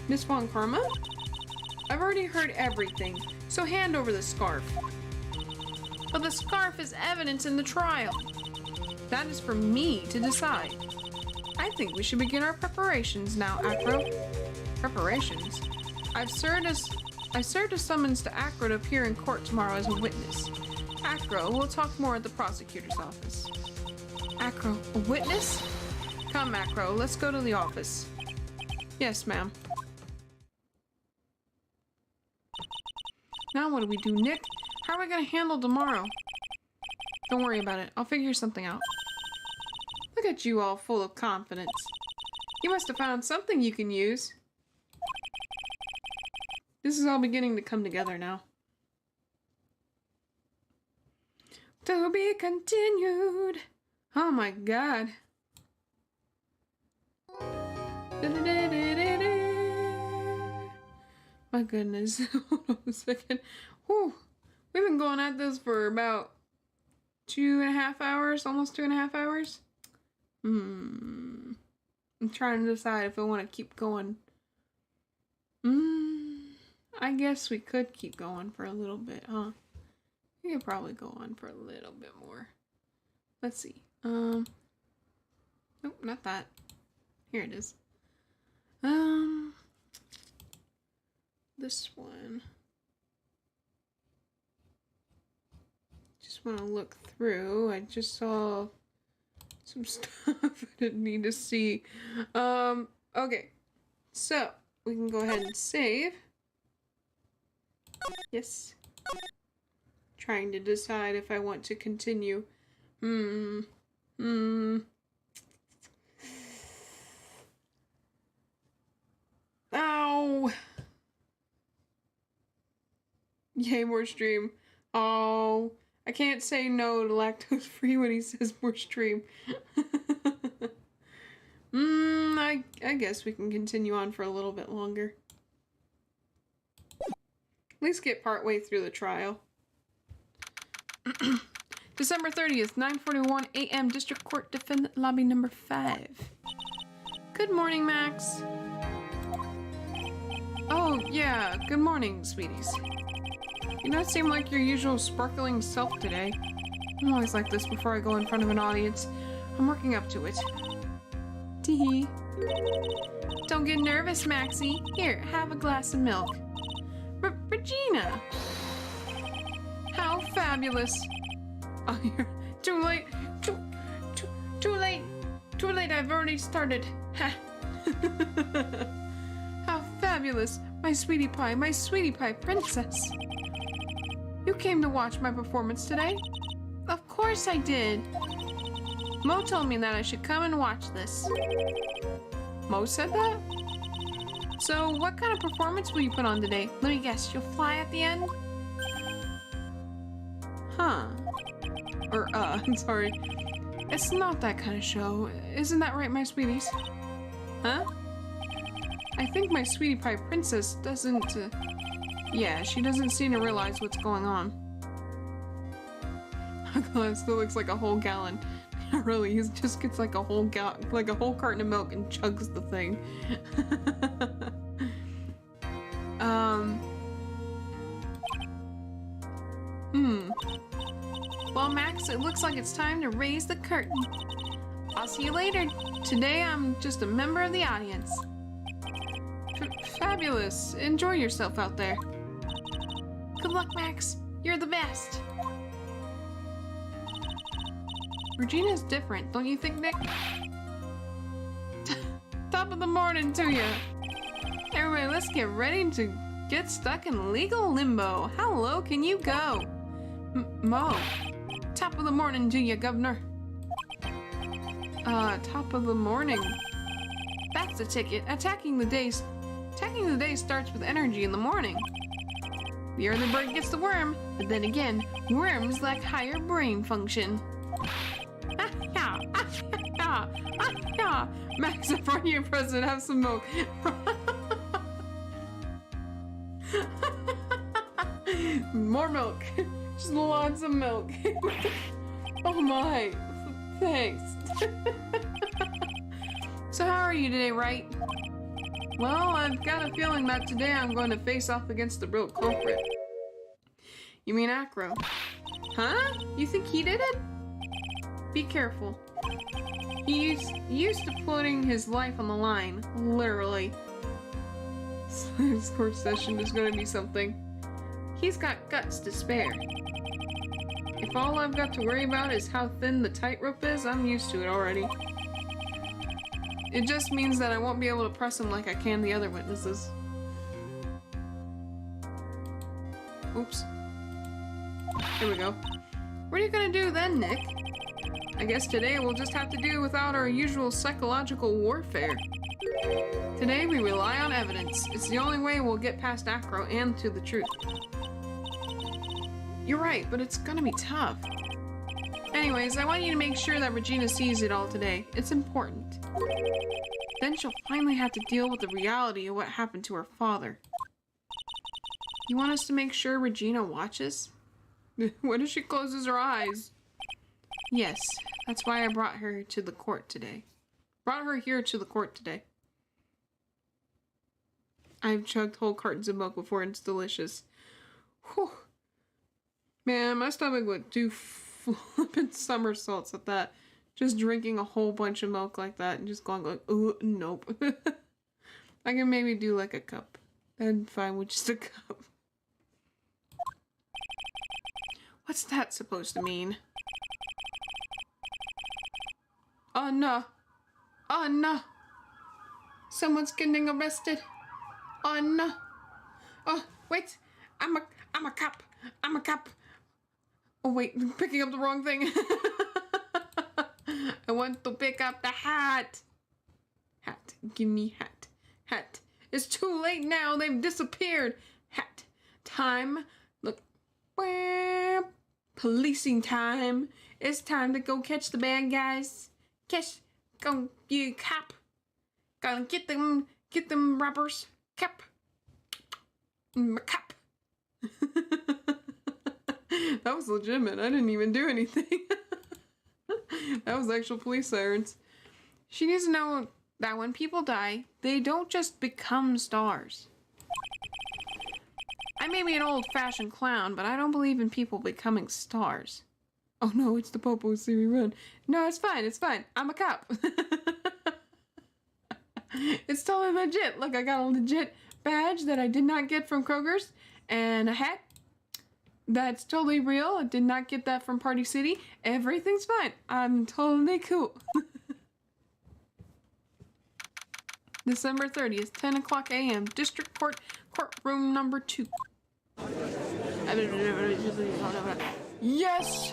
Miss Von Karma? I've already heard everything, so hand over the scarf. But the scarf is evidence in the trial. That is for me to decide. I think we should begin our preparations now, Acro. Preparations? I served a summons to Acro to appear in court tomorrow as a witness. Acro, we'll talk more at the prosecutor's office. Acro, a witness? Come, Acro, let's go to the office. Yes, ma'am. Now what do we do, Nick? How are we gonna handle tomorrow? Don't worry about it. I'll figure something out. Look at you all full of confidence. You must have found something you can use. This is all beginning to come together now. To be continued. Oh my god. My goodness. Hold on a second. Whew. We've been going at this for about 2.5 hours, almost 2.5 hours. I'm trying to decide if I want to keep going. I guess we could keep going for a little bit, huh? We could probably go on for a little bit more. Let's see. Nope, not that. Here it is. This one. Just want to look through. I just saw some stuff I didn't need to see. Okay. So, we can go ahead and save. Yes. Trying to decide if I want to continue. Ow! Yay, more stream. Oh, I can't say no to lactose free when he says more stream. I guess we can continue on for a little bit longer. At least get partway through the trial. December 30th, 9:41 a.m. District Court Defendant Lobby number 5. Good morning, Max. Oh, yeah. Good morning, sweeties. You don't seem like your usual sparkling self today. I'm always like this before I go in front of an audience. I'm working up to it. Teehee. Don't get nervous, Maxie. Here, have a glass of milk. Regina! How fabulous! Oh, you're too late. Too late. Too late. I've already started. Ha! How fabulous! My sweetie pie princess. You came to watch my performance today? Of course I did. Mo told me that I should come and watch this. Mo said that? So, what kind of performance will you put on today? Let me guess, you'll fly at the end? Huh. Or, I'm sorry. It's not that kind of show. Isn't that right, my sweeties? Huh? I think my sweetie pie princess doesn't, yeah, she doesn't seem to realize what's going on. It still looks like a whole gallon. Really, he just gets like a whole carton of milk and chugs the thing. Well, Max, it looks like it's time to raise the curtain. I'll see you later. Today, I'm just a member of the audience. Fabulous. Enjoy yourself out there. Good luck, Max. You're the best. Regina's different, don't you think, Nick? Top of the morning to you. Everybody, let's get ready to get stuck in legal limbo. How low can you go? Mo. Top of the morning to you, governor. Top of the morning. That's the ticket. Attacking the day starts with energy in the morning. The early bird gets the worm, but then again, worms lack higher brain function. Max, in front of you, President, have some milk. More milk. Just lots of milk. Oh my. Thanks. So how are you today, right? Well, I've got a feeling that today I'm going to face off against the real culprit. You mean Acro? Huh? You think he did it? Be careful. He's used to putting his life on the line, literally. This court session is going to be something. He's got guts to spare. If all I've got to worry about is how thin the tightrope is, I'm used to it already. It just means that I won't be able to press him like I can the other witnesses. Oops. Here we go. What are you gonna do then, Nick? I guess today we'll just have to do without our usual psychological warfare. Today we rely on evidence. It's the only way we'll get past Acro and to the truth. You're right, but it's gonna be tough. Anyways, I want you to make sure that Regina sees it all today. It's important. Then she'll finally have to deal with the reality of what happened to her father. You want us to make sure Regina watches? What if she closes her eyes? Yes, that's why I brought her to the court today. Brought her here to the court today. I've chugged whole cartons of milk before and it's delicious. Whew. Man, my stomach would do flipping somersaults at that. Just drinking a whole bunch of milk like that and just going like, oh, nope. I can maybe do like a cup. That'd be fine with just a cup. What's that supposed to mean? Oh no. Oh no. Someone's getting arrested. Oh no. Oh, wait. I'm a cop. I'm a cop. Oh wait, I'm picking up the wrong thing. I want to pick up the hat. Hat. Give me hat. Hat. It's too late now. They've disappeared. Hat. Time. Look. Policing time. It's time to go catch the bad guys. Go, you cop. Gotta get them robbers. Cap. Cop. That was legitimate. I didn't even do anything. That was actual police sirens. She needs to know that when people die, they don't just become stars. I may be an old-fashioned clown, but I don't believe in people becoming stars. Oh no, it's the Popo Siri run. No, it's fine, it's fine. I'm a cop. It's totally legit. Look, I got a legit badge that I did not get from Kroger's and a hat that's totally real. I did not get that from Party City. Everything's fine. I'm totally cool. December 30th, 10 o'clock a.m. District Court, courtroom number 2. Yes!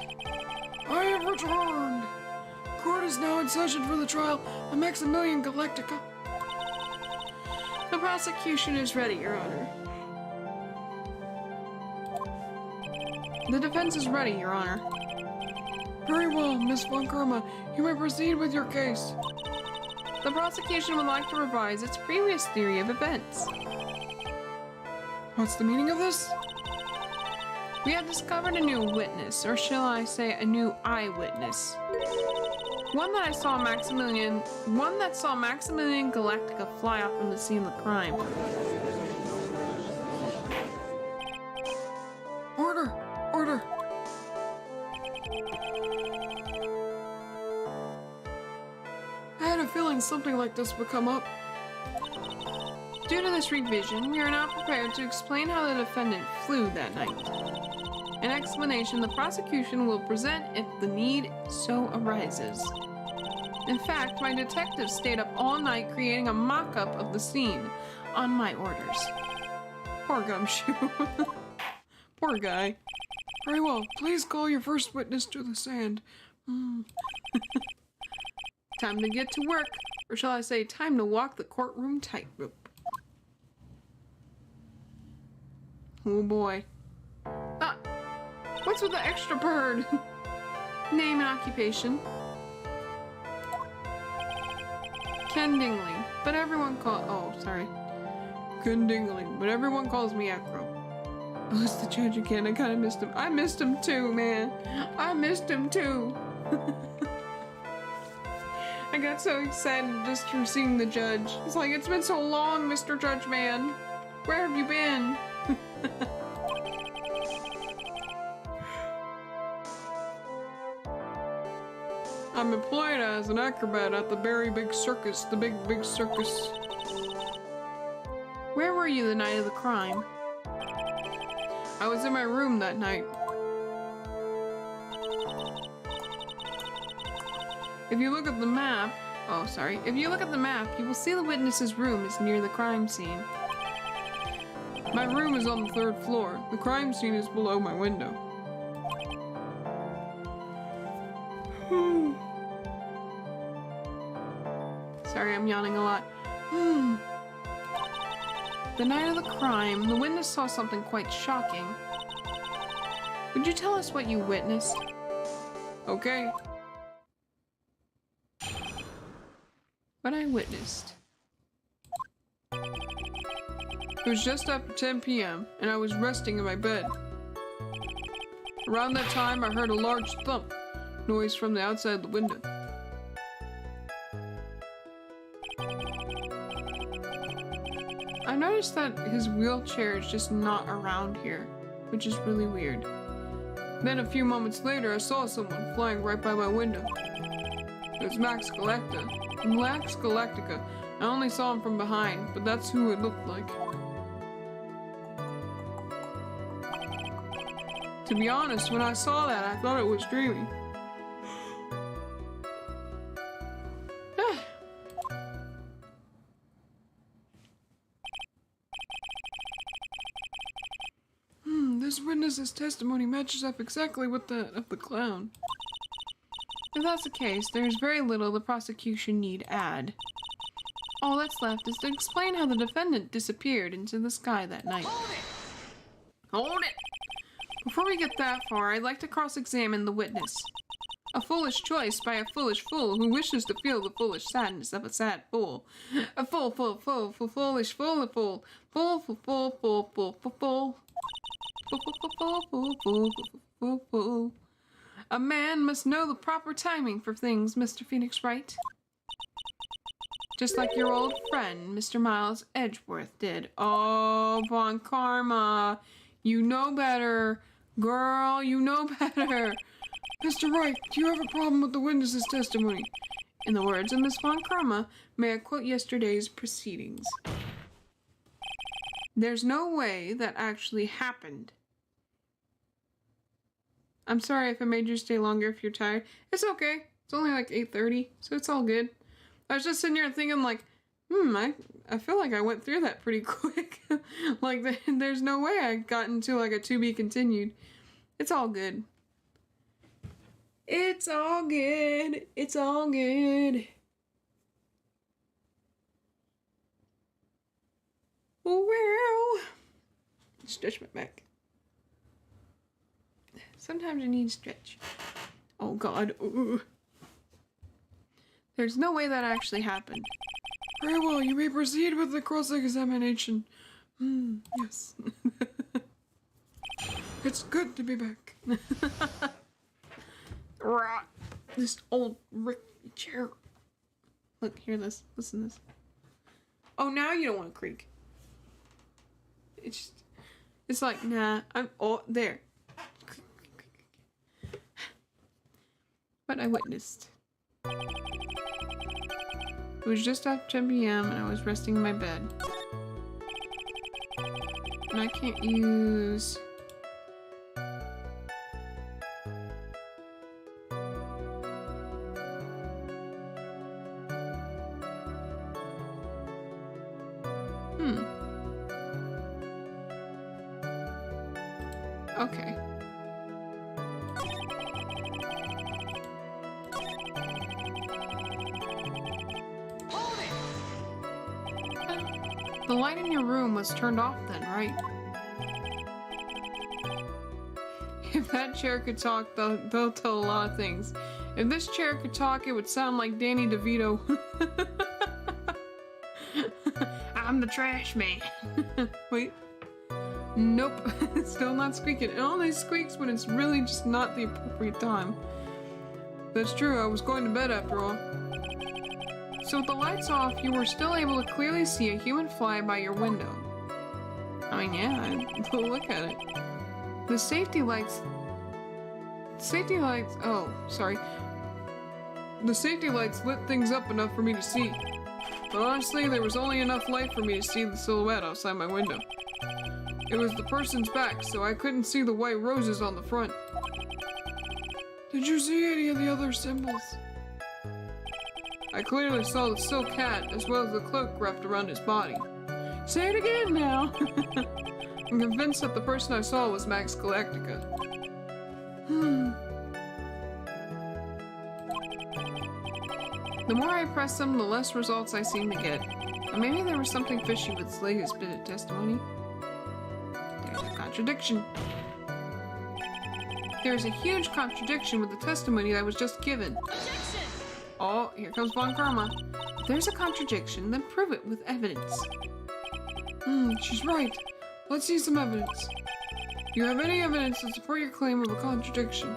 I have returned! Court is now in session for the trial of Maximilian Galactica. The prosecution is ready, Your Honor. The defense is ready, Your Honor. Very well, Miss Von Karma. You may proceed with your case. The prosecution would like to revise its previous theory of events. What's the meaning of this? We have discovered a new witness, or shall I say a new eyewitness. One that saw Maximilian Galactica fly off from the scene of the crime. Order! Order! I had a feeling something like this would come up. Due to this revision, we are now prepared to explain how the defendant flew that night. An explanation the prosecution will present if the need so arises. In fact, my detectives stayed up all night creating a mock-up of the scene on my orders. Poor Gumshoe. Poor guy. Very well, please call your first witness to the stand. Time to get to work, or shall I say, time to walk the courtroom tightrope. Oh boy. Ah! What's with the extra bird? Name and occupation. Ken Dingling, but everyone Ken Dingling, but everyone calls me Acro. Oh, it's the judge again. I kinda missed him. I missed him too, man. I missed him too. I got so excited just from seeing the judge. It's like, it's been so long, Mr. Judge Man. Where have you been? I'm employed as an acrobat at the very big circus, the big circus. Where were you the night of the crime? I was in my room that night. If you look at the map, if you look at the map, you will see the witness's room is near the crime scene. My room is on the 3rd floor. The crime scene is below my window. Sorry, I'm yawning a lot. The night of the crime, the witness saw something quite shocking. Would you tell us what you witnessed? Okay. What I witnessed. It was just after 10 p.m. and I was resting in my bed. Around that time, I heard a large thump noise from the outside of the window. I noticed that his wheelchair is just not around here, which is really weird. Then a few moments later, I saw someone flying right by my window. It was Max Galactica. Max Galactica. I only saw him from behind, but that's who it looked like. To be honest, when I saw that, I thought it was dreaming. This witness's testimony matches up exactly with that of the clown. If that's the case, there is very little the prosecution need add. All that's left is to explain how the defendant disappeared into the sky that night. Hold it! Hold it! Before we get that far, I'd like to cross-examine the witness. A foolish choice by a foolish fool who wishes to feel the foolish sadness of a sad fool. A foolish fool. A man must know the proper timing for things, Mr. Phoenix Wright. Just like your old friend, Mr. Miles Edgeworth did. Oh, Von Karma. You know better. Girl, you know better. Mr. Wright, do you have a problem with the witness's testimony? In the words of Miss Von Karma, may I quote yesterday's proceedings? There's no way that actually happened. I'm sorry if I made you stay longer if you're tired. It's okay. It's only like 8:30, so it's all good. I was just sitting here thinking like, I feel like I went through that pretty quick. Like, there's no way I got into like a to be continued. It's all good. It's all good. It's all good. Well, stretch my back. Sometimes you need to stretch. Oh God. Ooh. There's no way that actually happened. Very well, you may proceed with the cross-examination. Yes. It's good to be back. This old rickety chair. Look, hear this. Listen to this. Oh, now you don't want to creak. It's like, nah, I'm there. What I witnessed. It was just after 10 p.m. and I was resting in my bed. And I can't use... Okay. The light in your room was turned off then, right? If that chair could talk, they'll tell a lot of things. If this chair could talk, it would sound like Danny DeVito. I'm the trash man. Wait. Nope. It's still not squeaking. It only squeaks when it's really just not the appropriate time. That's true, I was going to bed after all. So with the lights off, you were still able to clearly see a human fly by your window. I mean, yeah, look at it. The safety lights... Oh, sorry. The safety lights lit things up enough for me to see. But honestly, there was only enough light for me to see the silhouette outside my window. It was the person's back, so I couldn't see the white roses on the front. Did you see any of the other symbols? I clearly saw the silk hat as well as the cloak wrapped around his body. Say it again now! I'm convinced that the person I saw was Max Galactica. The more I press them, the less results I seem to get. Or maybe there was something fishy with his latest bit of testimony. There's a contradiction. There's a huge contradiction with the testimony that was just given. Objection! Oh, here comes Von Karma. If there's a contradiction, then prove it with evidence. She's right. Let's see some evidence. Do you have any evidence to support your claim of a contradiction?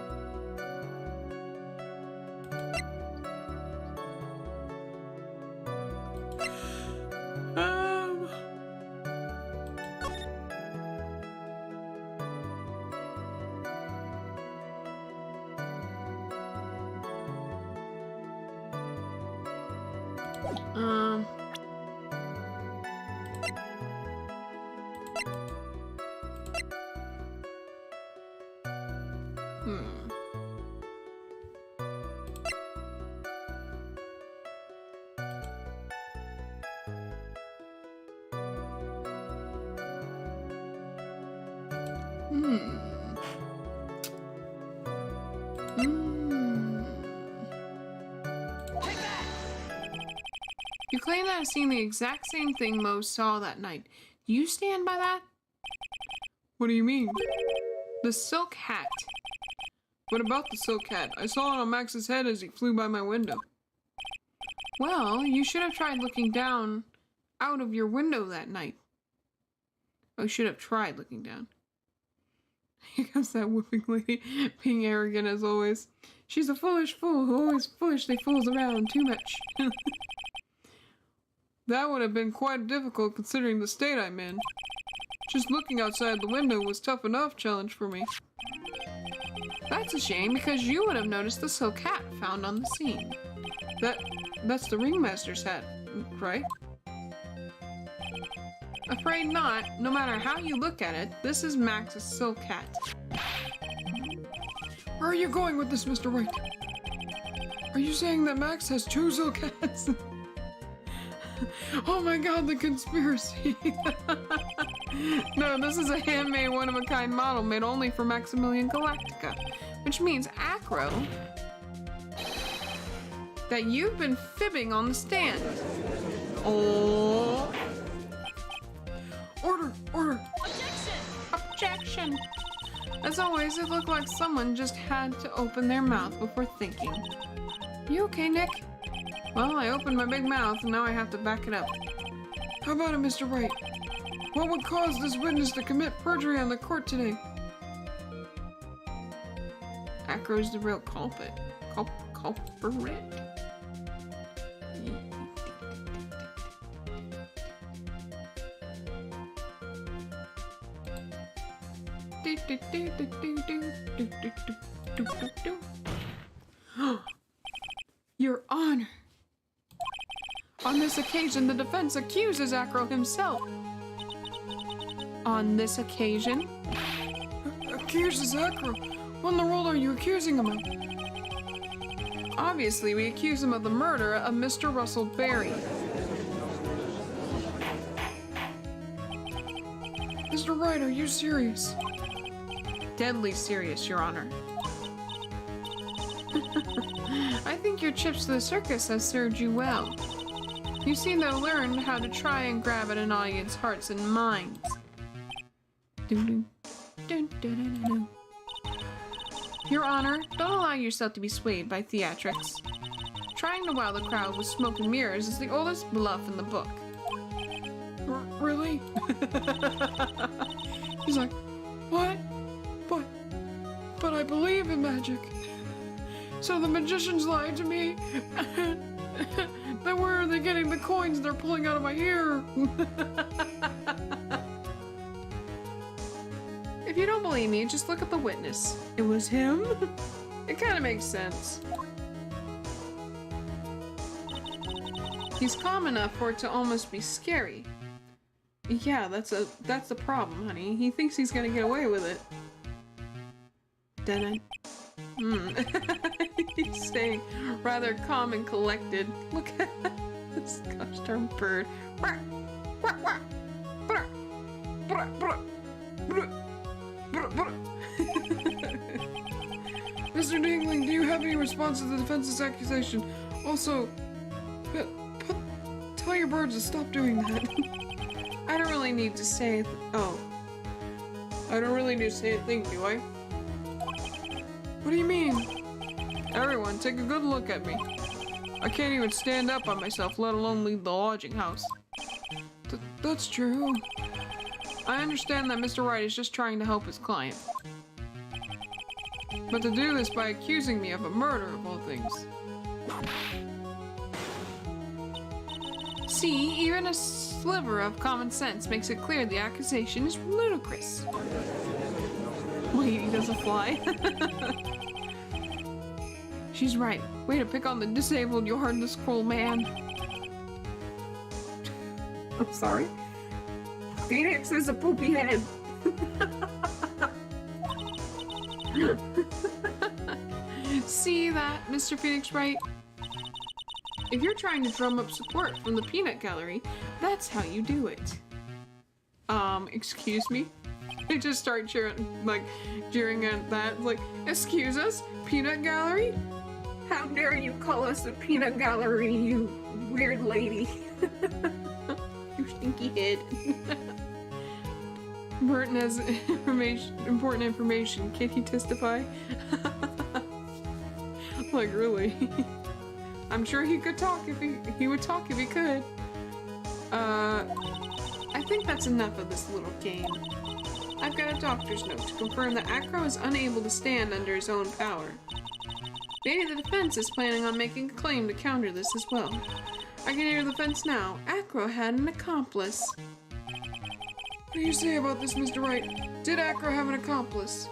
You claim that I've seen the exact same thing Mo saw that night. Do you stand by that? What do you mean? The silk hat. What about the silk hat? I saw it on Max's head as he flew by my window. Well, you should have tried looking down out of your window that night. Oh, you should have tried looking down. Here comes that whooping lady, being arrogant as always. She's a foolish fool who always foolishly fools around too much. That would have been quite difficult considering the state I'm in. Just looking outside the window was tough enough challenge for me. That's a shame because you would have noticed the silk hat found on the scene. That's the ringmaster's hat, right? Afraid not. No matter how you look at it, this is Max's silk hat. Where are you going with this, Mr. White? Are you saying that Max has two silk hats? Oh my god, the conspiracy! No, this is a handmade one-of-a-kind model made only for Maximilian Galactica, which means, Acro, that you've been fibbing on the stand. Oh. Order! Objection! Objection! As always, it looked like someone just had to open their mouth before thinking. You okay, Nick? Well, I opened my big mouth and now I have to back it up. How about it, Mr. Wright? What would cause this witness to commit perjury on the court today? Acro's the real culprit. Culprit? Your Honor. On this occasion, the defense accuses Acro himself. On this occasion? Accuses Acro? What in the world are you accusing him of? Obviously, we accuse him of the murder of Mr. Russell Berry. Mr. Wright, are you serious? Deadly serious, Your Honor. I think your trips to the circus has served you well. You seem to have learned how to try and grab at an audience's hearts and minds. Your Honor, don't allow yourself to be swayed by theatrics. Trying to wow the crowd with smoke and mirrors is the oldest bluff in the book. Really? He's like, what? But I believe in magic. So the magicians lied to me. Then where are they getting the coins they're pulling out of my ear? If you don't believe me, just look at the witness. It was him? It kind of makes sense. He's calm enough for it to almost be scary. Yeah, that's the problem, honey. He thinks he's gonna get away with it. Dun-dun. He's staying rather calm and collected. Look at this gosh darn bird. Mr. Dingling, do you have any response to the defense's accusation? Also, tell your birds to stop doing that. I don't really need to say I don't really need to say a thing, do I? What do you mean? Everyone, take a good look at me. I can't even stand up by myself, let alone leave the lodging house. That's true. I understand that Mr. Wright is just trying to help his client. But to do this by accusing me of a murder of all things. See, even a sliver of common sense makes it clear the accusation is ludicrous. Wait, he doesn't fly. She's right. Way to pick on the disabled, you heartless, cruel man. I'm sorry. Phoenix is a poopy head. See that, Mr. Phoenix Wright? If you're trying to drum up support from the peanut gallery, that's how you do it. Excuse me? They just start jeering at that, like, excuse us, peanut gallery? How dare you call us a peanut gallery, you weird lady. You stinky head. Burton has important information. Can he testify? Like, really? I'm sure he could talk if he would talk if he could. I think that's enough of this little game. I've got a doctor's note to confirm that Acro is unable to stand under his own power. Maybe the defense is planning on making a claim to counter this as well. I can hear the defense now. Acro had an accomplice. What do you say about this, Mr. Wright? Did Acro have an accomplice?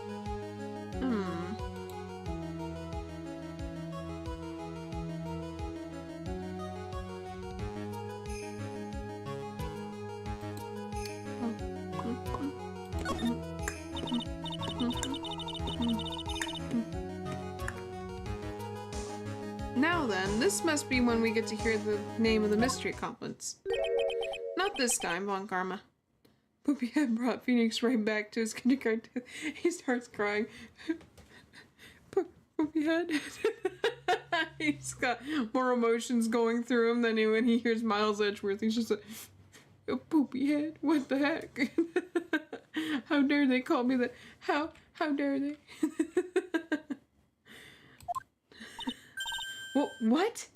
Now then, this must be when we get to hear the name of the mystery accomplice. Not this time, Von Karma. Poopy Head brought Phoenix right back to his kindergarten. He starts crying. Poopy Head. He's got more emotions going through him than when he hears Miles Edgeworth. He's just like, Poopy Head, what the heck? How dare they call me that? How dare they? What?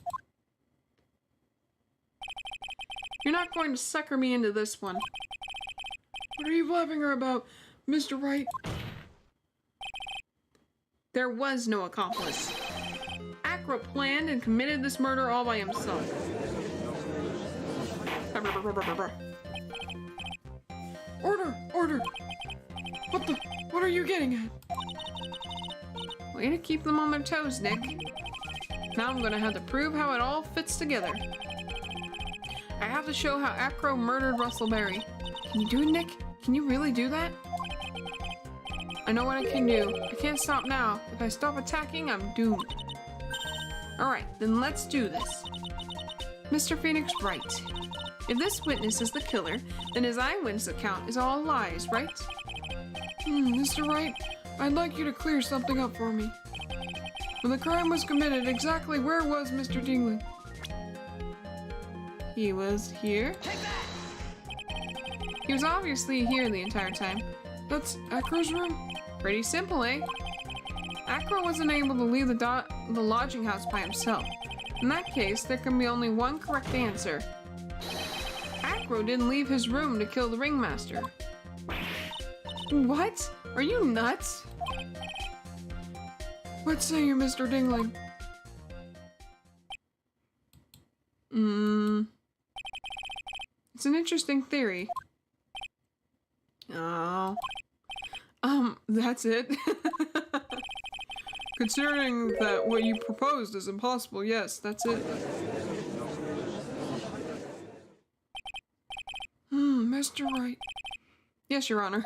You're not going to sucker me into this one. What are you blabbing her about, Mr. Wright? There was no accomplice. Acro planned and committed this murder all by himself. Order! What are you getting at? Way to keep them on their toes, Nick. Now I'm gonna have to prove how it all fits together. I have to show how Acro murdered Russell Berry. Can you do it, Nick? Can you really do that? I know what I can do. I can't stop now. If I stop attacking, I'm doomed. Alright, then let's do this. Mr. Phoenix Wright. If this witness is the killer, then his eyewitness account is all lies, right? Mr. Wright, I'd like you to clear something up for me. When the crime was committed, exactly where was Mr. Dingling? He was here. He was obviously here the entire time. That's Acro's room? Pretty simple, eh? Acro wasn't able to leave the lodging house by himself. In that case, there can be only one correct answer. Acro didn't leave his room to kill the ringmaster. What? Are you nuts? What say you, Mr. Dingling? It's an interesting theory. Oh. That's it. Considering that what you proposed is impossible, yes, that's it. Mr. Wright. Yes, Your Honor.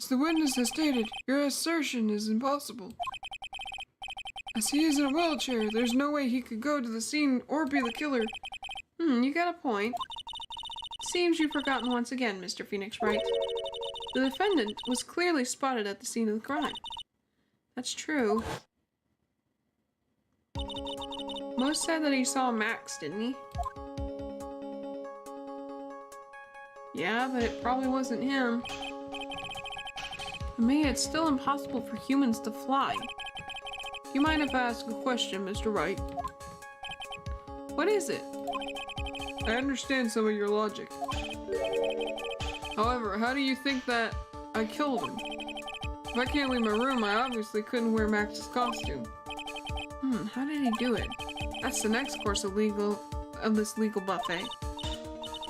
As the witness has stated, your assertion is impossible. As he is in a wheelchair, there's no way he could go to the scene or be the killer. You got a point. Seems you've forgotten once again, Mr. Phoenix Wright. The defendant was clearly spotted at the scene of the crime. That's true. Mo said that he saw Max, didn't he? Yeah, but it probably wasn't him. To me, it's still impossible for humans to fly. You mind if I ask a question, Mr. Wright? What is it? I understand some of your logic. However, how do you think that I killed him? If I can't leave my room, I obviously couldn't wear Max's costume. How did he do it? That's the next course of this legal buffet.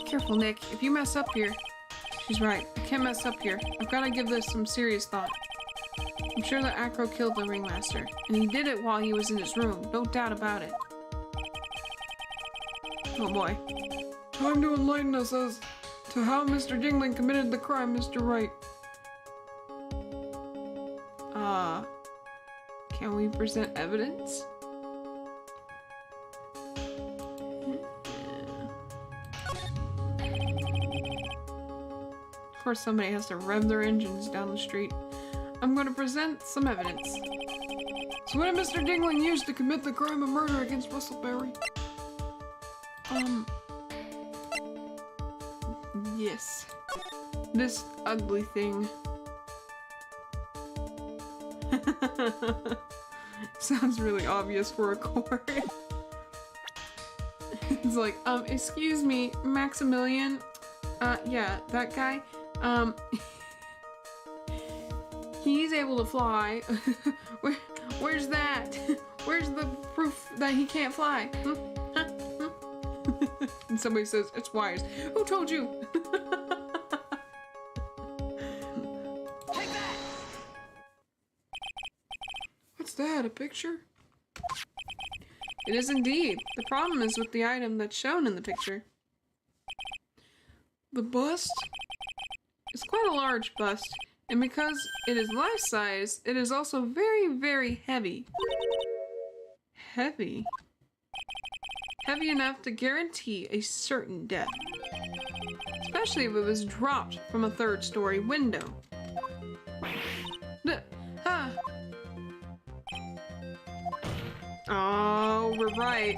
Careful, Nick. If you mess up here... She's right. I can't mess up here. I've got to give this some serious thought. I'm sure that Acro killed the ringmaster, and he did it while he was in his room. No doubt about it. Oh boy. Time to enlighten us as to how Mr. Dingling committed the crime, Mr. Wright. Can we present evidence? Of course, somebody has to rev their engines down the street. I'm going to present some evidence. So what did Mr. Dingling use to commit the crime of murder against Whistleberry? Yes. This ugly thing. Sounds really obvious for a court. It's like, excuse me, Maximilian? Yeah, that guy? He's able to fly. Where's that? Where's the proof that he can't fly? And somebody says, it's wise. Who told you? What's that, a picture? It is indeed. The problem is with the item that's shown in the picture. The bust? It's quite a large bust, and because it is life-size, it is also very, very heavy. Heavy? Heavy enough to guarantee a certain death. Especially if it was dropped from a third-story window. Oh, we're right.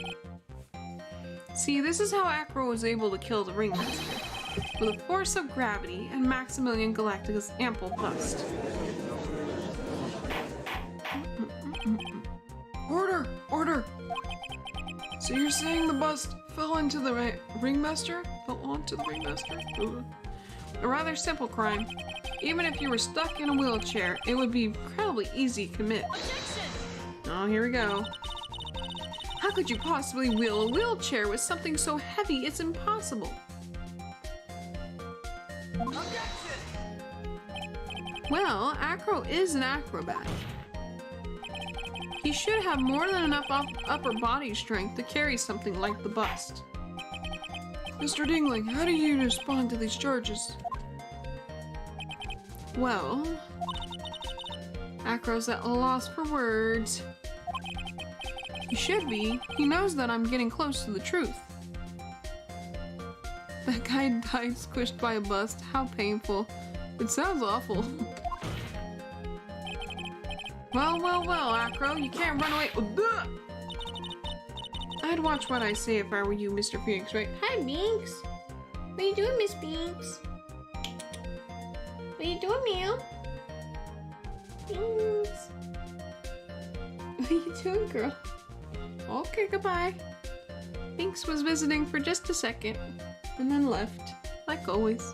See, this is how Acro was able to kill the ringmaster. With the force of gravity and Maximilian Galactica's ample bust. Order! Order! So you're saying the bust fell into the ringmaster? Fell onto the ringmaster? A rather simple crime. Even if you were stuck in a wheelchair, it would be incredibly easy to commit. Oh, here we go. How could you possibly wheel a wheelchair with something so heavy it's impossible? Well, Acro is an acrobat. He should have more than enough upper body strength to carry something like the bust. Mr. Dingling, how do you respond to these charges? Well, Acro's at a loss for words. He should be. He knows that I'm getting close to the truth. That guy died squished by a bust. How painful. It sounds awful. Well, well, well, Acro, you can't run away. I'd watch what I say if I were you, Mr. Phoenix, right? Hi, Binks. What are you doing, Miss Binks? What are you doing, meow? Binks. What are you doing, girl? Okay, goodbye. Binks was visiting for just a second, and then left, like always.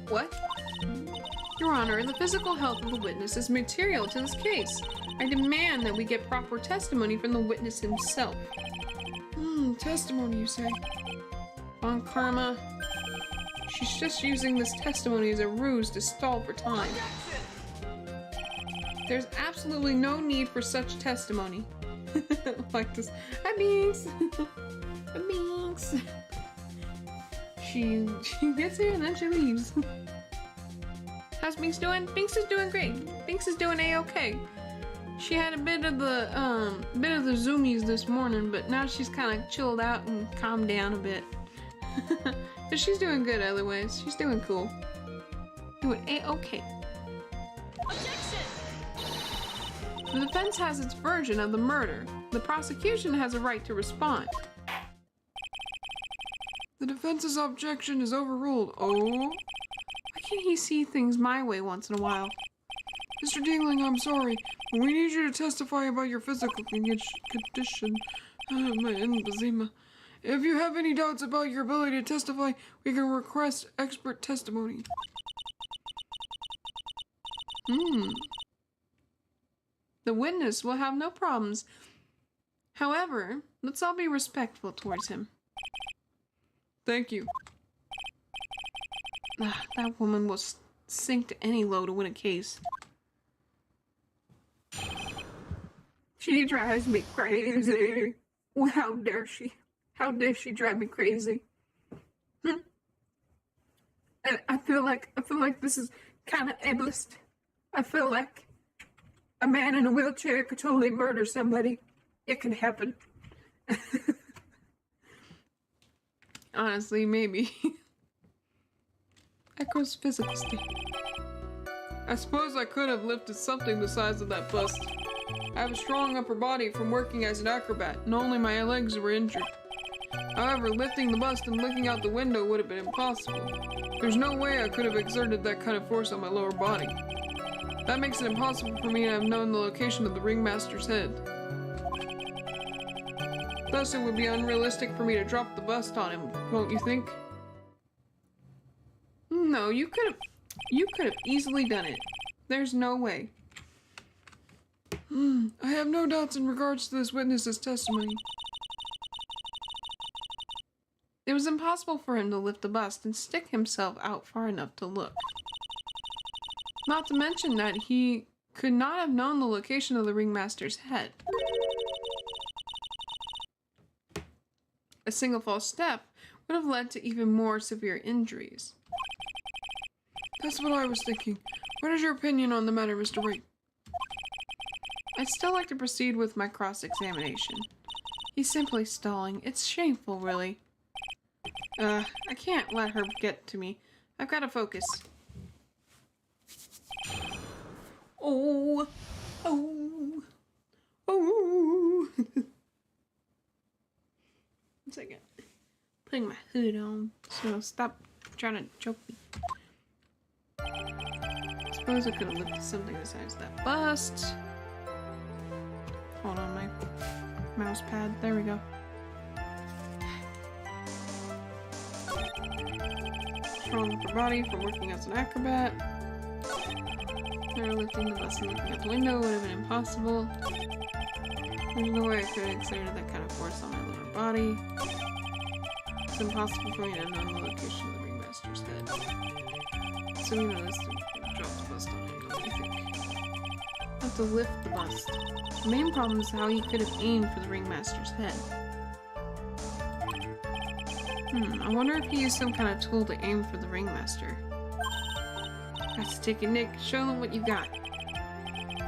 What? Your Honor, the physical health of the witness is material to this case. I demand that we get proper testimony from the witness himself. Testimony, you say? Von Karma. She's just using this testimony as a ruse to stall for time. There's absolutely no need for such testimony. Like this. Hi, Binks! Hi, Binks! She gets here and then she leaves. How's Binks doing? Binks is doing great. Binks is doing a-okay. She had a bit of the zoomies this morning, but now she's kind of chilled out and calmed down a bit. But she's doing good otherwise. She's doing cool. Doing A-okay. The defense has its version of the murder. The prosecution has a right to respond. The defense's objection is overruled. Oh? Why can't he see things my way once in a while? Mr. Dingling, I'm sorry, but we need you to testify about your physical condition. My emphysema. If you have any doubts about your ability to testify, we can request expert testimony. The witness will have no problems. However, let's all be respectful towards him. Thank you. That woman will sink to any low to win a case. She drives me crazy. Well, how dare she? How dare she drive me crazy? And I feel like this is kind of ableist. I feel like a man in a wheelchair could totally murder somebody. It can happen. Honestly, maybe. Echo's physical state. I suppose I could have lifted something the size of that bust. I have a strong upper body from working as an acrobat, and only my legs were injured. However, lifting the bust and looking out the window would have been impossible. There's no way I could have exerted that kind of force on my lower body. That makes it impossible for me to have known the location of the ringmaster's head. Thus, it would be unrealistic for me to drop the bust on him, don't you think? No, you could have easily done it. There's no way. I have no doubts in regards to this witness's testimony. It was impossible for him to lift the bust and stick himself out far enough to look. Not to mention that he could not have known the location of the ringmaster's head. A single false step would have led to even more severe injuries. That's what I was thinking. What is your opinion on the matter, Mr. Wright? I'd still like to proceed with my cross-examination. He's simply stalling. It's shameful, really. I can't let her get to me. I've got to focus. Oh. Oh. Oh. 1 second. Putting my hood on, so stop trying to choke me. Suppose I could have lifted something besides that bust. Hold on, my mouse pad. There we go. Strong upper body from working as an acrobat. Now lifting the bust and looking out the window would have been impossible. There's no way I could have exerted that kind of force on my lower body. It's impossible for me to know the location of the ringmaster's head. So you know this to drop the bust on him, don't you think? I have to lift the bust. The main problem is how he could have aimed for the ringmaster's head. I wonder if he used some kind of tool to aim for the ringmaster. Let's take it, Nick. Show them what you got.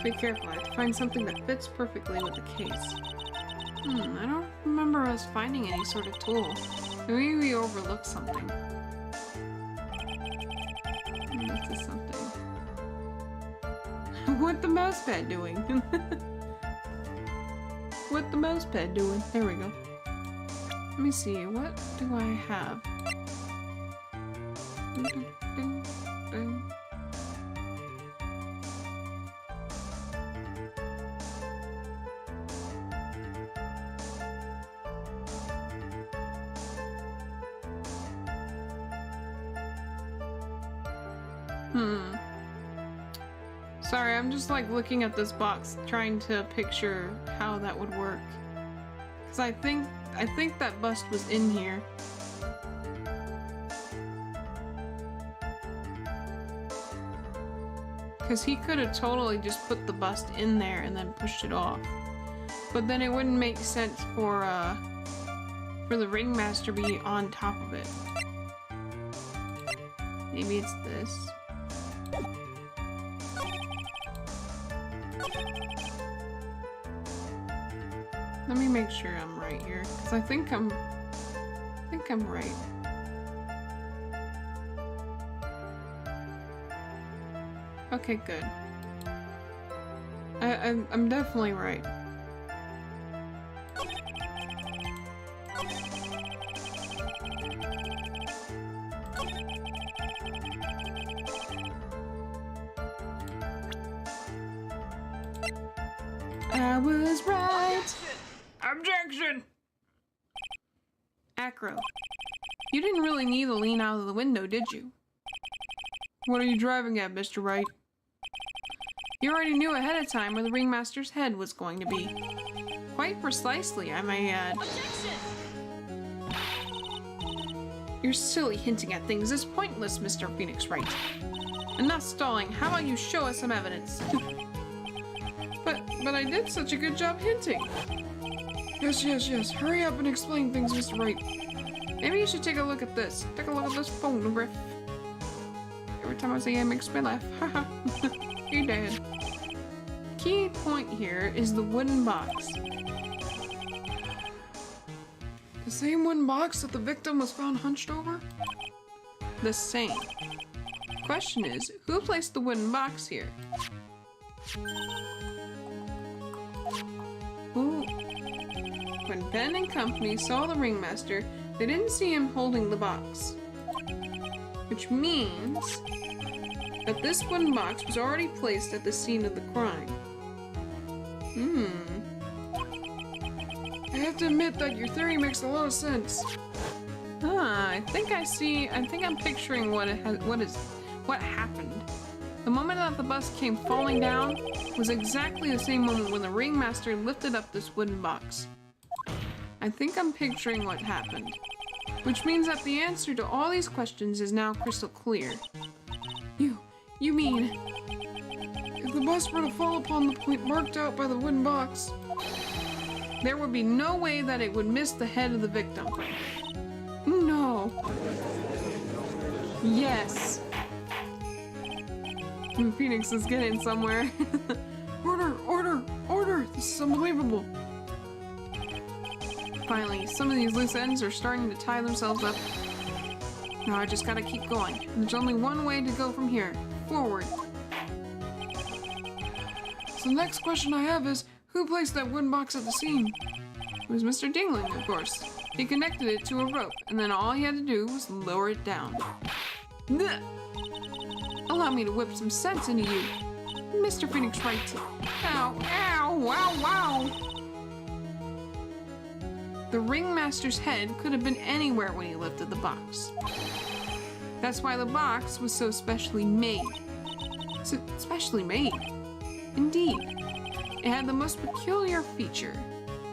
Be careful. I have to find something that fits perfectly with the case. I don't remember us finding any sort of tool. Maybe we overlooked something. This is something. What the mouse pad doing? What the mouse pad doing? There we go. Let me see. What do I have? Sorry, I'm just like looking at this box, trying to picture how that would work. Cause I think that bust was in here. Cause he could have totally just put the bust in there and then pushed it off. But then it wouldn't make sense for the ringmaster to be on top of it. Maybe it's this. Let me make sure I'm right here, because I think I'm right. Okay, good. I'm definitely right. I was right. Objection! Acro, you didn't really need to lean out of the window, did you? What are you driving at, Mr. Wright? You already knew ahead of time where the ringmaster's head was going to be. Quite precisely, I may add. Your silly hinting at things is pointless, Mr. Phoenix Wright. Enough stalling. How about you show us some evidence? But I did such a good job hinting. Yes. Hurry up and explain things, Mr. Wright. Maybe you should take a look at this. Take a look at this phonograph. Every time I say it makes me laugh. Haha. You did. Key point here is the wooden box. The same wooden box that the victim was found hunched over? The same. Question is, who placed the wooden box here? Who? When Ben and company saw the ringmaster, they didn't see him holding the box. Which means that this wooden box was already placed at the scene of the crime. I have to admit that your theory makes a lot of sense. I think I'm picturing what happened. The moment that the bus came falling down was exactly the same moment when the ringmaster lifted up this wooden box. I think I'm picturing what happened. Which means that the answer to all these questions is now crystal clear. You mean, if the bus were to fall upon the point marked out by the wooden box, there would be no way that it would miss the head of the victim. No. Yes. Phoenix is getting somewhere. Order! This is unbelievable. Finally, some of these loose ends are starting to tie themselves up. Now I just gotta keep going. There's only one way to go from here. Forward. So the next question I have is, who placed that wooden box at the scene? It was Mr. Dingling, of course. He connected it to a rope, and then all he had to do was lower it down. Blech. Allow me to whip some sense into you. Mr. Phoenix Wright. Ow, wow. The ringmaster's head could have been anywhere when he lifted the box. That's why the box was so specially made. Specially made? Indeed. It had the most peculiar feature.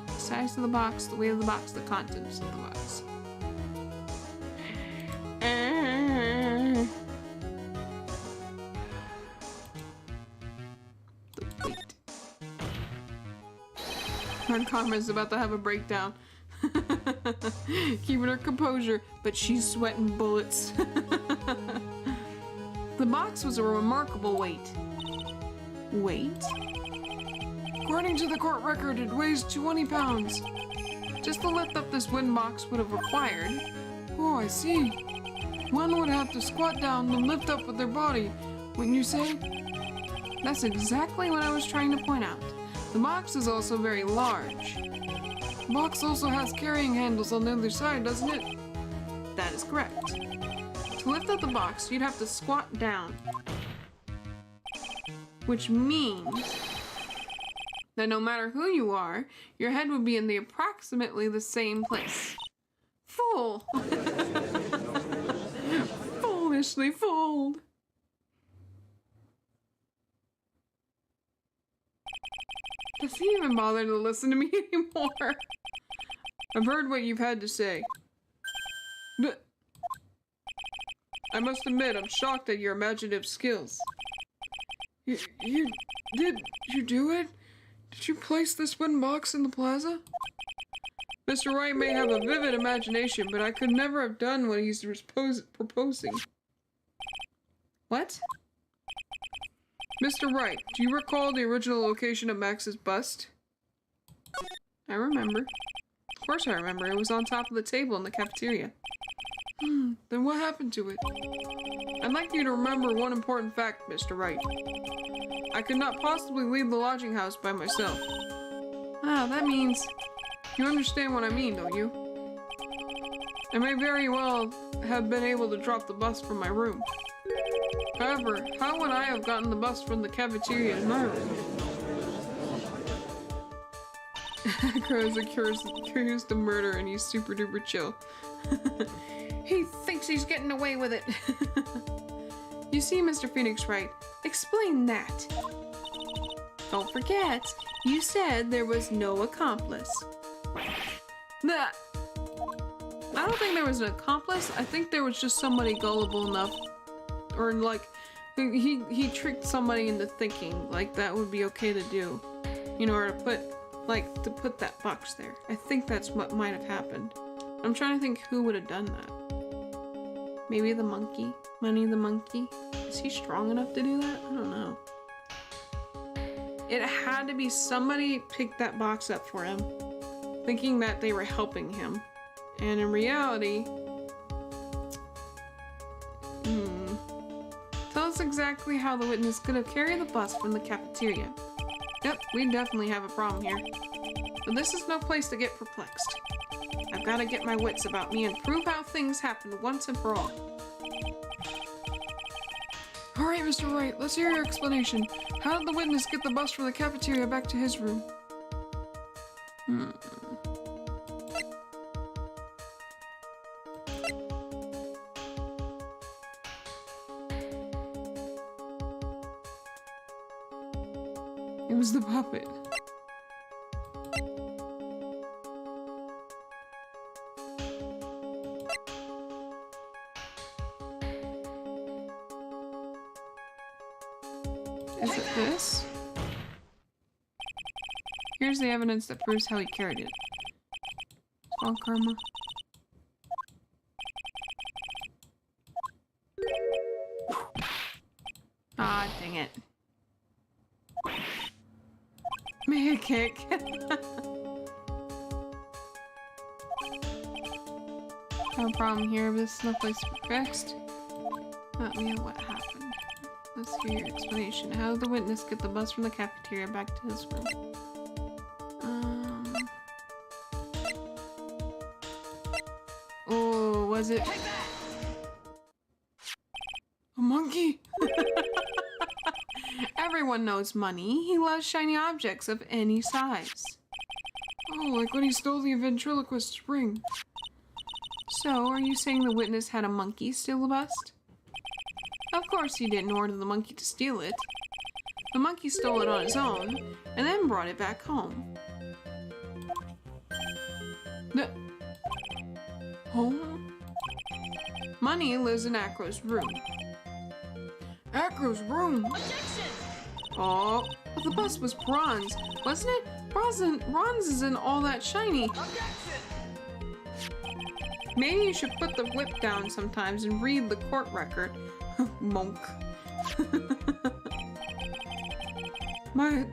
The size of the box, the weight of the box, the contents of the box. The weight. Our Karma's about to have a breakdown. Keeping her composure, but she's sweating bullets. The box was a remarkable weight. Weight? According to the court record, it weighs 20 pounds. Just to lift up this wooden box would have required... Oh, I see. One would have to squat down and lift up with their body, wouldn't you say? That's exactly what I was trying to point out. The box is also very large. The box also has carrying handles on the other side, doesn't it? That is correct. To lift up the box, you'd have to squat down. Which means that no matter who you are, your head would be in the approximately the same place. Full. Foolishly fooled. Does he even bother to listen to me anymore? I've heard what you've had to say. But I must admit, I'm shocked at your imaginative skills. Did you do it? Did you place this wooden box in the plaza? Mr. Wright may have a vivid imagination, but I could never have done what he's proposing. What? Mr. Wright, do you recall the original location of Max's bust? I remember. Of course I remember. It was on top of the table in the cafeteria. Then what happened to it? I'd like you to remember one important fact, Mr. Wright. I could not possibly leave the lodging house by myself. Ah, that means... You understand what I mean, don't you? I may very well have been able to drop the bus from my room. However, how would I have gotten the bus from the cafeteria to my room? Acro's accused of murder and he's super duper chill. He thinks he's getting away with it. You see, Mr. Phoenix Wright, explain that. Don't forget, you said there was no accomplice. Nah. I don't think there was an accomplice. I think there was just somebody gullible enough, or like, he tricked somebody into thinking like that would be okay to do, you know, or to put that box there. I think that's what might have happened. I'm trying to think who would have done that. Maybe the monkey? Money the monkey? Is he strong enough to do that? I don't know. It had to be somebody picked that box up for him, thinking that they were helping him. And in reality... Tell us exactly how the witness could have carried the bus from the cafeteria. Yep, we definitely have a problem here. But this is no place to get perplexed. I've got to get my wits about me and prove how things happened once and for all. Alright, Mr. Wright, let's hear your explanation. How did the witness get the bus from the cafeteria back to his room? It was the puppet. Is it this? Here's the evidence that proves how he carried it. Small karma. Ah, dang it. May I kick? No problem here, but this is no place to be fixed. Let me know what happened. Let's hear your explanation. How did the witness get the bus from the cafeteria back to his room? Oh, was it a monkey? Everyone knows Money. He loves shiny objects of any size. Oh, like when he stole the ventriloquist's ring. So, are you saying the witness had a monkey steal the bust? Of course he didn't order the monkey to steal it. The monkey stole it on his own, and then brought it back home. Home? Money lives in Acro's room. Acro's room? Oh, but the bus was bronze, wasn't it? Bronze isn't all that shiny. Maybe you should put the whip down sometimes and read the court record. Monk. My,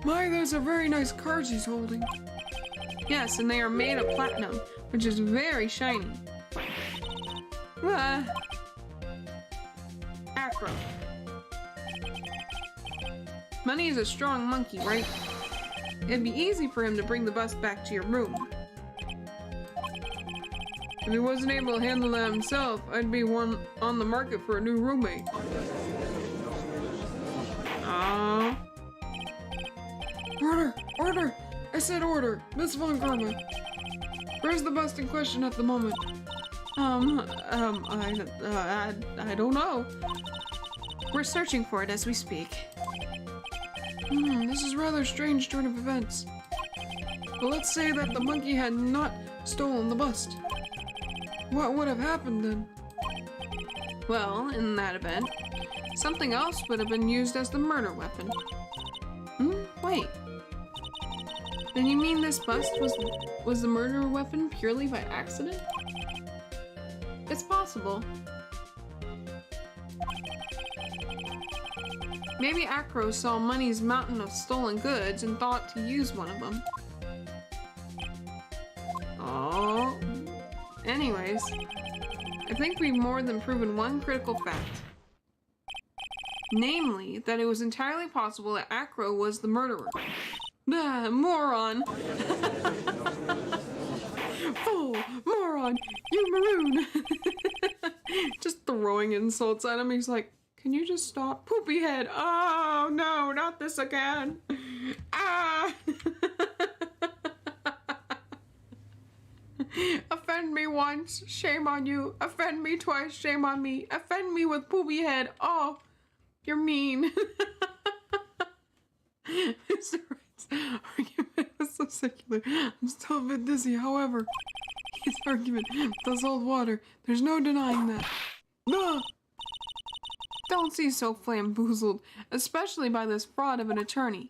those are very nice cards he's holding. Yes, and they are made of platinum, which is very shiny. Acro. Money is a strong monkey, right? It'd be easy for him to bring the bus back to your room. If he wasn't able to handle that himself, I'd be one on the market for a new roommate. Order! Order! I said order! Miss Von Karma. Where's the bust in question at the moment? I don't know. We're searching for it as we speak. This is rather strange turn of events. But let's say that the monkey had not stolen the bust. What would have happened then? Well, in that event, something else would have been used as the murder weapon. Wait. Then you mean this bust was the murder weapon purely by accident? It's possible. Maybe Acro saw Money's mountain of stolen goods and thought to use one of them. Oh. Anyways, I think we've more than proven one critical fact. Namely, that it was entirely possible that Acro was the murderer. Ah, moron! Fool! Moron! You maroon! Just throwing insults at him. He's like, can you just stop? Poopy head! Oh no, not this again! Ah! Offend me once, shame on you. Offend me twice, shame on me. Offend me with poopy head. Oh, you're mean. Mr. Wright's argument was so secular. I'm still a bit dizzy. However, his argument does hold water. There's no denying that. Ugh. Don't see so flamboozled, especially by this fraud of an attorney.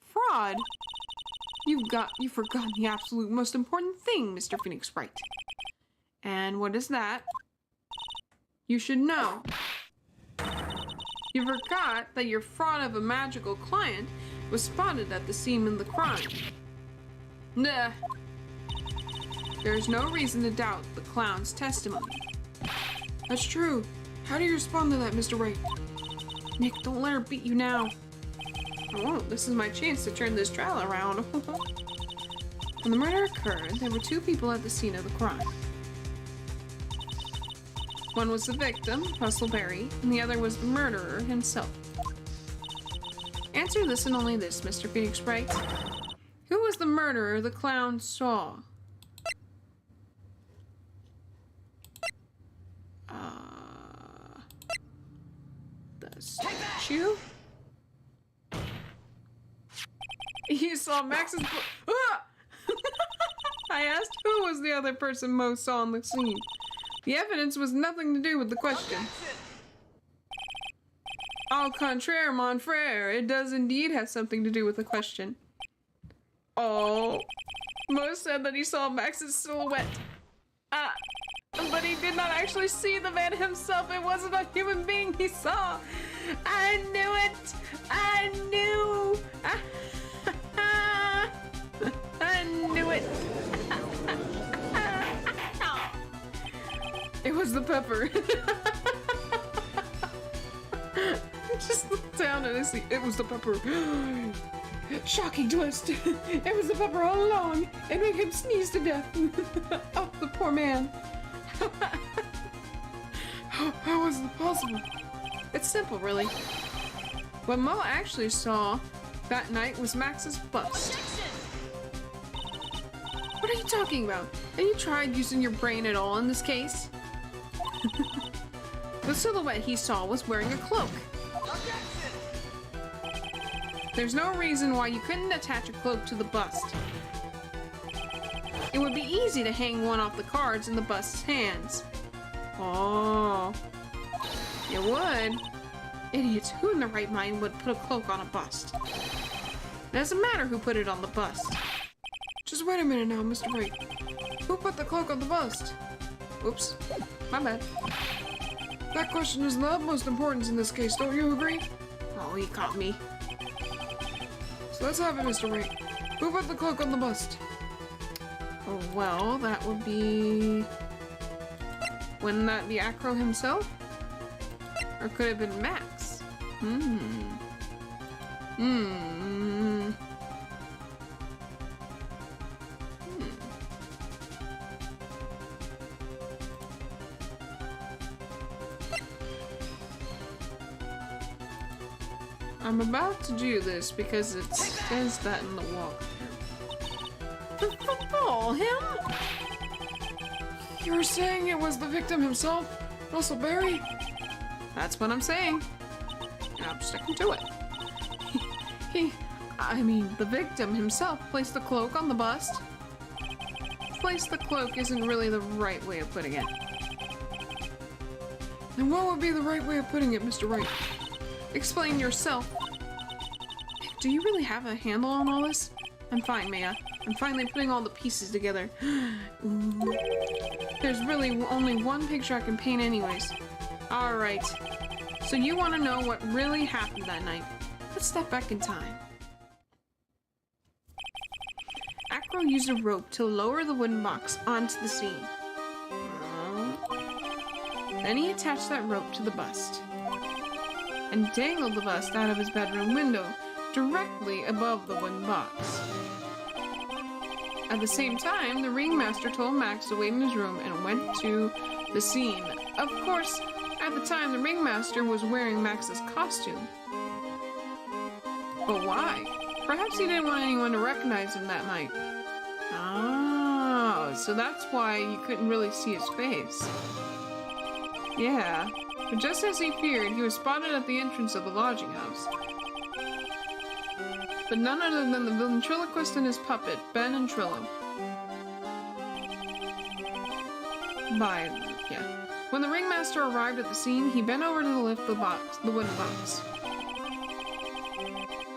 Fraud? You've forgotten the absolute most important thing, Mr. Phoenix Wright. And what is that? You should know. You forgot that your fraud of a magical client was spotted at the scene of the crime. Nah. There's no reason to doubt the clown's testimony. That's true. How do you respond to that, Mr. Wright? Nick, don't let her beat you now. I won't. This is my chance to turn this trial around. When the murder occurred, there were two people at the scene of the crime. One was the victim, Russell Berry, and the other was the murderer himself. Answer this and only this, Mr. Phoenix Wright. Who was the murderer the clown saw? The statue? You saw Max's... Ah! I asked who was the other person Mo saw on the scene. The evidence was nothing to do with the question. Au contraire, mon frere, it does indeed have something to do with the question. Oh, Mo said that he saw Max's silhouette. But he did not actually see the man himself. It wasn't a human being he saw. I knew it. I knew. I knew it. It was the pepper. Just look down and I see it was the pepper. Shocking twist. It was the pepper all along. It made him sneeze to death. Oh, the poor man. How was it possible? It's simple, really. What Mo actually saw that night was Max's bust. What are you talking about? Have you tried using your brain at all in this case? The silhouette he saw was wearing a cloak. There's no reason why you couldn't attach a cloak to the bust. It would be easy to hang one off the cards in the bust's hands. Oh, it would. Idiots, who in their right mind would put a cloak on a bust? It doesn't matter who put it on the bust. Just wait a minute now, Mr. Wright. Who put the cloak on the bust? Oops, my bad. That question is of the utmost importance in this case, don't you agree? Oh, he caught me. So let's have it, Mr. Wright. Who put the cloak on the bust? Oh, well, that would be... Wouldn't that be Acro himself? Or could it have been Max? I'm about to do this because it says that in the walkthrough. Oh, him? You're saying it was the victim himself, Russell Berry? That's what I'm saying. And I'm sticking to it. The victim himself placed the cloak on the bust. Place the cloak isn't really the right way of putting it. And what would be the right way of putting it, Mr. Wright? Explain yourself. Do you really have a handle on all this? I'm fine, Maya. I'm finally putting all the pieces together. Ooh. There's really only one picture I can paint anyways. Alright. So you want to know what really happened that night. Let's step back in time. Acro used a rope to lower the wooden box onto the scene. Then he attached that rope to the bust and dangled the bust out of his bedroom window directly above the wooden box. At the same time, the ringmaster told Max to wait in his room and went to the scene. Of course, at the time, the ringmaster was wearing Max's costume. But why? Perhaps he didn't want anyone to recognize him that night. Oh, so that's why you couldn't really see his face. Yeah, but just as he feared, he was spotted at the entrance of the lodging house. But none other than the ventriloquist and his puppet, Ben and Trillo. When the ringmaster arrived at the scene, he bent over to lift the wooden box.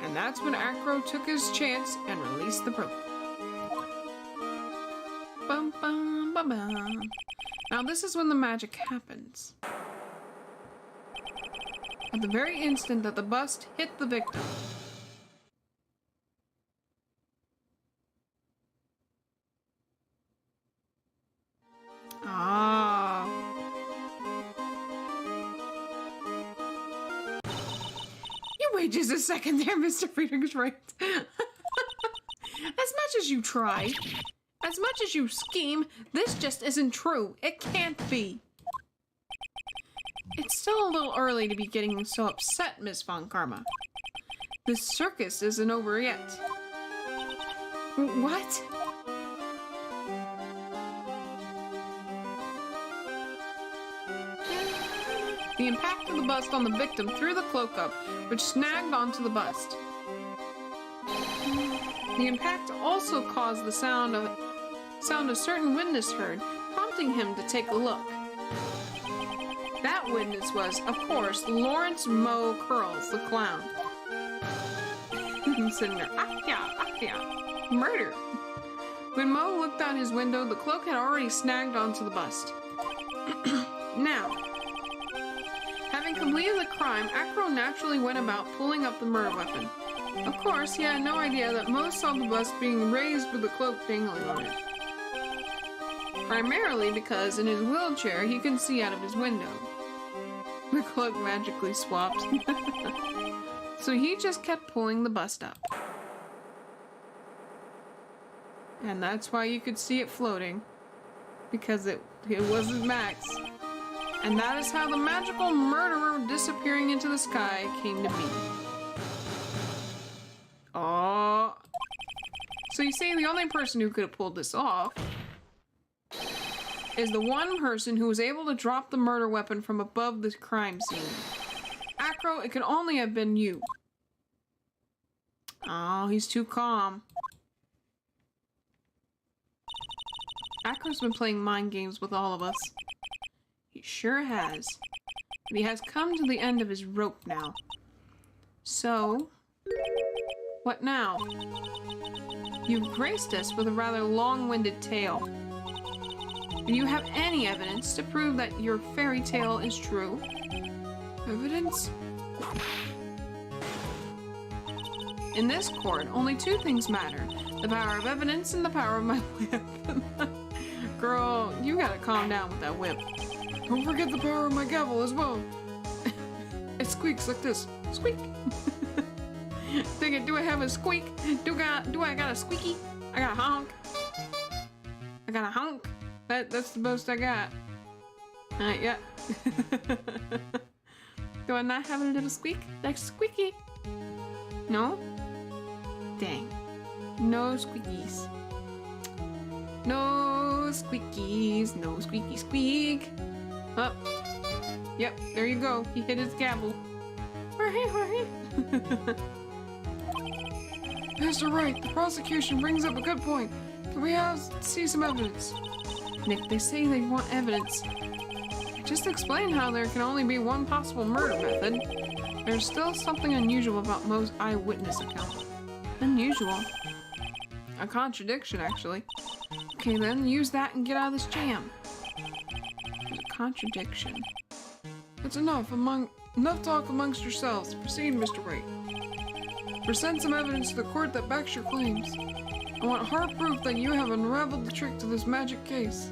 And that's when Acro took his chance and released the rope. Bum, bum, bum, bum. Now this is when the magic happens. At the very instant that the bust hit the victim. Ah. You wait just a second there, Mr. Friedrich's right. As much as you try, as much as you scheme, this just isn't true. It can't be. It's still a little early to be getting so upset, Miss Von Karma. This circus isn't over yet. What? The impact of the bust on the victim threw the cloak up, which snagged onto the bust. The impact also caused the sound a certain witness heard, prompting him to take a look. That witness was, of course, Lawrence Moe Curls, the clown. He's sitting there, murder. When Moe looked out his window, the cloak had already snagged onto the bust. Now, having completed the crime, Acro naturally went about pulling up the murder weapon. Of course, he had no idea that Moe saw the bust being raised with the cloak dangling on it. Primarily because in his wheelchair he could see out of his window. The cloak magically swapped. So he just kept pulling the bust up. And that's why you could see it floating. Because it wasn't Max. And that is how the magical murderer disappearing into the sky came to be. Oh. So you see, the only person who could have pulled this off is the one person who was able to drop the murder weapon from above the crime scene. Acro, it could only have been you. Oh, he's too calm. Acro's been playing mind games with all of us. He sure has. But he has come to the end of his rope now. So, what now? You've graced us with a rather long-winded tale. Do you have any evidence to prove that your fairy tale is true? Evidence? In this court, only two things matter. The power of evidence and the power of my whip. Girl, you gotta calm down with that whip. Don't forget the power of my gavel as well. It squeaks like this. Squeak! Do I have a squeak? Do I got a squeaky? I got a honk. I got a honk. That's the most I got. Yeah. Do I not have a little squeak? Like squeaky? No? Dang. No squeakies. No squeakies. No squeaky squeak. Oh. Yep, there you go. He hit his gavel. Mr. Wright, the prosecution brings up a good point. Can we see some evidence? Nick, they say they want evidence. Just explain how there can only be one possible murder method. There's still something unusual about Moe's eyewitness account. Unusual? A contradiction, actually. Okay, then use that and get out of this jam. There's a contradiction. That's enough. Enough talk amongst yourselves. Proceed, Mr. Wright. Present some evidence to the court that backs your claims. I want hard proof that you have unraveled the trick to this magic case.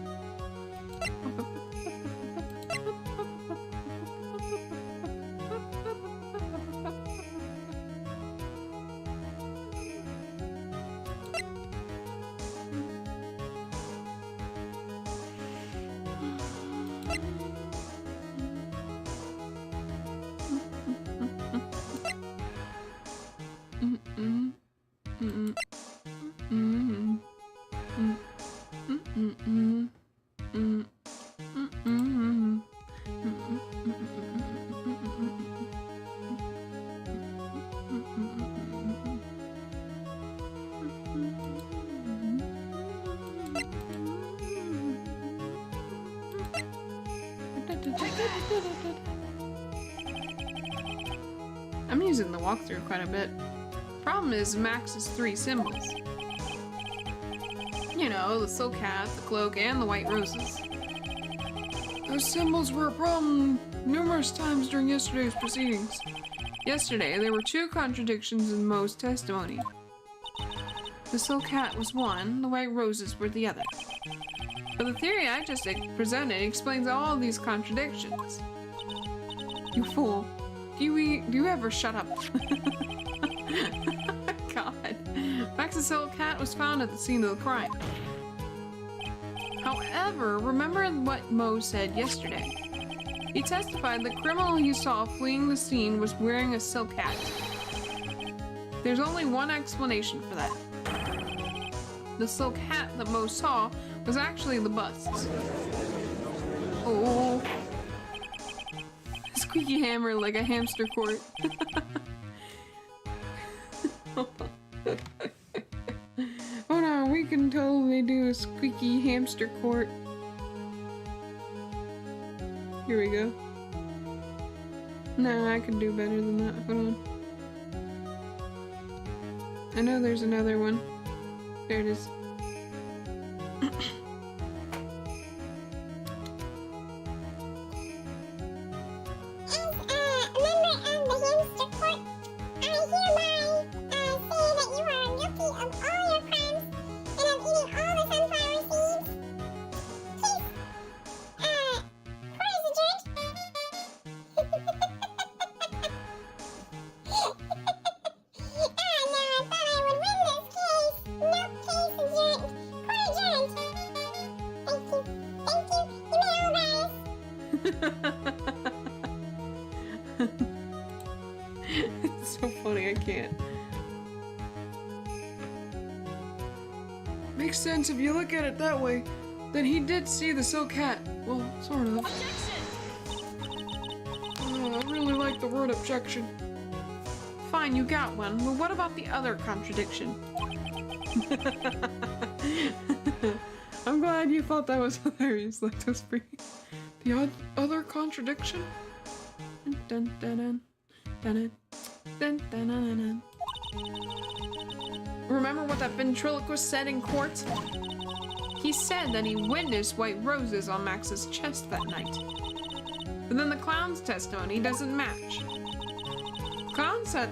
I'm using the walkthrough quite a bit. Problem is, Max has 3 symbols. You know, the silk hat, the cloak, and the white roses. Those symbols were a problem numerous times during yesterday's proceedings. Yesterday, there were 2 contradictions in Mo's testimony. The silk hat was one, the white roses were the other. But the theory I just presented explains all these contradictions. You fool. Do you ever shut up? God. Max's silk hat was found at the scene of the crime. However, remember what Mo said yesterday. He testified the criminal he saw fleeing the scene was wearing a silk hat. There's only one explanation for that. The silk hat that Mo saw was actually the bust's. Oh. Squeaky hammer like a hamster court. Hold on, we can totally do a squeaky hamster court. Here we go. Nah, I can do better than that. Hold on. I know there's another one. There it is. It's so funny, I can't. Makes sense if you look at it that way. Then he did see the silk hat. Well, sort of. I really like the word objection. Fine, you got one. Well, what about the other contradiction? I'm glad you thought that was hilarious, Lactose Free. The other contradiction? Dun, dun, dun, dun, dun, dun, dun, dun. Remember what that ventriloquist said in court? He said that he witnessed white roses on Max's chest that night. But then the clown's testimony doesn't match. The clown said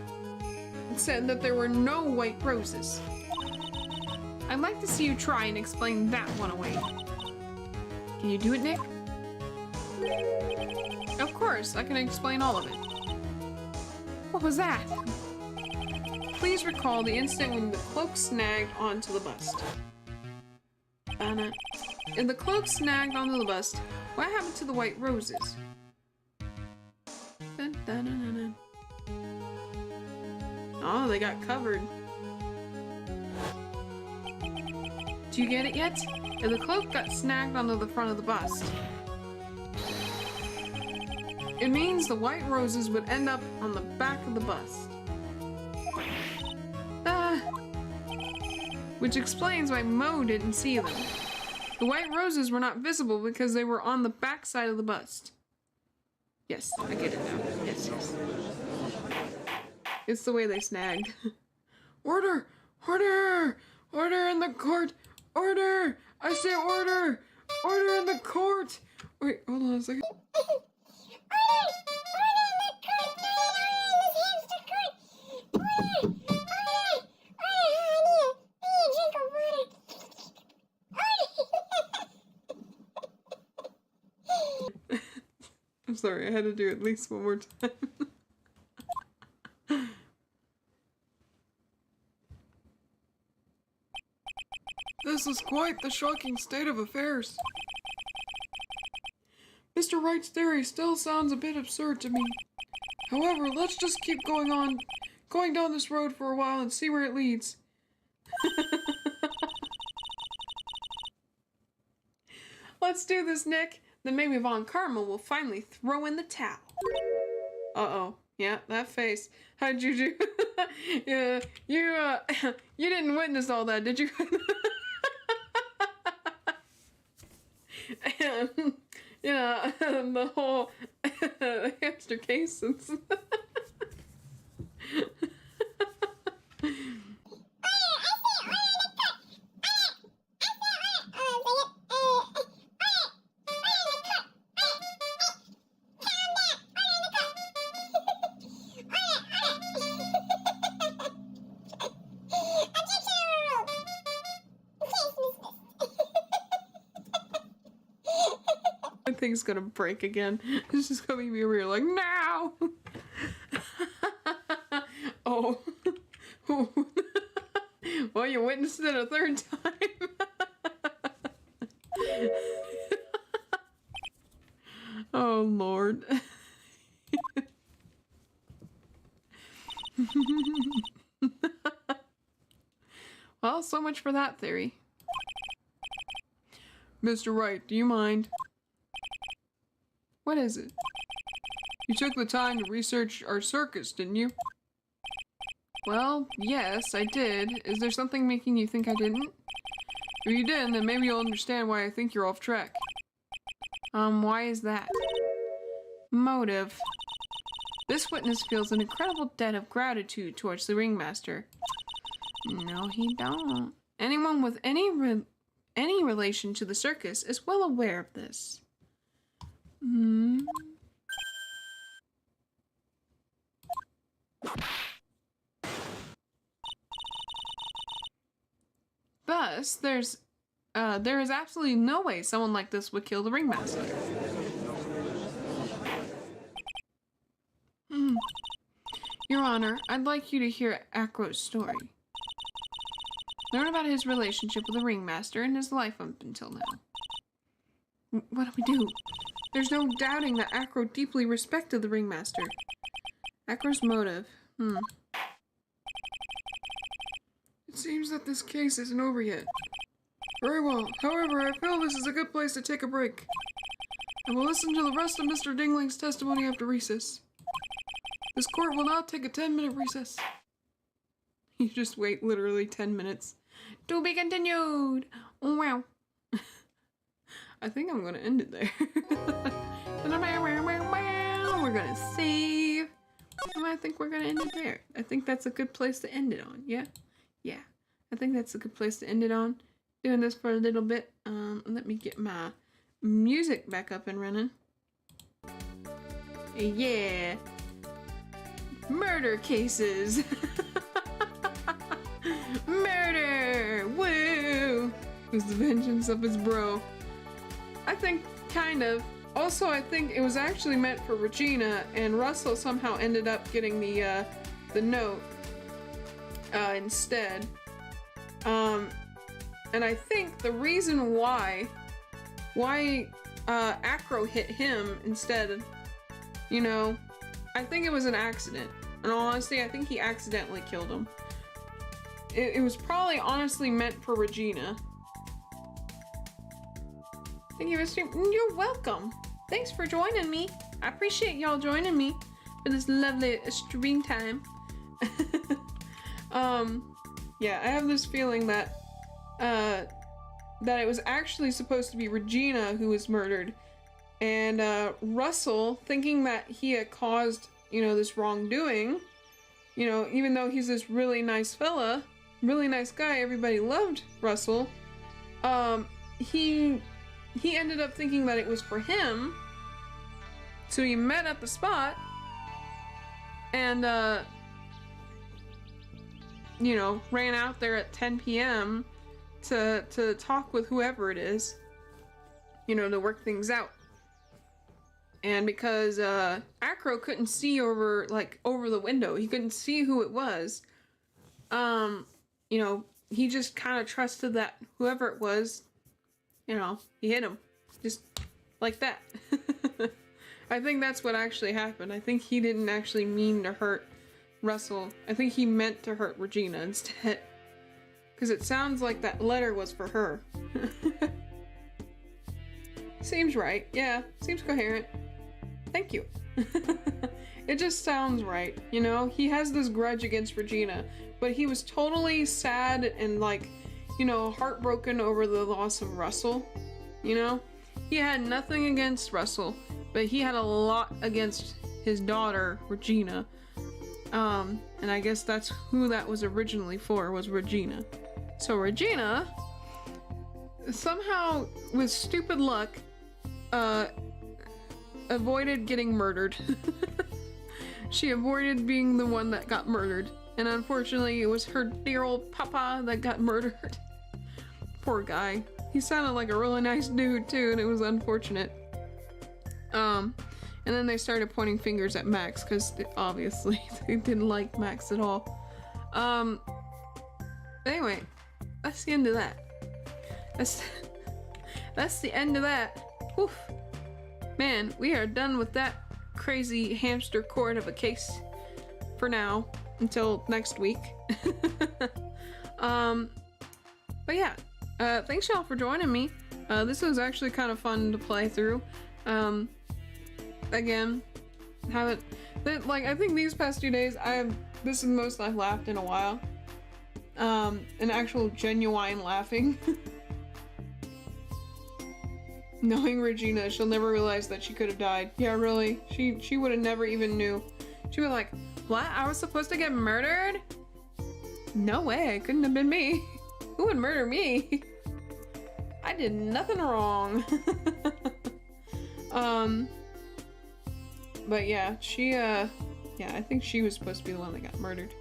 that there were no white roses. I'd like to see you try and explain that one away. Can you do it, Nick? Of course, I can explain all of it. What was that? Please recall the instant when the cloak snagged onto the bust. If the cloak snagged onto the bust, what happened to the white roses? Dun, dun, dun, dun, dun. Oh, they got covered. Do you get it yet? If the cloak got snagged onto the front of the bust, it means the white roses would end up on the back of the bust. Which explains why Mo didn't see them. The white roses were not visible because they were on the back side of the bust. Yes, I get it now. Yes, yes. It's the way they snagged. Order! Order! Order in the court! Order! I say order! Order in the court! Wait, hold on a second. I'm sorry, I had to do it at least one more time. This is quite the shocking state of affairs. Mr. Wright's theory still sounds a bit absurd to me. However, let's just keep going down this road for a while and see where it leads. Let's do this, Nick. Then maybe Von Karma will finally throw in the towel. Uh-oh. Yeah, that face. How'd you do? Yeah, you didn't witness all that, did you? And, yeah, the whole hamster cases. I think it's gonna break again. It's just gonna be weird, like, no! Oh. Well, you witnessed it a third time. Oh, Lord. Well, so much for that theory. Mr. Wright, do you mind? What is it? You took the time to research our circus, didn't you? Well, yes, I did. Is there something making you think I didn't? If you didn't, then maybe you'll understand why I think you're off track. Why is that? Motive. This witness feels an incredible debt of gratitude towards the ringmaster. No, he don't. Anyone with any relation to the circus is well aware of this. Thus, there is absolutely no way someone like this would kill the ringmaster. Your Honor, I'd like you to hear Acro's story. Learn about his relationship with the ringmaster and his life up until now. What do we do? There's no doubting that Acro deeply respected the ringmaster. Acro's motive. It seems that this case isn't over yet. Very well. However, I feel this is a good place to take a break. I will listen to the rest of Mr. Dingling's testimony after recess. This court will now take a 10-minute recess. You just wait literally 10 minutes. To be continued! Wow. I think I'm gonna end it there. We're gonna save. And I think we're gonna end it there. I think that's a good place to end it on. Yeah? Yeah. I think that's a good place to end it on. Doing this for a little bit. Let me get my music back up and running. Yeah. Murder cases. Murder! Woo! It was the vengeance of his bro. I think, kind of. Also, I think it was actually meant for Regina, and Russell somehow ended up getting the note instead. And I think the reason why Acro hit him instead, you know, I think it was an accident. In all honesty, I think he accidentally killed him. It was probably honestly meant for Regina. Thank you, Mr. You're welcome. Thanks for joining me. I appreciate y'all joining me for this lovely stream time. Yeah, I have this feeling that it was actually supposed to be Regina who was murdered, and Russell, thinking that he had caused, you know, this wrongdoing, you know, even though he's this really nice fella, really nice guy, everybody loved Russell, he ended up thinking that it was for him, so he met at the spot, and you know, ran out there at 10 p.m. to talk with whoever it is, you know, to work things out. And because Acro couldn't see over the window, he couldn't see who it was, you know, he just kind of trusted that whoever it was, you know, he hit him just like that. I think that's what actually happened. I think he didn't actually mean to hurt Russell. I think he meant to hurt Regina instead. Because it sounds like that letter was for her. Seems right. Yeah, seems coherent. Thank you. It just sounds right, you know? He has this grudge against Regina, but he was totally sad and like, you know, heartbroken over the loss of Russell, you know? He had nothing against Russell, but he had a lot against his daughter, Regina. And I guess that's who that was originally for, was Regina. So Regina, somehow, with stupid luck, avoided getting murdered. She avoided being the one that got murdered. And unfortunately, it was her dear old papa that got murdered. Poor guy. He sounded like a really nice dude too, and it was unfortunate. And then they started pointing fingers at Max, because obviously they didn't like Max at all. Anyway, that's the end of that. That's the end of that. Oof. Man, we are done with that crazy hamster cord of a case for now, until next week. But yeah, thanks y'all for joining me. This was actually kind of fun to play through. Again, I think these past 2 days, this is the most I've laughed in a while. An actual genuine laughing. Knowing Regina, she'll never realize that she could have died. Yeah, really. She would have never even knew. She'd be like, what? I was supposed to get murdered? No way, it couldn't have been me. Who would murder me? I did nothing wrong. But yeah, I think she was supposed to be the one that got murdered.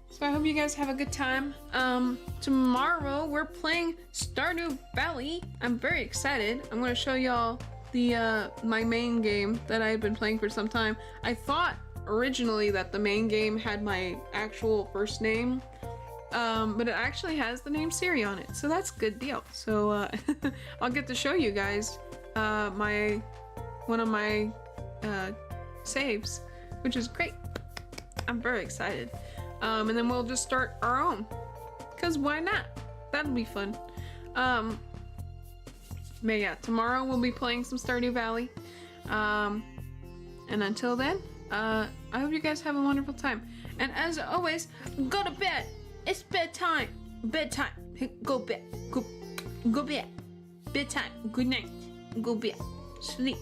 So I hope you guys have a good time. Tomorrow we're playing Stardew Valley. I'm very excited. I'm gonna show y'all the my main game that I had been playing for some time. I thought originally that the main game had my actual first name, but it actually has the name Siri on it, so that's a good deal. So I'll get to show you guys one of my saves, which is great. I'm very excited. And then we'll just start our own, cause why not? That'll be fun. But yeah, tomorrow we'll be playing some Stardew Valley. And until then, I hope you guys have a wonderful time. And as always, go to bed. It's bedtime. Bedtime. Hey, go bed. Go bed. Bedtime. Good night. Go bed. Sleep.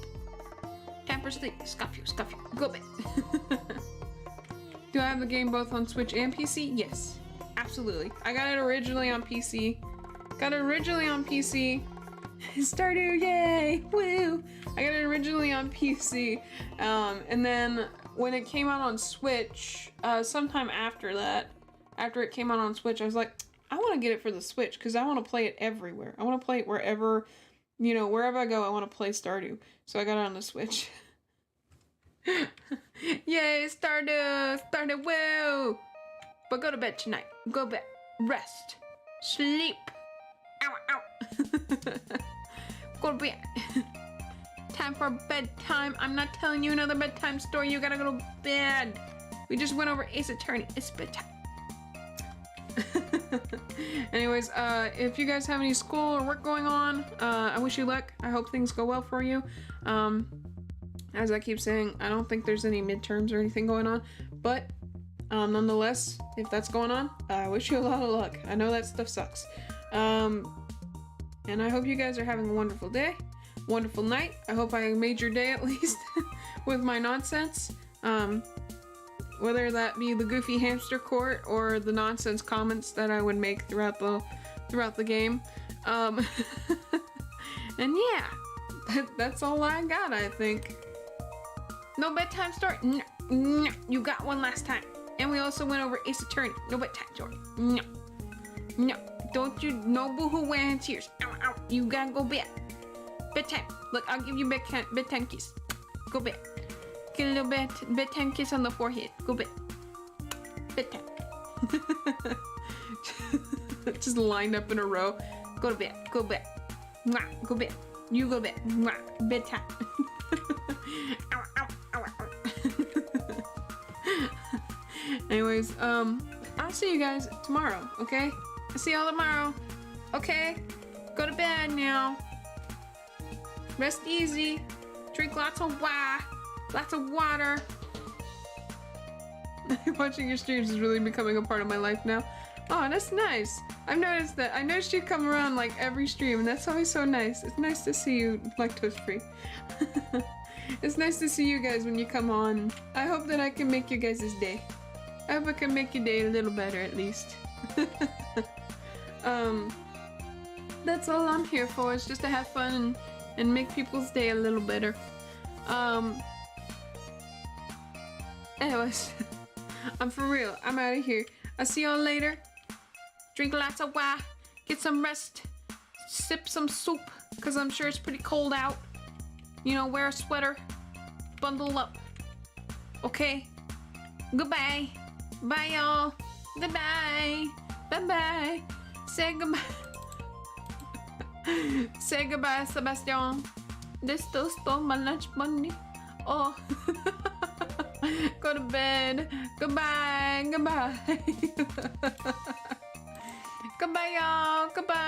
Time for sleep. Scuff you. Go bed. Do I have the game both on Switch and PC? Yes, absolutely. I got it originally on PC. Stardew, yay! Woo! I got it originally on PC. And then when it came out on Switch, sometime after it came out on Switch, I was like, I want to get it for the Switch because I want to play it everywhere. I want to play it wherever, wherever I go, I want to play Stardew. So I got it on the Switch. Yay, Stardew, woo! But go to bed tonight. Go to bed. Rest. Sleep. Ow. Go to bed. Time for bedtime. I'm not telling you another bedtime story. You gotta go to bed. We just went over Ace Attorney. It's bedtime. Anyways, if you guys have any school or work going on, I wish you luck. I hope things go well for you. As I keep saying, I don't think there's any midterms or anything going on, but nonetheless, if that's going on, I wish you a lot of luck. I know that stuff sucks. And I hope you guys are having a wonderful day, wonderful night. I hope I made your day at least with my nonsense. Whether that be the goofy hamster court or the nonsense comments that I would make throughout the game. And yeah, that's all I got, I think. No bedtime story? No, you got one last time. And we also went over Ace Attorney. No bedtime story. No, don't you, no boohoo wearing tears. Ow, you gotta go bed. Bedtime. Look, I'll give you bedtime kiss. Go bed. Get a little bedtime kiss on the forehead. Go bed. Bedtime. Just lined up in a row. Go to bed. Go bed. Mwah, go bed. You go bed. Mwah, bedtime. Anyways, I'll see you guys tomorrow, okay? I'll see y'all tomorrow, okay? Go to bed now. Rest easy. Drink lots of water. Watching your streams is really becoming a part of my life now. Oh, that's nice. I've noticed that. I noticed you come around like every stream, and that's always so nice. It's nice to see you lactose free. It's nice to see you guys when you come on. I hope that I can make you guys' day. I hope I can make your day a little better at least. That's all I'm here for, is just to have fun and make people's day a little better. Anyways, I'm for real. I'm out of here. I'll see y'all later. Drink lots of water. Get some rest. Sip some soup, because I'm sure it's pretty cold out. You know, wear a sweater. Bundle up. Okay? Goodbye. Bye, y'all. Goodbye. Bye-bye. Say goodbye. Say goodbye, Sebastian. This still stole my lunch money. Oh. Go to bed. Goodbye. Goodbye. Goodbye, y'all. Goodbye.